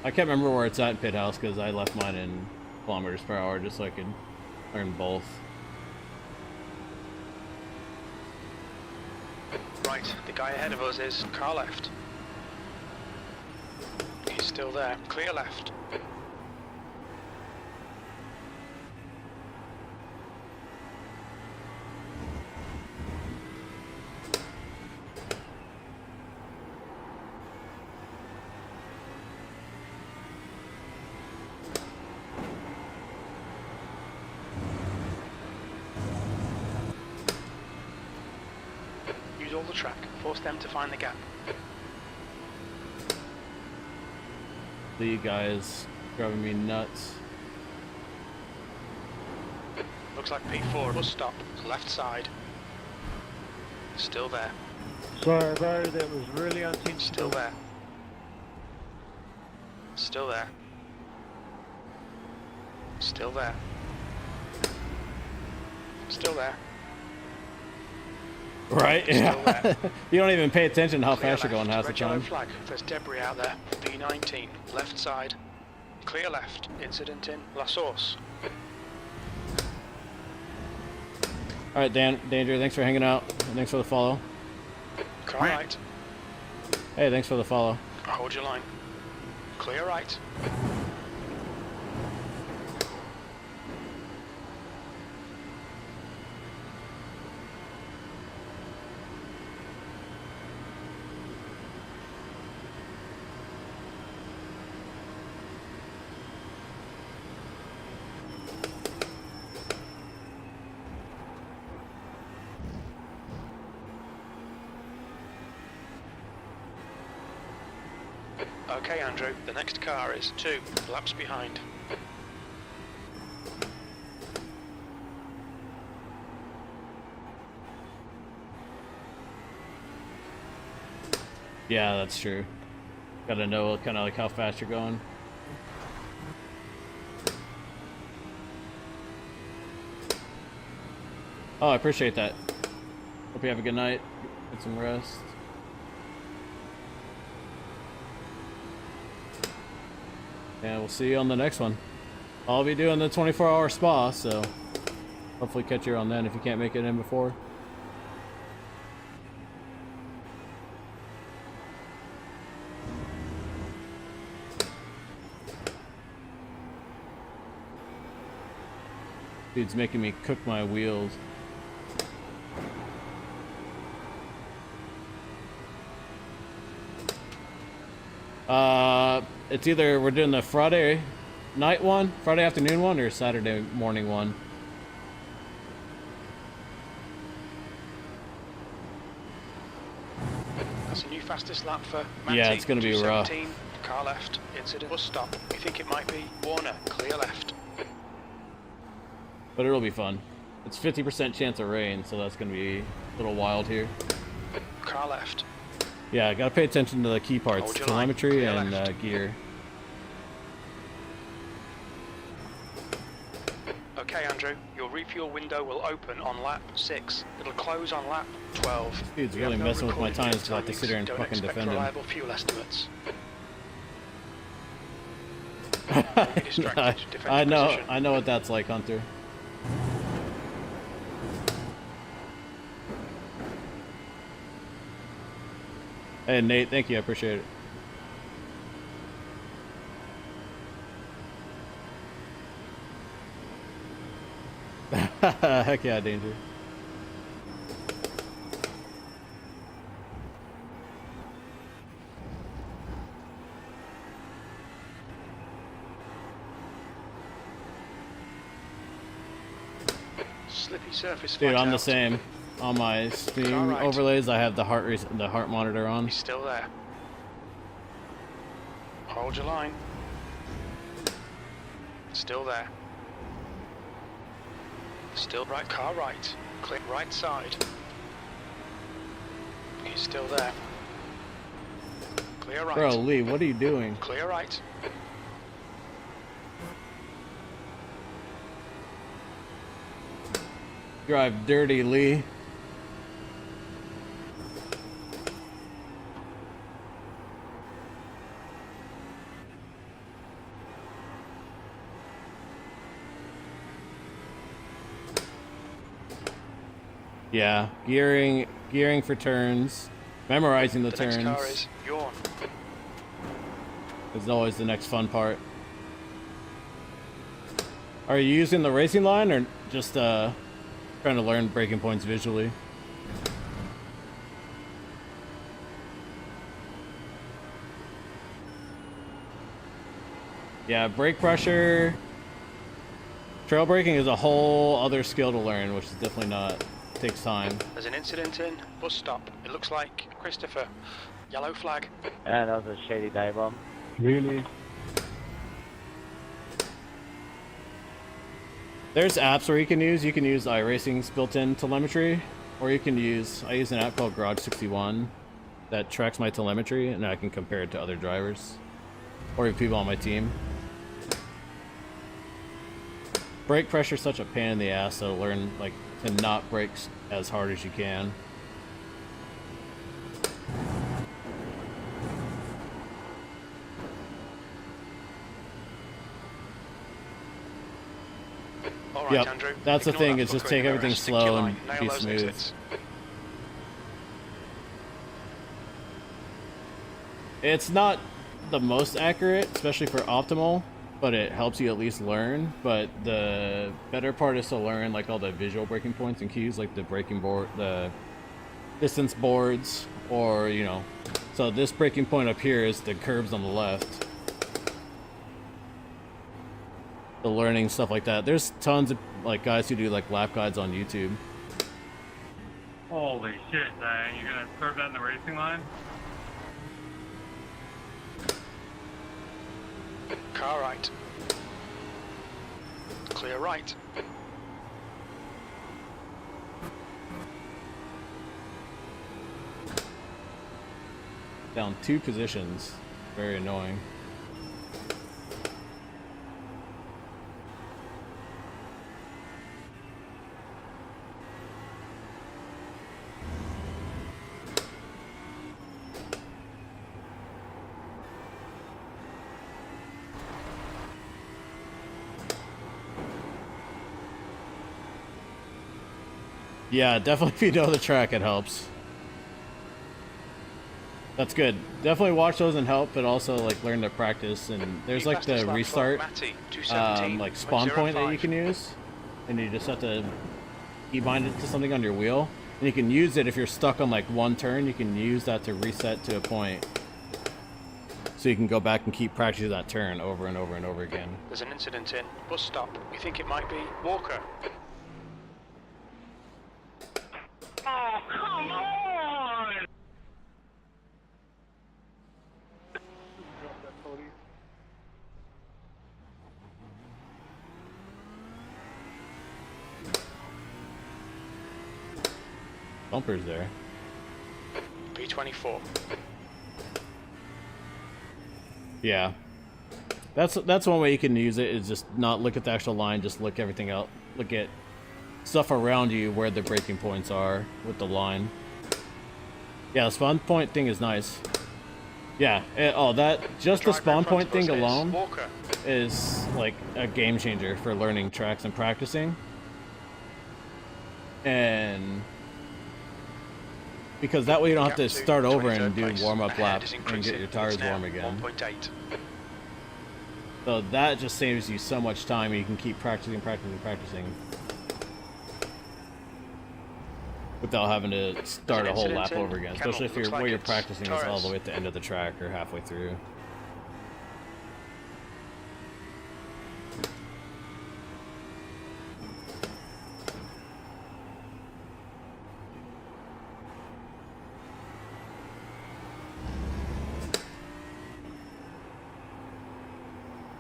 I can't remember where it's at in pit house because I left mine in kilometers per hour just so I could learn both. Right, the guy ahead of us is car left. He's still there. Clear left. Use all the track. Force them to find the gap. The guy is driving me nuts. Looks like P4 will stop. Left side. Still there. Sorry about it, that was really Still unintentional. there. Still there. Still there. Still there. Right? Still Yeah. there. You don't even pay attention to how Clear fast you're going half left. the Red, yellow time. flag. There's debris out there. P19. Left side. Clear left. Incident in La Source. Alright, Dan, Danger, thanks for hanging out. Thanks for the follow. Car right. Hey, thanks for the follow. Hold your line. Clear right. Okay, Andrew, the next car is 2 laps behind. Yeah, that's true. Gotta know kind of like how fast you're going. Oh, I appreciate that. Hope you have a good night. Get some rest. And we'll see you on the next one. I'll be doing the 24-hour spa, so hopefully catch you on then if you can't make it in before. Dude's making me cook my wheels. It's either we're doing the Friday night one, Friday afternoon one, or Saturday morning one. That's a new fastest lap for Yeah, it's gonna be rough. 2:17. Car left. Incident. Bus stop. You think it might be Warner? Clear left. But it'll be fun. It's 50% chance of rain, so that's gonna be a little wild here. Car left. Yeah, I gotta pay attention to the key parts, Hold your line. telemetry Clear and left. gear. Okay, Andrew, your refuel window will open on lap 6. It'll close on lap 12. Dude's We really have no messing with my recording times, so I have to sit here and Don't fucking expect defend him. reliable fuel estimates. Don't be distracted. Defend I your know, position. I know what that's like, Hunter. Hey Nate, thank you, I appreciate it. Heck yeah, Danger. Slippy surface. Dude, flags I'm the out. same. On my Steam Alright. overlays, I have the heart monitor on. He's still there. Hold your line. Still there. Still right, car right. Click right side. He's still there. Clear right. Bro, Lee, what are you doing? Clear right. Drive dirty, Lee. Yeah, gearing for turns, memorizing the The turns next car is Yawn. is always the next fun part. Are you using the racing line or just trying to learn braking points visually? Yeah, brake pressure. Trail braking is a whole other skill to learn, which is definitely not. Takes time. There's an incident in bus stop. It looks like Christopher. Yellow flag. Yeah, that was a shady dive bomb. Really? There's apps where you can use iRacing's built-in telemetry, or I use an app called Garage 61 that tracks my telemetry, and I can compare it to other drivers or even people on my team. Brake pressure is such a pain in the ass, so learn like to not brake as hard as you can. All right, Yep, Andrew. that's the Ignore thing, that is just fucker take in the everything mirror. Stick to your slow line. and Nail be those smooth. exits. It's not the most accurate, especially for optimal, but it helps you at least learn. But the better part is to learn like all the visual braking points and cues, like the braking board, the distance boards, or so this braking point up here is the curbs on the left. The learning stuff like that. There's tons of like guys who do like lap guides on YouTube. Holy shit, dang. You're gonna curve that in the racing line? Car right. Clear right. Down 2 positions. Very annoying. Yeah, definitely if you know the track, it helps. That's good. Definitely watch those and help, but also like learn to practice. And there's like the restart, like spawn point that you can use, and you just have to keybind it to something on your wheel, and you can use it if you're stuck on like one turn. You can use that to reset to a point, so you can go back and keep practicing that turn over and over and over again. There's an incident in bus stop. We think it might be Walker. Oh, come on! Bumpers there. P24. Yeah, that's one way you can use it, is just not look at the actual line, just look everything out. Look at stuff around you where the braking points are with the line. Yeah, the spawn point thing is nice. Yeah, just the spawn point thing alone is like a game changer for learning tracks and practicing. And because that way you don't have to start over and do warm-up laps and get your tires warm again. 1.8. So that just saves you so much time, and you can keep practicing. without having to start a whole incident lap in over again. Kennel. Especially if Looks you're like where you're it's practicing is all Torres. the way at the end of the track or halfway through.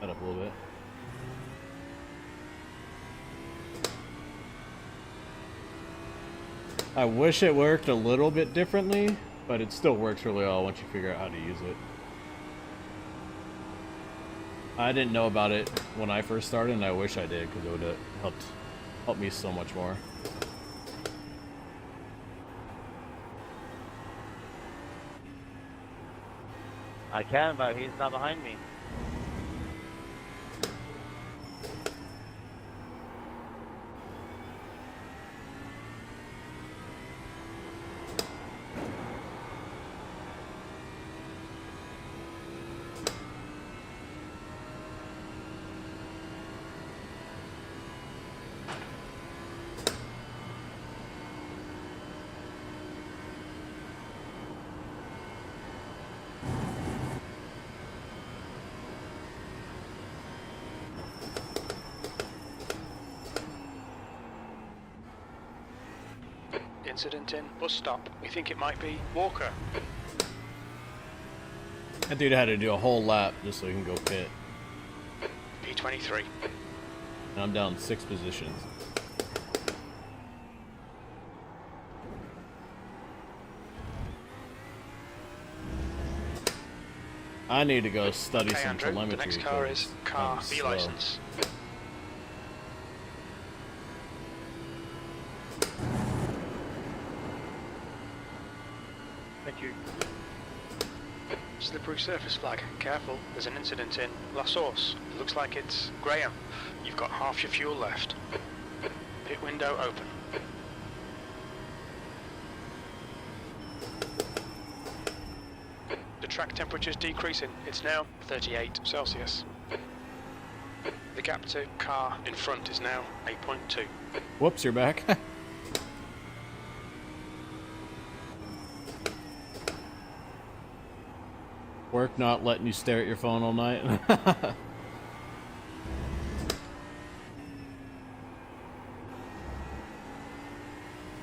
Up a little bit. I wish it worked a little bit differently, but it still works really well once you figure out how to use it. I didn't know about it when I first started, and I wish I did because it would have helped me so much more. I can, but he's not behind me. Incident in bus stop. We think it might be Walker. That dude had to do a whole lap just so he can go pit. P23. And I'm down 6 positions. I need to go study Okay, some Andrew. The telemetry. next car because is car I'm B slow. license. Thank you. Slippery surface flag. Careful. There's an incident in La Source. It looks like it's Graham. You've got half your fuel left. Pit window open. The track temperature's decreasing. It's now 38 Celsius. The gap to car in front is now 8.2. Whoops, you're back. Work not letting you stare at your phone all night.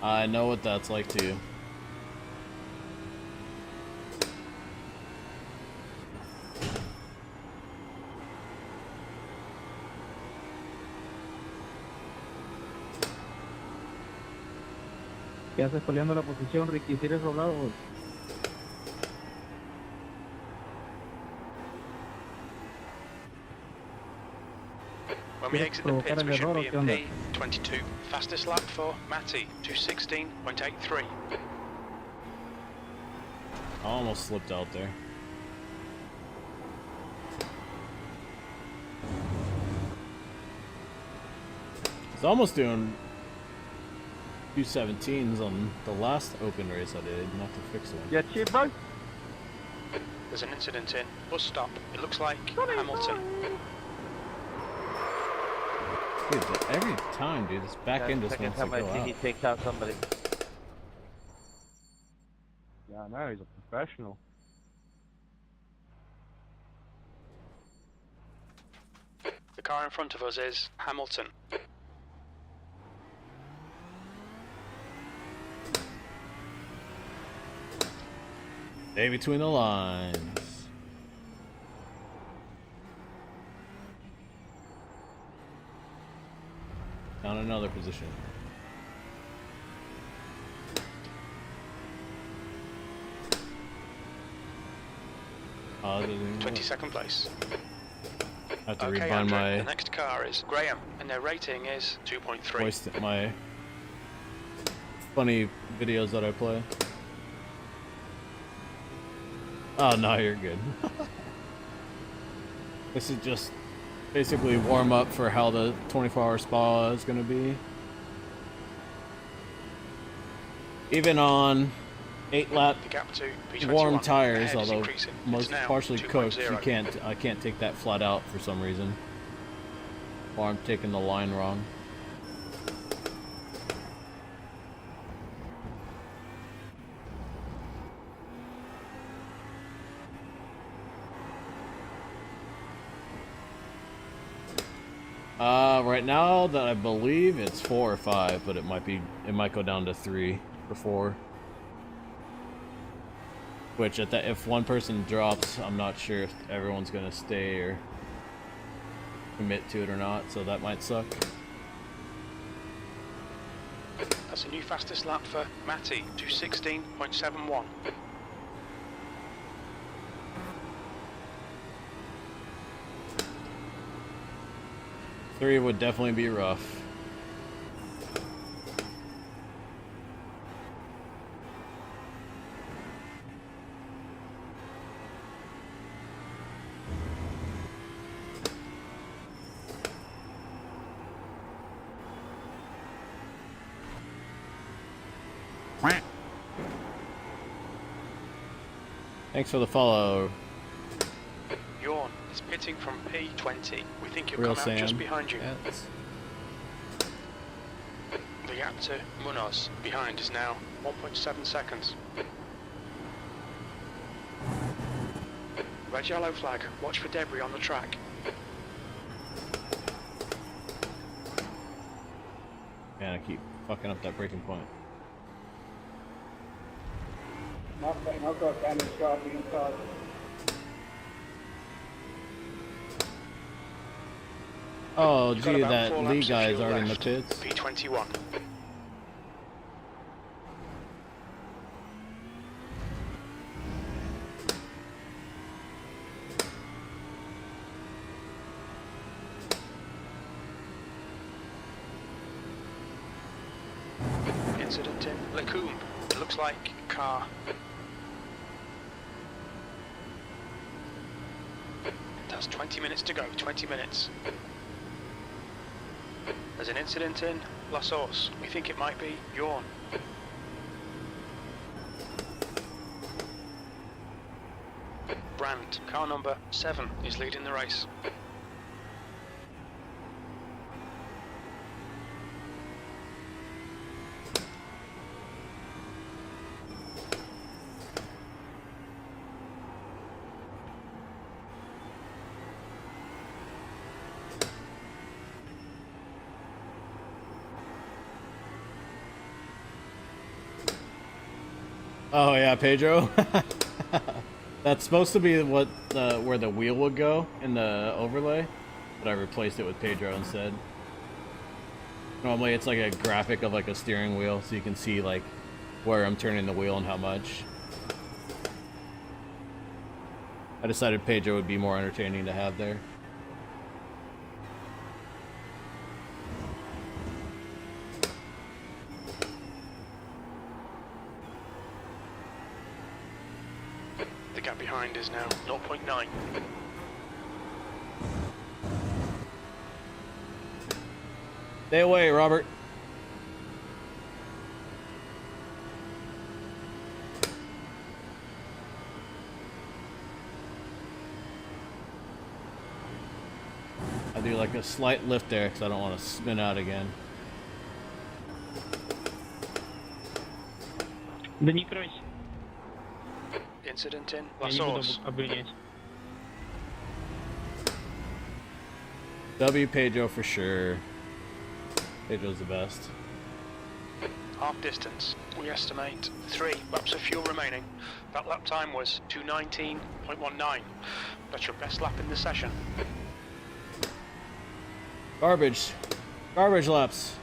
I know what that's like too. ¿Qué haces peleando la posición, Ricky? Si eres roblado. When we ¿Quieres exit the provocar pits, el we should error o be qué onda? in P22. Fastest lap for Matty, 216.83. I almost slipped out there. I was almost doing 217s on the last open race I did, not to fix one. Yeah, cheap, bro. There's an incident in bus stop. It looks like Hamilton. Dude, every time, dude, this back end just Second wants to time I go see out. he takes out somebody. Yeah, I know, he's a professional. The car in front of us is Hamilton. Stay between the lines. Down another position. Other than 22nd place. I have to Okay, rebind Andrew, my the next car is Graham, and their rating is 2.3. voice, my funny videos that I play. Oh no, you're good. This is just basically warm up for how the 24-hour spa is gonna be. Even on 8-lap The gap to P21. warm tires, Ahead is although increasing. It's most now partially 2.0. cooked, I can't take that flat out for some reason. Or I'm taking the line wrong. Right now that I believe it's 4 or 5, but it might go down to 3 or 4. Which if one person drops, I'm not sure if everyone's gonna stay or commit to it or not, so that might suck. That's a new fastest lap for Matty, 2:16.71. Three would definitely be rough. Thanks for the follow. Yawn is pitting from P20. We think you'll Real come Sam. out just behind you. Yes. The gap to Munoz behind is now 1.7 seconds. Red yellow flag. Watch for debris on the track. Man, I keep fucking up that breaking point. Nothing. I'll go down and start being caught. Oh, You've got gee, about that 4 Lee laps of guy is fuel already in the left. pits. P21. Incident in Lacombe. It looks like a car. That's 20 minutes to go, 20 minutes. There's an incident in La Source. We think it might be Yawn. Brandt, car number 7, is leading the race. Oh yeah, Pedro. That's supposed to be what where the wheel would go in the overlay, but I replaced it with Pedro instead. Normally it's like a graphic of like a steering wheel, so you can see like where I'm turning the wheel and how much. I decided Pedro would be more entertaining to have there. The gap behind is now 0.9. Stay away, Robert. I do like a slight lift there because I don't want to spin out again. Да не кройся. Incident in La Я не буду Source. обгонять. W Pedro for sure. Pedro's the best. Half distance. We estimate 3 laps of fuel remaining. That lap time was 2:19.19. That's your best lap in the session. Garbage. Garbage laps.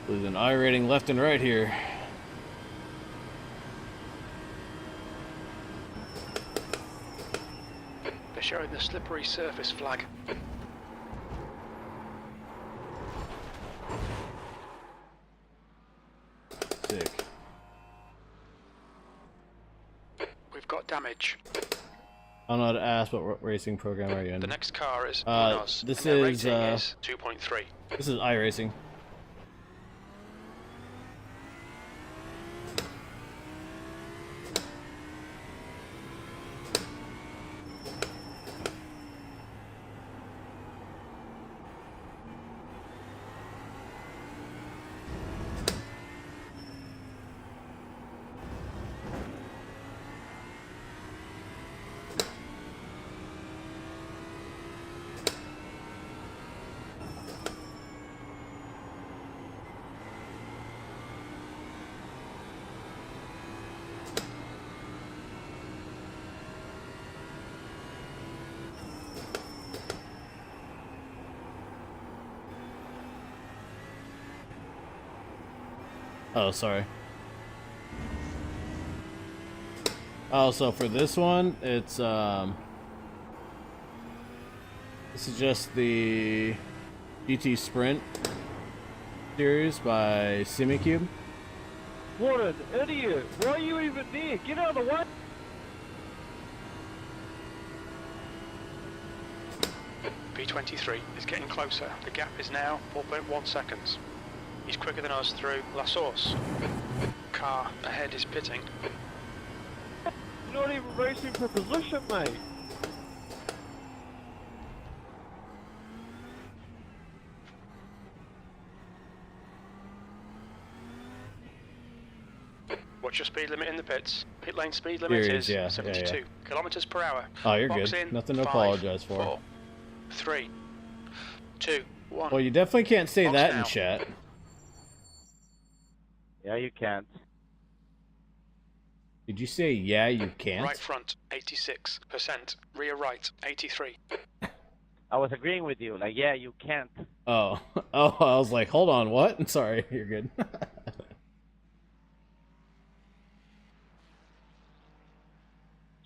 Losing iRating left and right here. They're showing the slippery surface flag. Sick. We've got damage. I don't know how to ask what racing program are you in? The next car is Munoz, Munoz, this and their is, rating is 2.3. This is iRacing. Oh, sorry. Oh, so for this one, it's this is just the GT Sprint series by SimiCube. What an idiot! Why are you even there? Get out of the way! P23 is getting closer. The gap is now 4.1 seconds. He's quicker than us through La Source. Car ahead is pitting. You're not even racing for position, mate! What's your speed limit in the pits? Pit lane speed limit is 72 kilometers per hour. Oh, you're Box good. in, Nothing to 5, apologize for. 4, 3, 2, 1. Well, you definitely can't say Box that now. in chat. Yeah, you can't. Did you say yeah you can't? Right front 86%. Rear right 83. I was agreeing with you. Like, yeah, you can't. Oh. Oh, I was like, hold on, what? Sorry, you're good.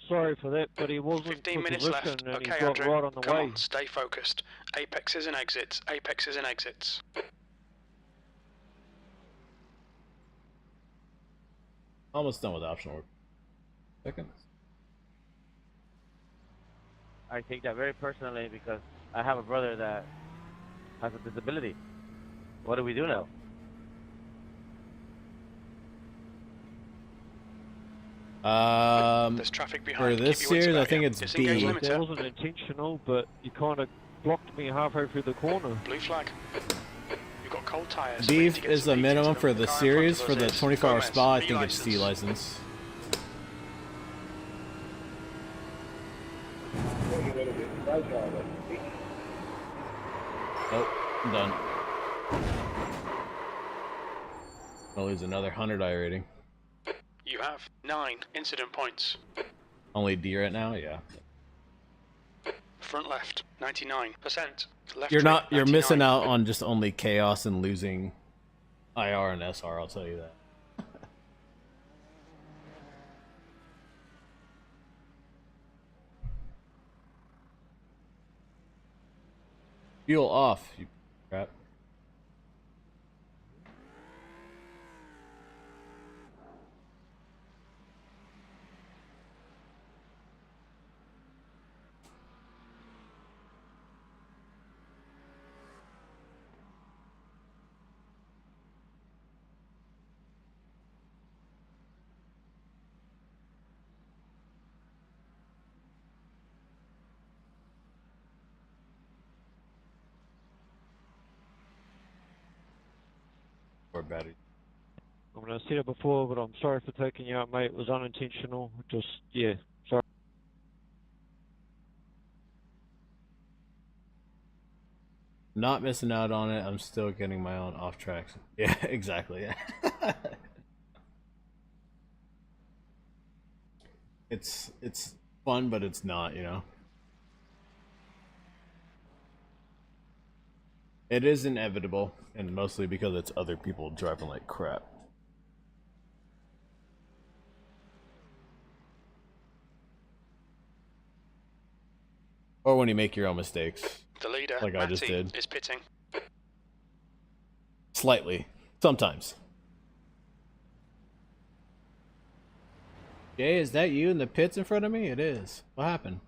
Sorry for that, but he wasn't 15 for minutes position left. and Okay, he got Andrew. right on the Come way. on, stay focused. Apexes and exits. Apexes and exits. Almost done with optional work. Seconds. I take that very personally because I have a brother that has a disability. What do we do now? There's traffic for behind. this Keep your wits series, I about think you. it's Disengage B. limiter. That wasn't intentional, but you kind of blocked me halfway through the corner. Blue flag. You've got cold tires. Beef is the minimum for the series. For the 24-hour spa, I think it's C license. Oh, I'm done. I'll lose another 100 I rating. You have 9 incident points. Only D right now, yeah. Front left 99%. Left You're not. right, You're missing 99. out on just only chaos and losing IR and SR. I'll tell you that. Fuel off, you crap. Or battery. I mean, I said it before, but I'm sorry for taking you out, mate. It was unintentional. Just, yeah, sorry. Not missing out on it. I'm still getting my own off tracks. Yeah, exactly. Yeah. it's fun, but it's not. You know. It is inevitable, and mostly because it's other people driving like crap. Or when you make your own mistakes. The leader, Like I just Matty, did. is pitting. Slightly. Sometimes. Jay, is that you in the pits in front of me? It is. What happened?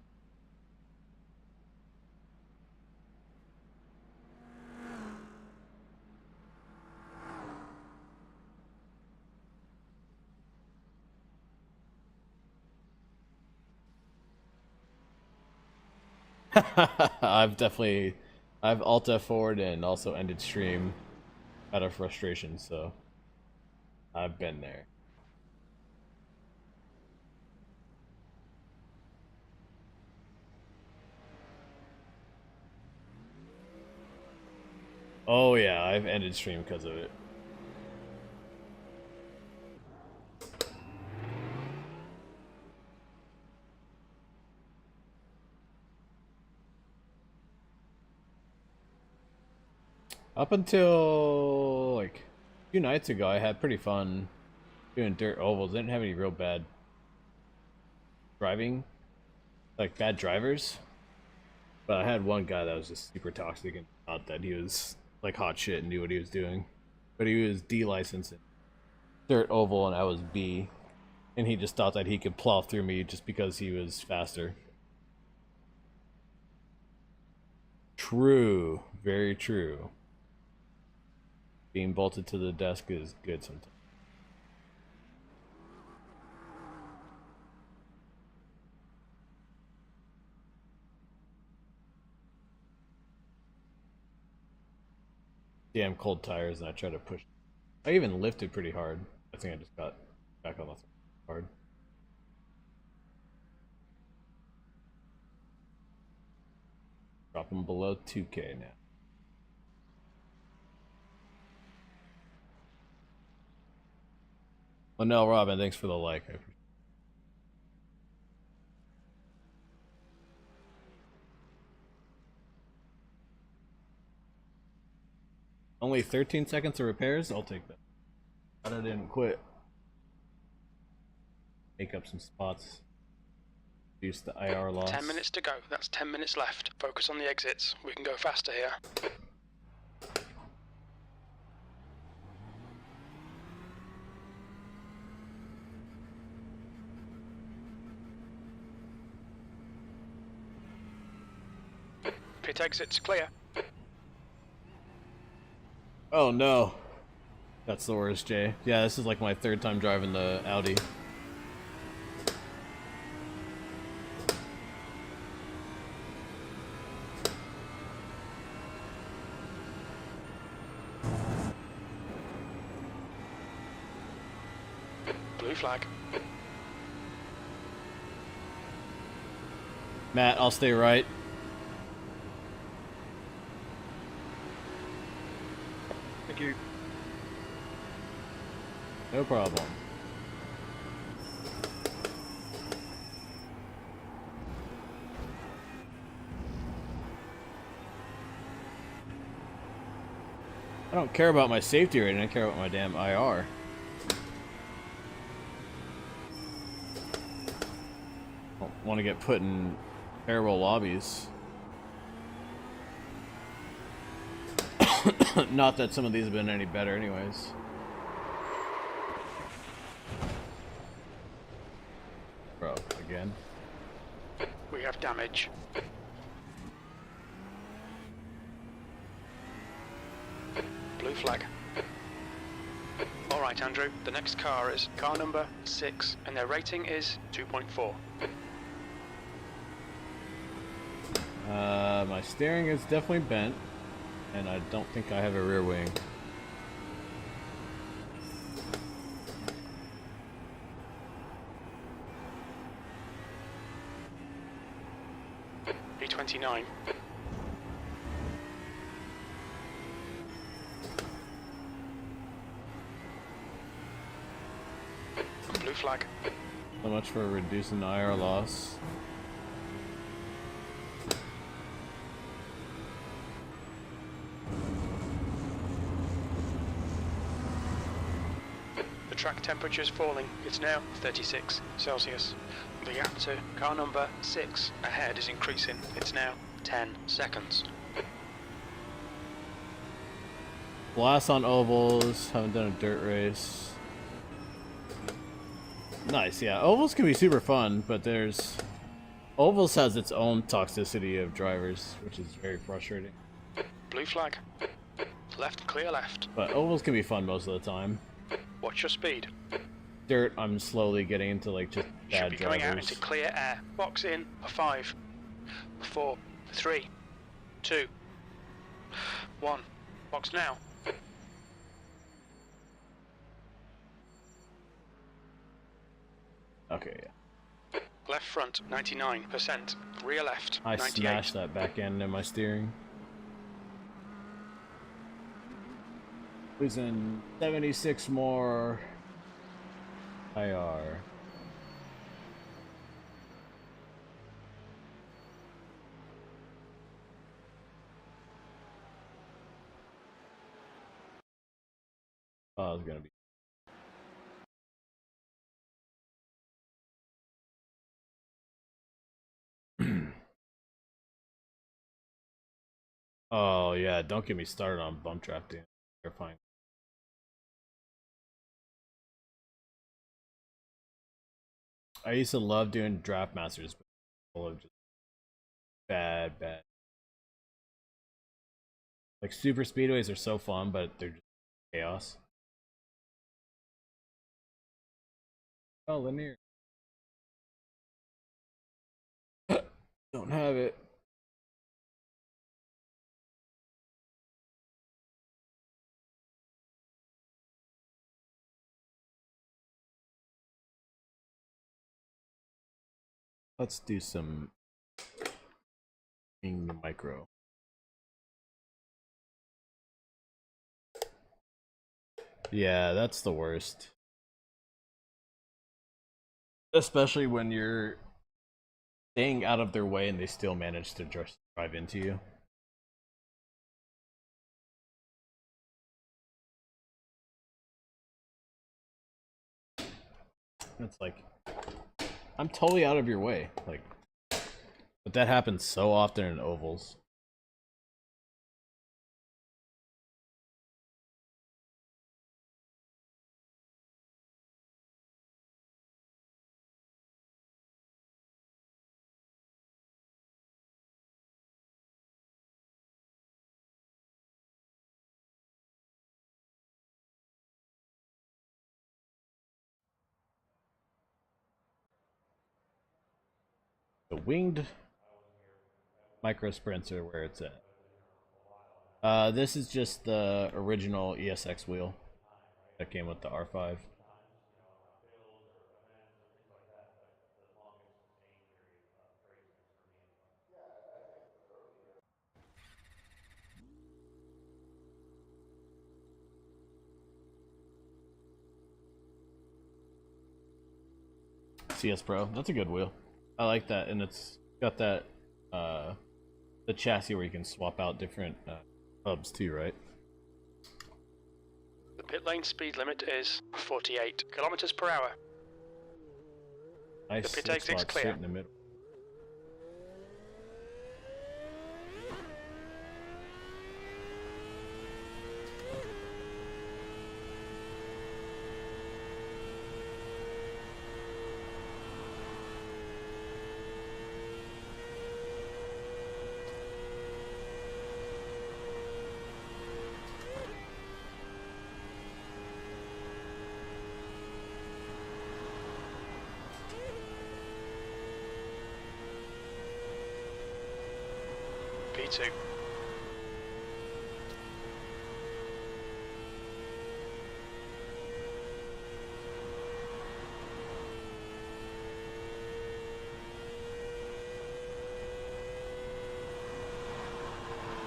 I've alt F4'd and also ended stream out of frustration, so I've been there. Oh yeah, I've ended stream because of it. Up until like few nights ago, I had pretty fun doing dirt ovals. I didn't have any real bad driving, like bad drivers. But I had one guy that was just super toxic and thought that he was like hot shit and knew what he was doing. But he was D licensed in dirt oval and I was B. And he just thought that he could plow through me just because he was faster. True. Very true. Being bolted to the desk is good sometimes. Damn cold tires, and I tried to push. I even lifted pretty hard. I think I just got back on the hard. Drop them below 2K now. Oh no, Robin, thanks for the like. I appreciate it. Only 13 seconds of repairs? I'll take that. But I didn't quit. Make up some spots. Reduce the IR loss. 10 minutes to go. That's 10 minutes left. Focus on the exits. We can go faster here. Pit exits clear. Oh no. That's the worst, Jay. Yeah, this is like my third time driving the Audi. Blue flag. Matt, I'll stay right. Thank you. No problem. I don't care about my safety rating, I care about my damn IR. Don't want to get put in terrible lobbies. Not that some of these have been any better anyways. Bro, again. We have damage. Blue flag. Alright, Andrew. The next car is car number 6, and their rating is 2.4. My steering is definitely bent, and I don't think I have a rear wing. B29. Blue flag. So much for reducing the IR loss. The track temperature is falling. It's now 36 Celsius. The gap to car number 6 ahead is increasing. It's now 10 seconds. Blast on ovals. Haven't done a dirt race. Nice, yeah. Ovals can be super fun, but there's... Ovals has its own toxicity of drivers, which is very frustrating. Blue flag. Left, clear left. But ovals can be fun most of the time. Watch your speed. Dirt, I'm slowly getting into like just Should bad be going out drivers. into clear air. Box in for 5, 4, 3, 2, 1. Box now. Okay, yeah. Left front 99%. Rear left I 98. smashed that back end in my steering. Losing 76 more IR. Oh, it's gonna be. Oh yeah, don't get me started on bump trap, dude. They're fine. I used to love doing draft masters, but full of just bad. Like super speedways are so fun, but they're just chaos. Oh, linear. Don't have it. Let's do some micro. Yeah, that's the worst. Especially when you're staying out of their way and they still manage to just drive into you. It's like, I'm totally out of your way. Like, but that happens so often in ovals. The winged micro sprints are where it's at. This is just the original ESX wheel that came with the R5. CS Pro, that's a good wheel. I like that, and it's got that the chassis where you can swap out different hubs too, right? The pit lane speed limit is 48 kilometers per hour. Nice The pit slick exit's spot clear. straight in the middle. P2.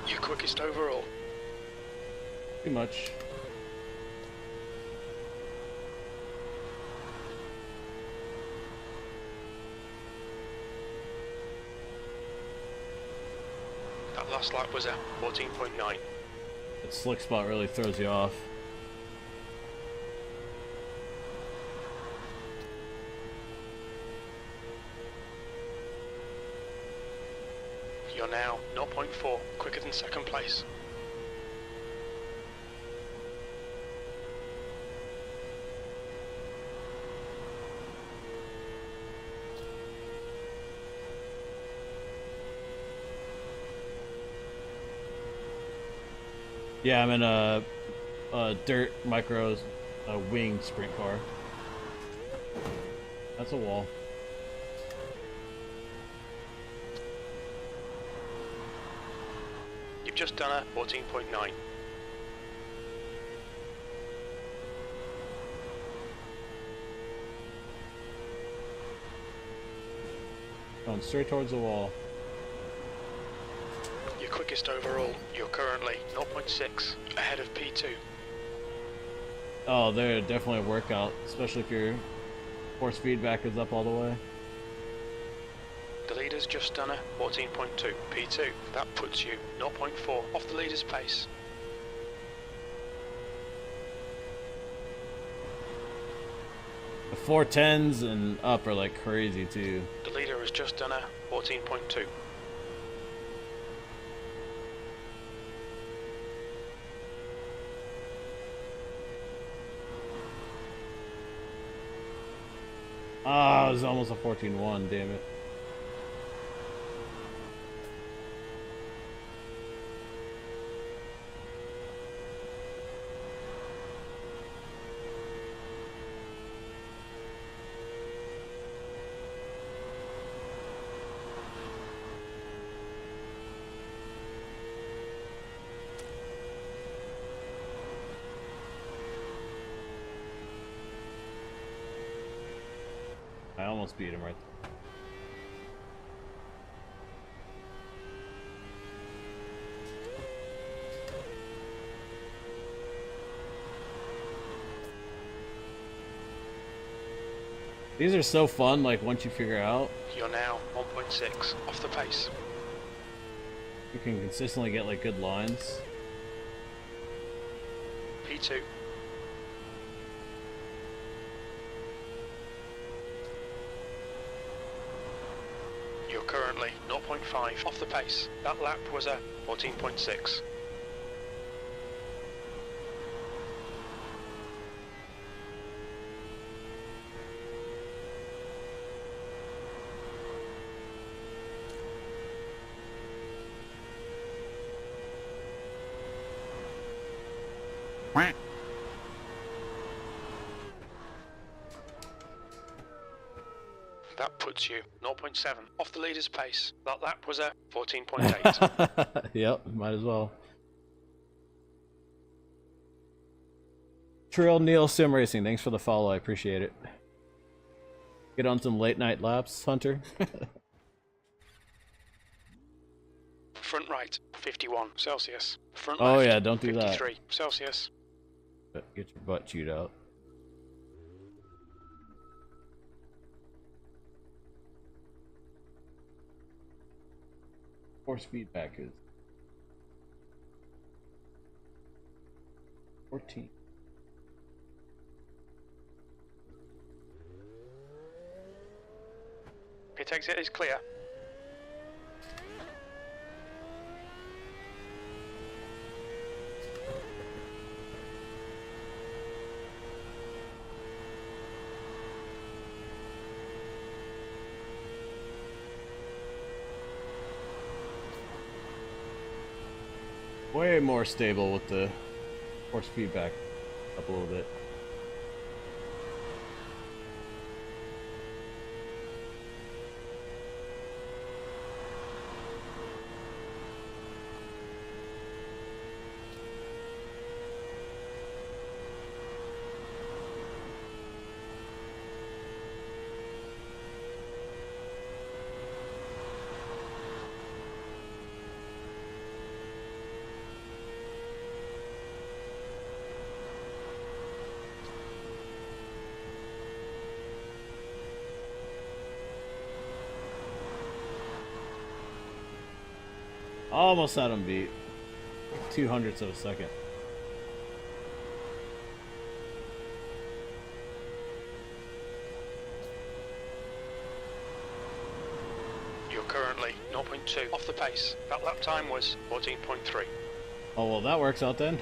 Your quickest overall. Too much. That last lap was a 14.9. That slick spot really throws you off. You're now 0.4 quicker than second place. Yeah, I'm in a dirt micros winged sprint car. That's a wall. You've just done a 14.9. Going straight towards the wall. Your quickest overall. You're currently 0.6 ahead of P2. Oh, they're definitely a workout, especially if your force feedback is up all the way. The leader's just done a 14.2 P2. That puts you 0.4 off the leader's pace. The 410s and up are like crazy too. The leader has just done a 14.2. Ah, it was almost a 14-1, damn it. I almost beat him right there. These are so fun, like once you figure out, You're now 1.6 off the pace. you can consistently get like good lines. P2. You're currently 0.5 off the pace. That lap was a 14.6. That puts you 0.7 off the leader's pace. That lap was a 14.8. Yep, might as well. Trill Neil Sim Racing, thanks for the follow, I appreciate it. Get on some late night laps, Hunter. Front right, 51 Celsius. Front Oh left, yeah, don't do that. 53 Celsius. Get your butt chewed out. Force feedback is 14. Pit exit is clear. Way more stable with the force feedback up a little bit. Almost had him beat. 2/100ths of a second. You're currently 0.2 off the pace. That lap time was 14.3. Oh well, that works out then.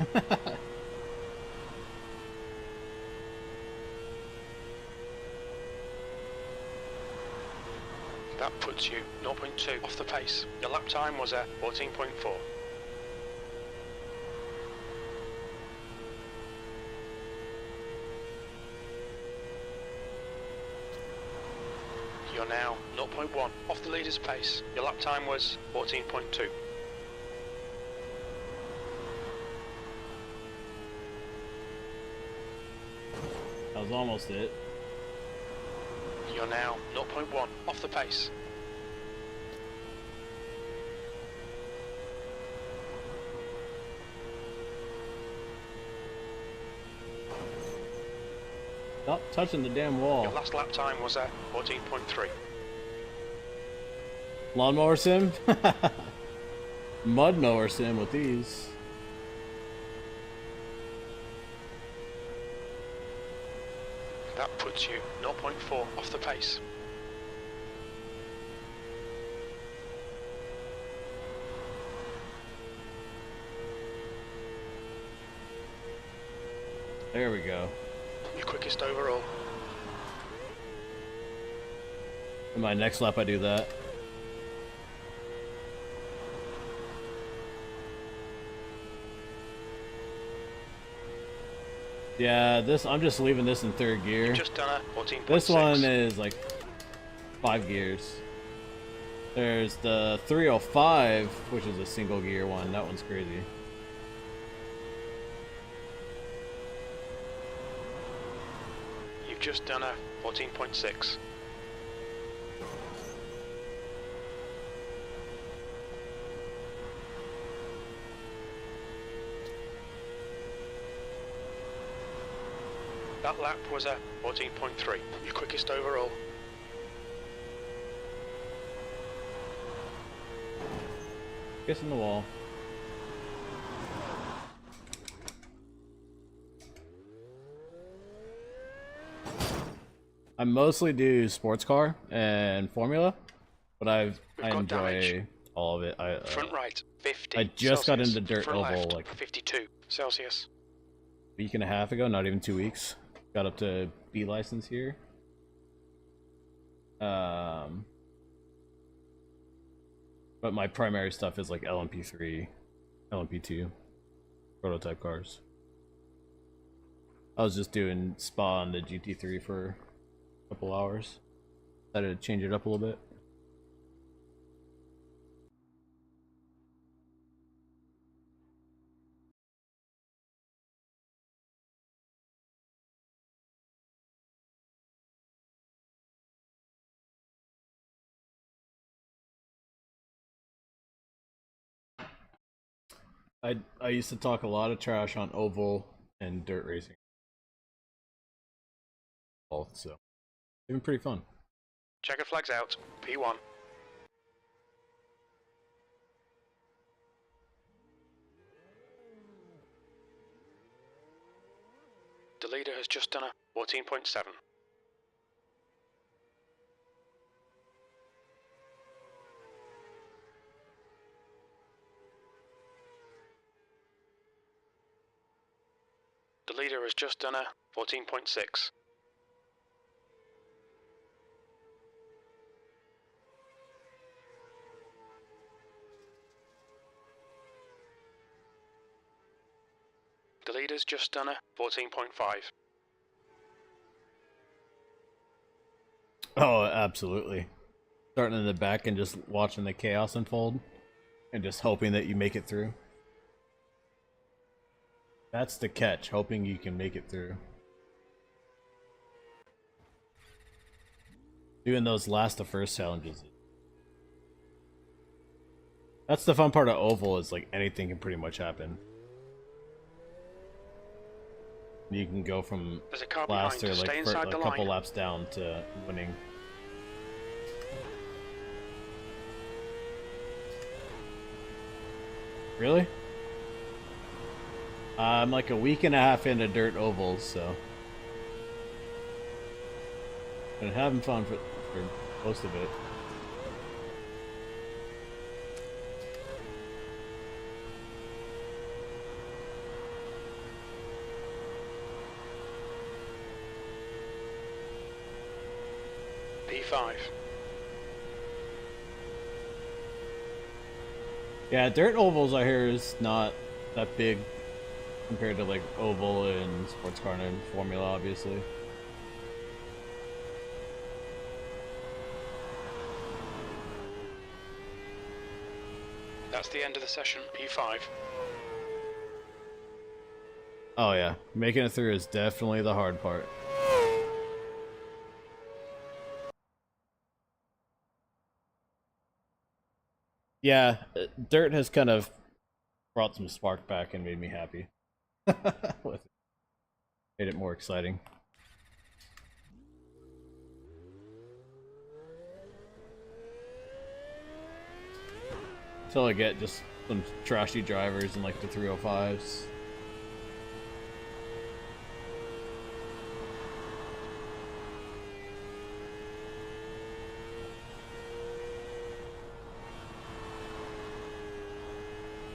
That puts you 0.2 off the pace. Your lap time was a 14.4. You're now 0.1 off the leader's pace. Your lap time was 14.2. That was almost it. You're now 0.1 off the pace. Stop touching the damn wall. Your last lap time was a 14.3. Lawnmower sim? Mud mower sim with these. That puts you 0.4 off the pace. There we go. Your quickest overall. In my next lap, I do that. Yeah, I'm just leaving this in third gear. You've just done a 14.6. This one is like 5 gears. There's the 305, which is a single gear one. That one's crazy. You've just done a 14.6. That lap was a 14.3. Your quickest overall. Kissing the wall. I mostly do sports car and Formula, but I enjoy damage. all of it. Front right, 50. I just got Celsius. into dirt Front oval left, like 52 Celsius. a week and a half ago, not even 2 weeks. Got up to B license here. But my primary stuff is like LMP3, LMP2, prototype cars. I was just doing spa on the GT3 for a couple hours. Decided to change it up a little bit. I used to talk a lot of trash on oval and dirt racing, both, so it's been pretty fun. Checker flags out, P1. The leader has just done a 14.7. The leader has just done a 14.6. The leader's just done a 14.5. Oh, absolutely. Starting in the back and just watching the chaos unfold and just hoping that you make it through. That's the catch, hoping you can make it through. Doing those last to first challenges. That's the fun part of oval, is like anything can pretty much happen. You can go from There's a car last behind. or Stay like inside the a couple line. laps down to winning. Really? I'm like a week and a half into dirt ovals, so been having fun for most of it. P5. Yeah, dirt ovals I hear is not that big compared to like oval and sports car and Formula, obviously. That's the end of the session. P5. Oh yeah, making it through is definitely the hard part. Yeah, dirt has kind of brought some spark back and made me happy. With it. Made it more exciting. Until I get just some trashy drivers in like the 305s.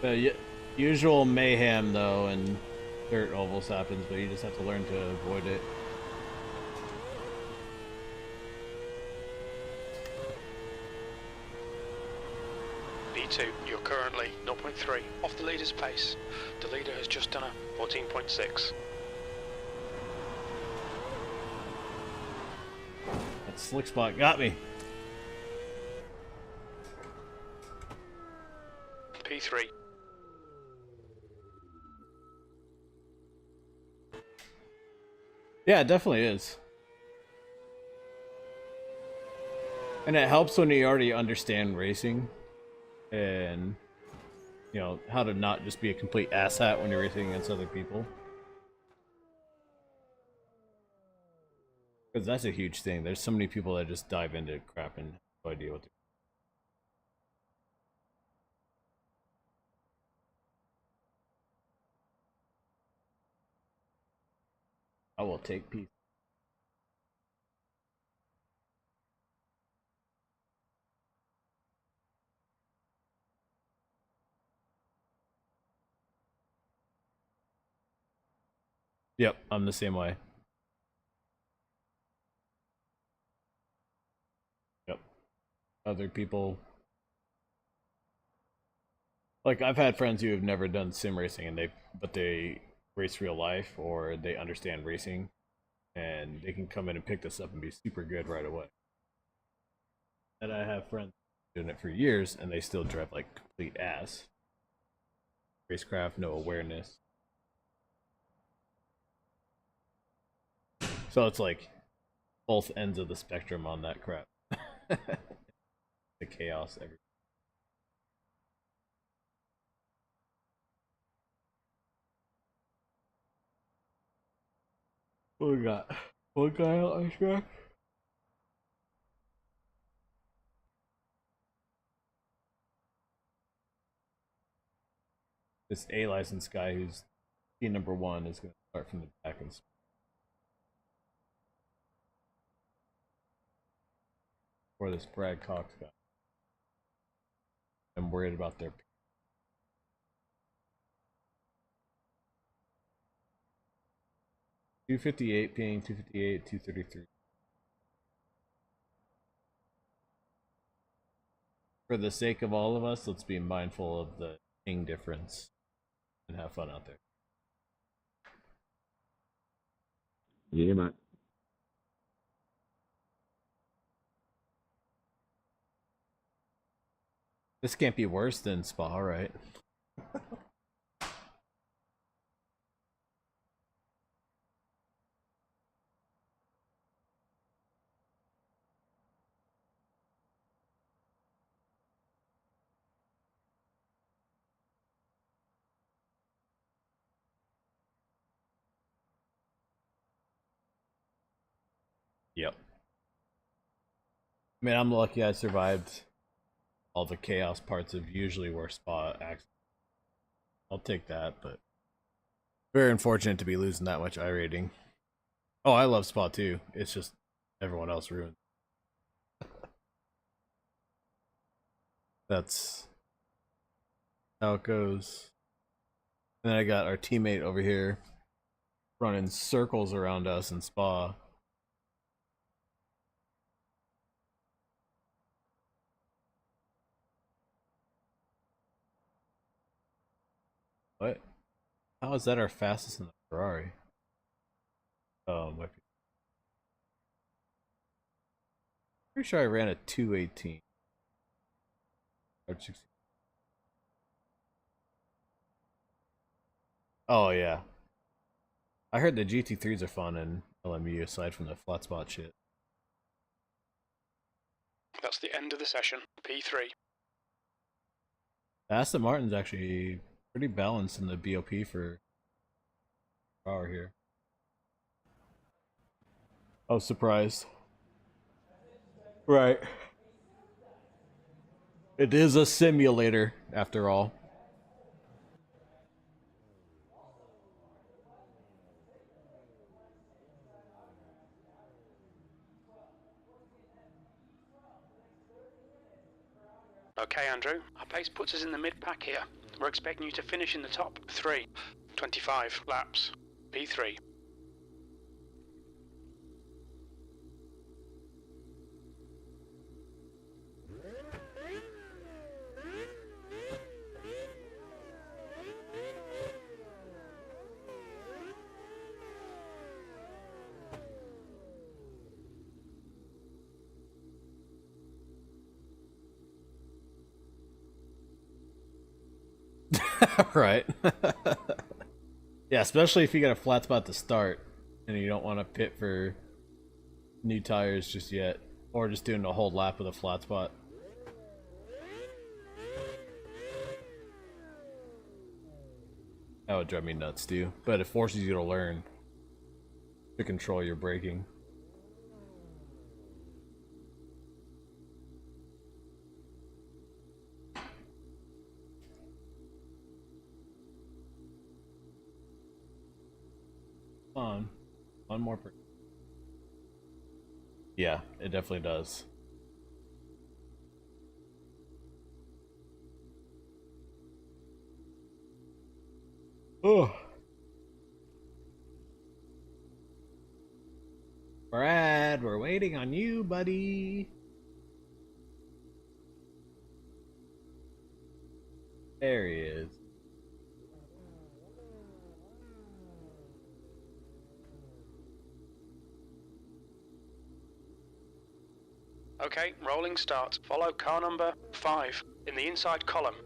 The usual mayhem, though, and dirt ovals happens, but you just have to learn to avoid it. B2, you're currently 0.3 off the leader's pace. The leader has just done a 14.6. That slick spot got me. P3. Yeah, it definitely is. And it helps when you already understand racing and, you know, how to not just be a complete asshat when you're racing against other people. Because that's a huge thing. There's so many people that just dive into crap and have no idea what they're. I will take peace. Yep, I'm the same way. Yep. Other people. Like, I've had friends who have never done sim racing and they race real life or they understand racing and they can come in and pick this up and be super good right away. And I have friends doing it for years and they still drive like complete ass. Racecraft, no awareness. So it's like both ends of the spectrum on that crap. The chaos every. What we got? One guy on ice track? This A license guy who's team number 1 is going to start from the back and for this Brad Cox guy. I'm worried about their 258 ping, 258, 233. For the sake of all of us, let's be mindful of the ping difference and have fun out there. Yeah, mate. This can't be worse than Spa, right? Yep. I mean, I'm lucky I survived all the chaos parts of usually where Spa acts. I'll take that, but very unfortunate to be losing that much I rating. Oh, I love Spa too. It's just everyone else ruined. That's how it goes. And then I got our teammate over here running circles around us in Spa. What? How is that our fastest in the Ferrari? Oh, my. Pretty sure I ran a 218. Oh, yeah. I heard the GT3s are fun in LMU aside from the flat spot shit. That's the end of the session. P3. Aston Martin's actually pretty balanced in the BOP for power here. I was surprised. Right. It is a simulator, after all. Okay, Andrew. Our pace puts us in the mid-pack here. We're expecting you to finish in the top 3. 25 laps. P3. Right. Yeah, especially if you got a flat spot to start and you don't want to pit for new tires just yet, or just doing a whole lap with a flat spot. That would drive me nuts too, but it forces you to learn to control your braking. On. One more per. Yeah, it definitely does. Oh. Brad, we're waiting on you, buddy. There he is. Okay, rolling start. Follow car number 5 in the inside column.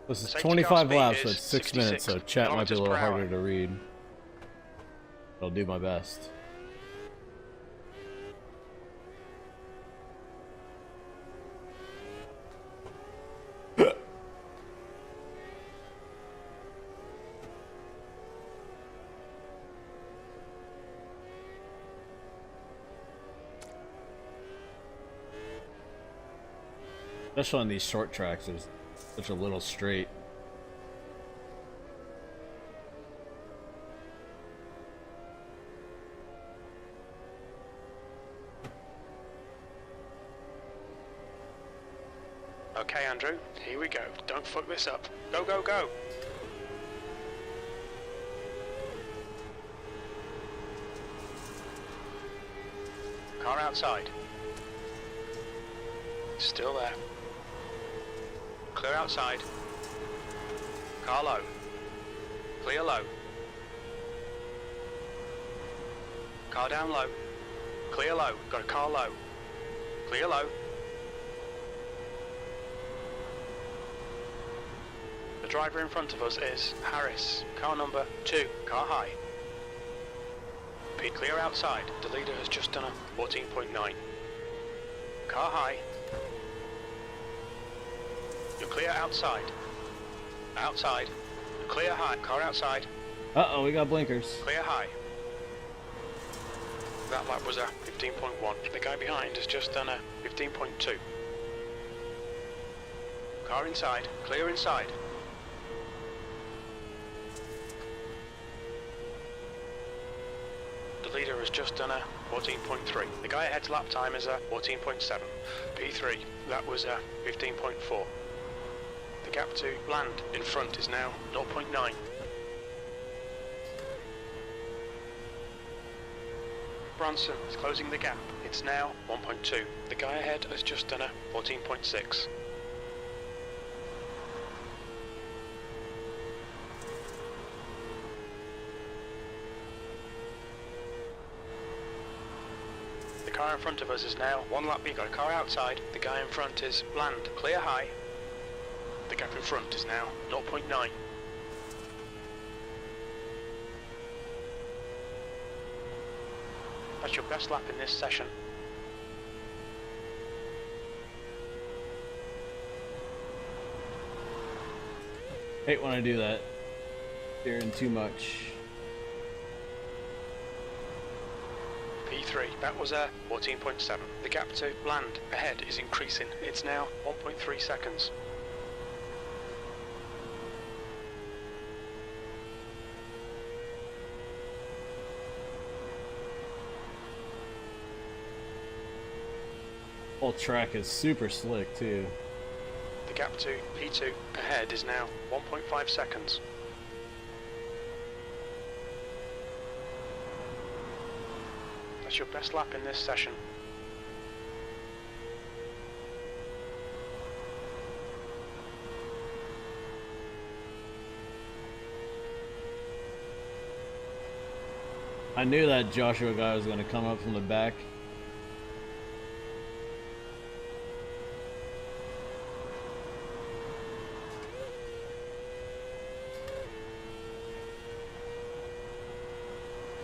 This is Safety 25 car speed laps, is but 6 minutes, so 66 chat might be a little kilometers per hour. harder to read. I'll do my best. Especially on these short tracks, there's such a little straight. Okay, Andrew, here we go. Don't fuck this up. Go, go, go. Car outside. Still there. Clear outside. Car low. Clear low. Car down low. Clear low. Got a car low. Clear low. The driver in front of us is Harris. Car number 2. Car high. Pit clear outside. The leader has just done a 14.9. Car high. You're clear outside. Outside. Clear high. Car outside. Uh-oh, we got blinkers. Clear high. That lap was a 15.1. The guy behind has just done a 15.2. Car inside. Clear inside. The leader has just done a 14.3. The guy ahead's lap time is a 14.7. P3, that was a 15.4. The gap to Bland in front is now 0.9. Bronson is closing the gap. It's now 1.2. The guy ahead has just done a 14.6. The car in front of us is now 1 lap. We've got a car outside. The guy in front is Bland. Clear high. The gap in front is now 0.9. That's your best lap in this session. Hate when I do that. Steering too much. P3, that was a 14.7. The gap to Bland ahead is increasing. It's now 1.3 seconds. Whole track is super slick too. The gap to P2 ahead is now 1.5 seconds. That's your best lap in this session. I knew that Joshua guy was going to come up from the back.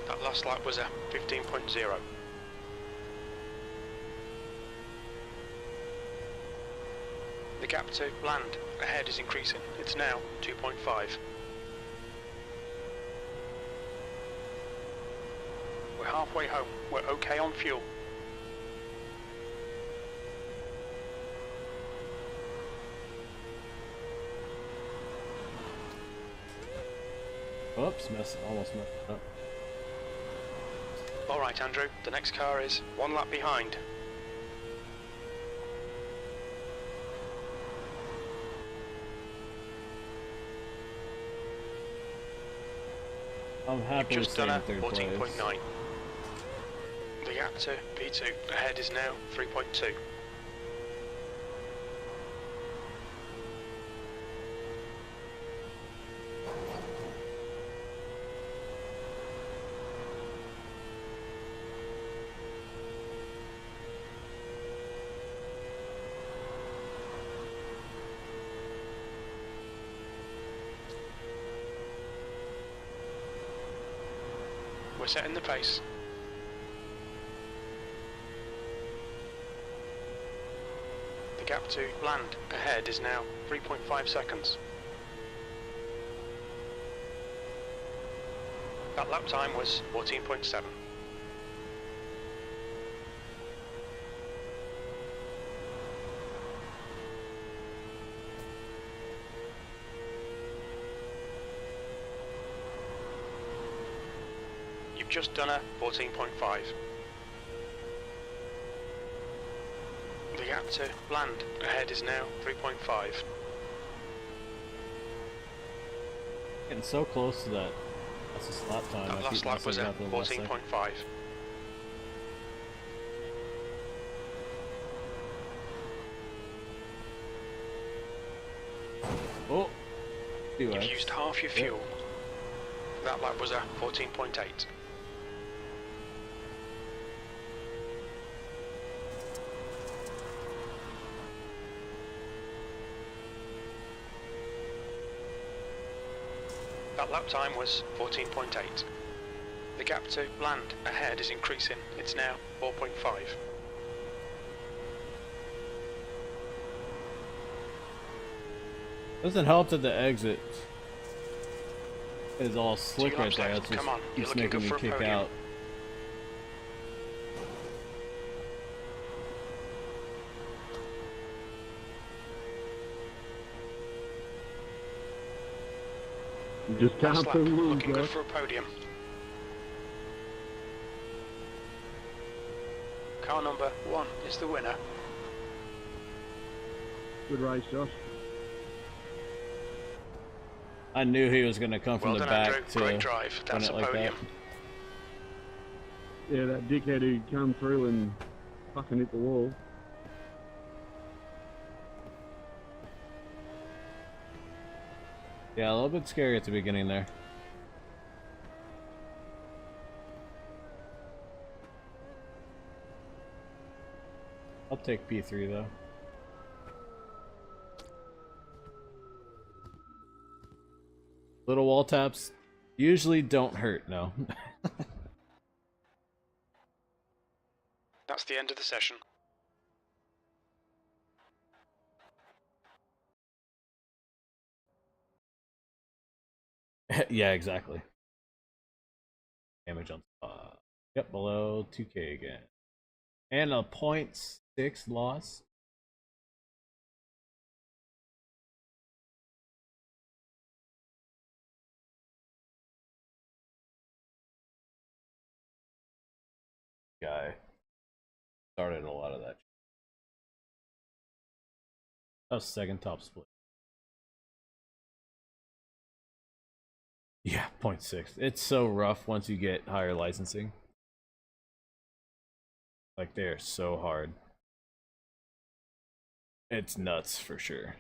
That last lap was a 15.0. The gap to land ahead is increasing. It's now 2.5. We're halfway home. We're okay on fuel. Oops, almost messed up. Alright, Andrew, the next car is one lap behind. I'm happy You've to just stay done in a third place. 14.9. The gap to P2 ahead is now 3.2. We're setting the pace. The gap to land ahead is now 3.5 seconds. That lap time was 14.7. You've just done a 14.5. The gap to land ahead is now 3.5. Getting so close to that. That's a slap time. That I last keep lap was messing a up the last second. 14.5. Oh! You've used half your fuel. That lap was a 14.8. That lap time was 14.8. The gap to land ahead is increasing. It's now 4.5. Doesn't help that the exit is all slick 2 right laps there. left. It's just Come on, you're keeps looking making good me for a kick podium. out. You just Last can't lap, pull lose, looking good Josh. for a podium. Car number 1 is the winner. Good race, Josh. I knew he was going to come from Well the done, back Andrew. to Great drive. win That's it a like podium. that. Yeah, that dickhead who come through and fucking hit the wall. Yeah, a little bit scary at the beginning there. I'll take P3 though. Little wall taps usually don't hurt, no. That's the end of the session. Yeah, exactly. Damage on yep, below 2k again. And a 0.6 loss. Guy started a lot of that. That was second top split. Yeah, 0.6. It's so rough once you get higher licensing. Like, they are so hard. It's nuts for sure.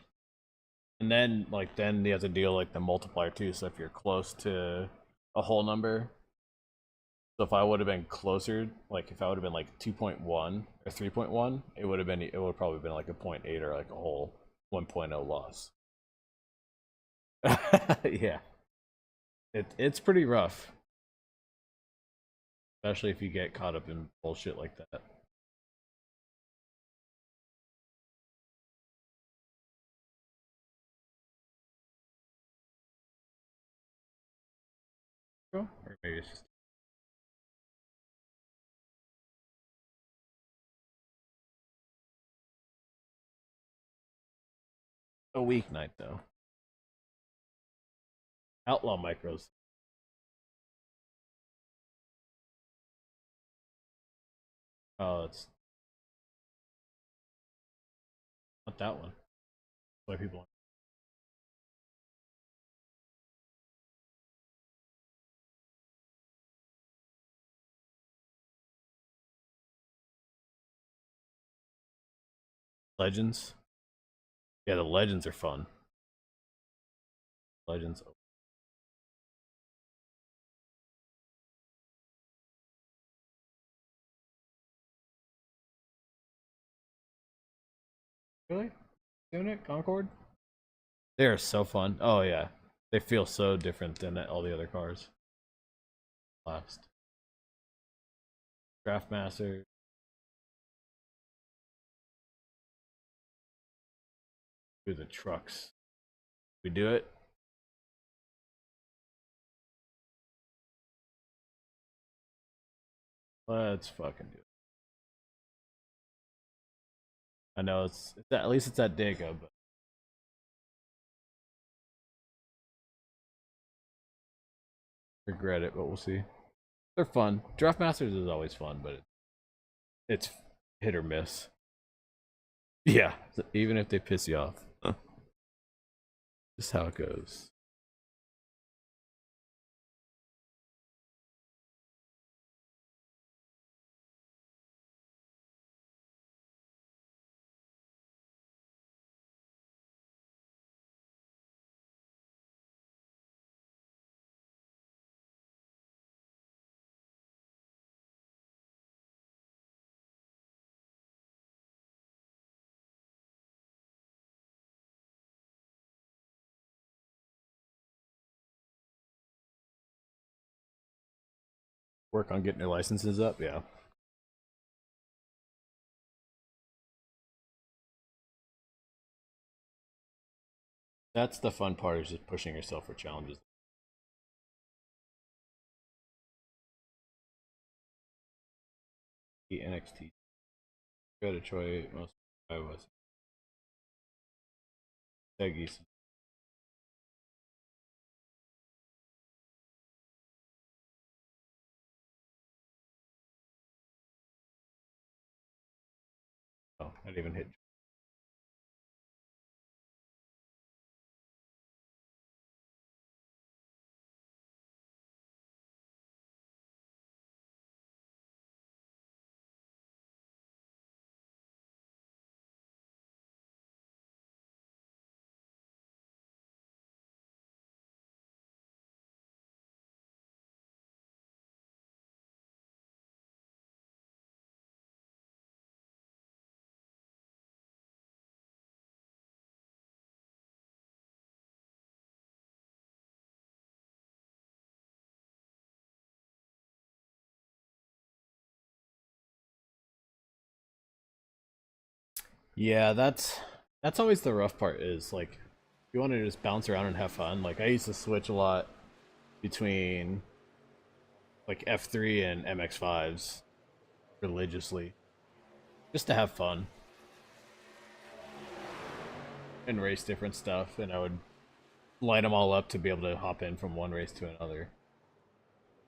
And then, like, then you have to deal like the multiplier too. So if you're close to a whole number, so if I would have been closer, like if I would have been like 2.1 or 3.1, it would have probably been like a 0.8 or like a whole 1.0 loss. Yeah, it's pretty rough, especially if you get caught up in bullshit like that. Or maybe it's just a weeknight though. Outlaw micros. Oh, it's not that one. Why people? Legends. Yeah, the legends are fun. Legends. Really? Doing it? Concord? They are so fun. Oh yeah. They feel so different than all the other cars. Last. Draftmaster. Do the trucks. We do it? Let's fucking do it. I know it's at least it's at Dago, but regret it, but we'll see. They're fun. Draft Masters is always fun, but it's hit or miss. Yeah, even if they piss you off. Just how it goes. Work on getting their licenses up, yeah. That's the fun part, is just pushing yourself for challenges. The NXT. Go to Detroit, most I was. Teggies. Oh, I didn't even hit. Yeah, that's always the rough part, is like you want to just bounce around and have fun. Like I used to switch a lot between like F3 and MX5s religiously just to have fun and race different stuff, and I would line them all up to be able to hop in from one race to another.